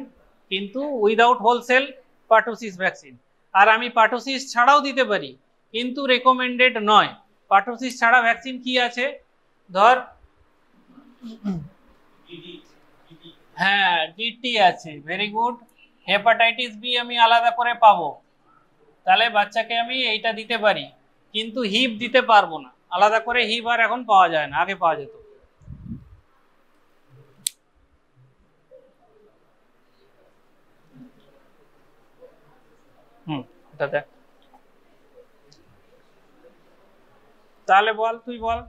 কিন্তু উইদাউট হোলসেল পার্টোসিস ভ্যাকসিন। আর আমি পার্টোসিস ছাড়াও দিতে পারি, কিন্তু রেকমেন্ডেড নয়। পার্টোসিস ছাড়া ভ্যাকসিন কি আছে? ধর, হ্যাঁ ডিটি আছে, ভেরি গুড। হেপাটাইটিস বি আমি আলাদা করে পাবো, তাহলে বাচ্চাকে আমি এইটা দিতে পারি, কিন্তু হিপ দিতে পারবো না। আলাদা করে হিপ আর এখন পাওয়া যায় না, আগে পাওয়া যেত। এটা দেখ, তাহলে বল, তুই বল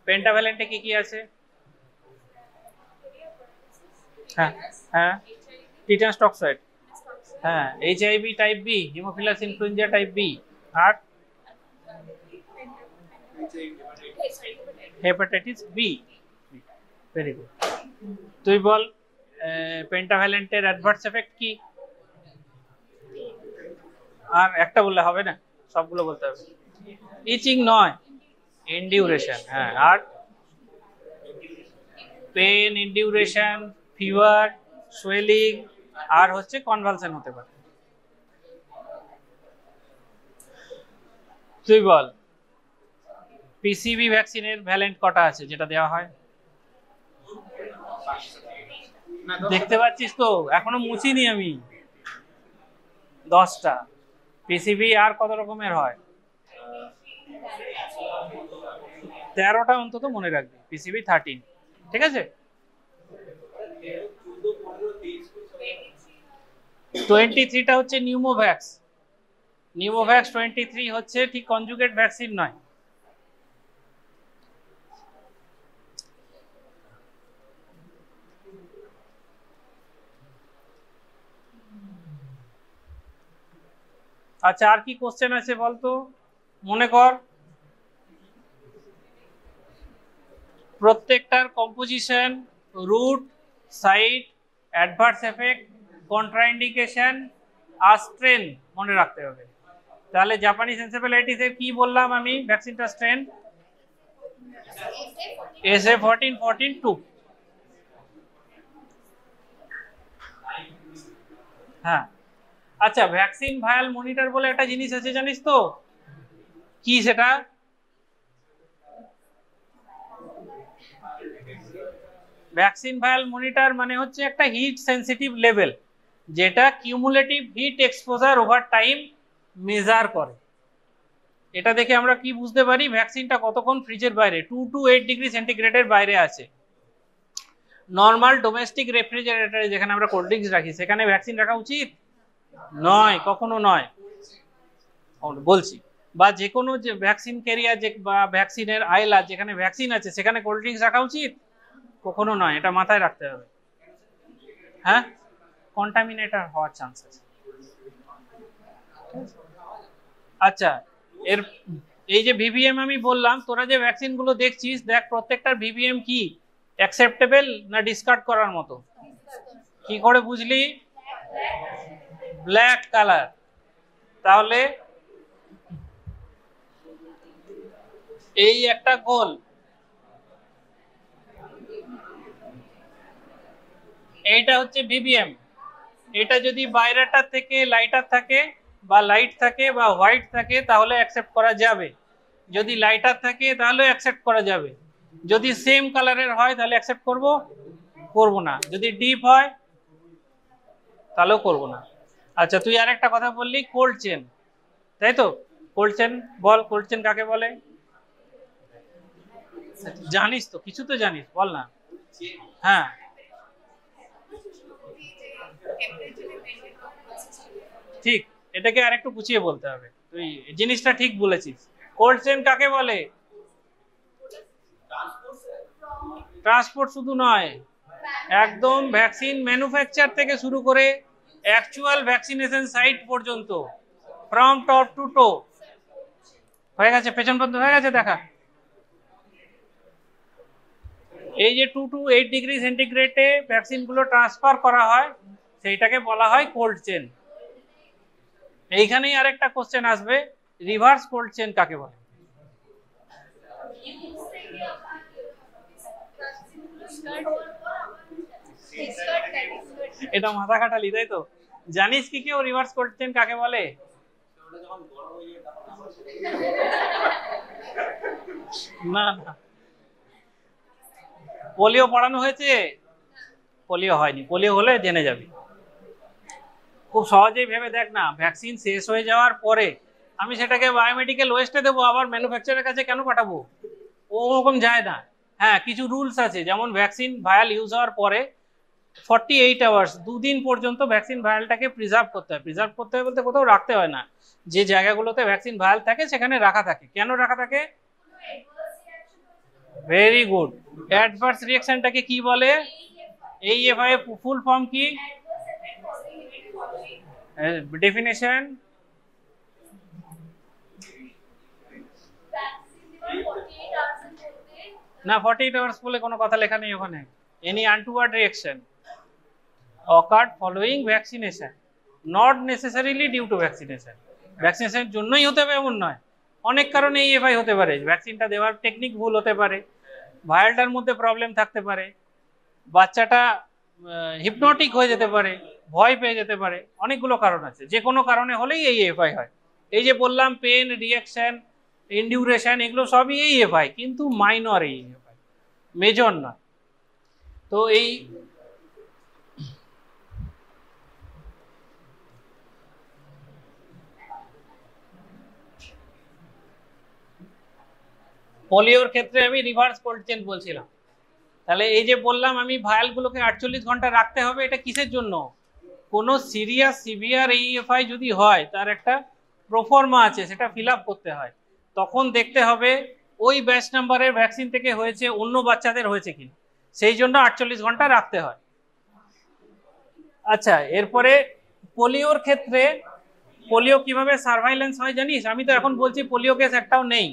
পেন্টাভ্যালেন্টে কি কি আছে? হ্যাঁ হ্যাঁ, টিটানাস টক্সাইড, হ্যাঁ HIV type B, haemophilus influenzae type B, আর হেপাটাইটিস বি। Very good. তুই বল পেন্টাভ্যালেন্টের অ্যাডভার্স এফেক্ট কি? আর একটা বললে হবে না, সবগুলো বলতে হবে। ইচিং নয়, ইনডিউরেশন। হ্যাঁ, আর পেন, ইনডিউরেশন, ফিভার, সোয়েলিং, আর হচ্ছে কনভালশন হতে পারে। তুই বল পিসিবি ভ্যাকসিনের ভ্যালেন্ট কটা আছে যেটা দেওয়া হয়? দেখতে পাচ্ছিস তো, এখনো মুছিনি আমি। 10টা। পিসিবি আর কত রকমের হয়? 13টা অন্তত মনে রাখবি, পিসিবি 13, ঠিক আছে। 23টা হচ্ছে নিউমোভ্যাক্স। নিউমোভ্যাক্স 23 হচ্ছে ঠিক কনজুগেট ভ্যাকসিন নয়। আচ্ছা, আর কি কোশ্চেন আছে বলতো? মনে কর প্রত্যেকটার composition, route, site, adverse effect, contraindication আর স্ট্রেন মনে রাখতে হবে। তাহলে জাপানিজ এনসেফ্যালাইটিসের কি বললাম আমি? ভ্যাকসিনটা স্ট্রেন SA14-14-2। হ্যাঁ, আচ্ছা, ভ্যাকসিন ভায়াল মনিটর বলে একটা জিনিস আছে, জানিস তো কি সেটা? ভ্যাকসিন ভায়াল মনিটর মানে হচ্ছে একটা হিট সেন্সিটিভ লেভেল, যেটা cumulative heat exposure over time measure করে। এটা দেখে আমরা কি বুঝতে পারি? ভ্যাকসিনটা কতক্ষণ ফ্রিজের বাইরে, 2 to 8 ডিগ্রি সেন্টিগ্রেডের বাইরে আছে। নর্মাল ডোমেস্টিক রেফ্রিজারেটরে যেখানে আমরা কোল্ড ড্রিঙ্কস রাখি, সেখানে ভ্যাকসিন রাখা উচিত নয়, কখনো নয় বলছি। বা যে কোনো যে ভ্যাকসিন ক্যারিয়ার বা ভ্যাকসিনের আইলা যেখানে ভ্যাকসিন আছে, সেখানে কোল্ড ড্রিঙ্কস রাখা উচিত কখনো নয়, এটা মাথায় রাখতে হবে। হ্যাঁ, কন্টামিনেটর হওয়ার চান্স আছে। আচ্ছা, এর এই যে ভিভিএম আমি বললাম, তোরা যে ভ্যাকসিন গুলো দেখছিস, দেখ প্রত্যেকটার ভিভিএম কি অ্যাকসেপ্টেবল না ডিসকার্ড করার মতো? কি করে বুঝলি? Black colour. তাহলে এই একটা গোল, এইটা হচ্ছে ভিভিএম, এটা যদি বাইরেটার থেকে লাইটার থাকে বা লাইট থাকে বা হোয়াইট থাকে তাহলে অ্যাকসেপ্ট করা যাবে, যদি লাইটার থাকে তাহলে অ্যাকসেপ্ট করা যাবে, যদি সেম কালারের হয় তাহলে অ্যাকসেপ্ট করব না, যদি ডিপ হয় তাহলেও করব না। আচ্ছা, তুই আর একটা কথা বললি কোল্ড চেন, তাই তো? কোল্ড চেন বল, কোল্ড চেন কাকে বলে? জানিস তো, কিছু তো জানিস, বল না। হ্যাঁ, ঠিক, এটাকে আরেকটু গুছিয়ে বলতে হবে, তুই জিনিসটা ঠিক বলেছিস। কোল্ড চেন কাকে বলে? ট্রান্সপোর্ট শুধু নয়, একদম ভ্যাকসিন ম্যানুফ্যাকচার থেকে শুরু করে অ্যাকচুয়াল ভ্যাকসিনেশন সাইট পর্যন্ত, ফ্রম টপ টু টো। হয়ে গেছে, পেছন পর্যন্ত হয়ে গেছে দেখা। এই যে 2 to 8 ডিগ্রি সেন্টিগ্রেডে ভ্যাকসিনগুলো ট্রান্সফার করা হয় সেইটাকে বলা হয় কোল্ড চেন। এইখানেই আরেকটা কোশ্চেন আসবে, রিভার্স কোল্ড চেন কাকে বলে? এটা মাথা খাটালি, তাই তো? জানিস কি কেউ রিভার্স কোল্ড চেন কাকে বলে? না না, পোলিও পড়ানো হয়েছে? পোলিও হয়নি, পোলিও হলে জেনে যাবি। খুব সহজেই ভেবে দেখ না, ভ্যাকসিন শেষ হয়ে যাওয়ার পরে আমি সেটাকে বায়োমেডিক্যাল ওয়েস্টে দেবো, আবার ম্যানুফ্যাকচারের কাছে কেন পাঠাবো? ওরকম যায় না। হ্যাঁ, কিছু রুলস আছে, যেমন ভ্যাকসিন ভায়াল ইউজ হওয়ার পরে 48 আওয়ার্স, 2 দিন পর্যন্ত ভ্যাকসিন ভায়ালটাকে প্রিজার্ভ করতে হয়। প্রিজার্ভ করতে হয় বলতে কোথাও রাখতে হয় না, যে জায়গাগুলোতে ভ্যাকসিন ভায়াল থাকে সেখানে রাখা থাকে। কেন রাখা থাকে? Very good. অ্যাডভার্স রিঅ্যাকশনটাকে কি বলে? AEFI ফুল ফর্ম কি? ডেফিনেশন? না, 48 আওয়ার্স বলে কোনো কথা লেখা নেই ওখানে। Any untoward reaction occurred following vaccination, not necessarily due to vaccination. ভ্যাকসিনেশনের জন্যই হতে হবে এমন নয়, অনেক কারণে AEFI হতে পারে। ভ্যাকসিনটা দেওয়ার টেকনিক ভুল হতে পারে, ভায়ালটার মধ্যে প্রবলেম থাকতে পারে, বাচ্চাটা হিপনোটিক হয়ে যেতে পারে, ভয় পেয়ে যেতে পারে, অনেকগুলো কারণ আছে। যে কোনো কারণে হলেই AEFI হয়। এই যে বললাম পেন, রিঅ্যাকশন, ইনডিউরেশন, এগুলো সবই AEFI, কিন্তু মাইনর AEFI, মেজর নয়। তো এই পোলিওর ক্ষেত্রে আমি রিভার্স কোল্ড চেন বলছিলাম। তাহলে এই যে বললাম আমি ভায়ালগুলোকে 48 ঘন্টা রাখতে হবে, এটা কিসের জন্য? কোনো সিরিয়াস সিভিয়ার AEFI যদি হয় তার একটা প্রোফর্মা আছে, সেটা ফিল আপ করতে হয়। তখন দেখতে হবে ওই ব্যাচ নাম্বারের ভ্যাকসিন থেকে হয়েছে, অন্য বাচ্চাদের হয়েছে কিনা, সেই জন্য 48 ঘন্টা রাখতে হয়। আচ্ছা, এরপরে পোলিওর ক্ষেত্রে পোলিও কিভাবে সার্ভাইলেন্স হয় জানিস? আমি তো এখন বলছি পোলিও কেস একটাও নেই,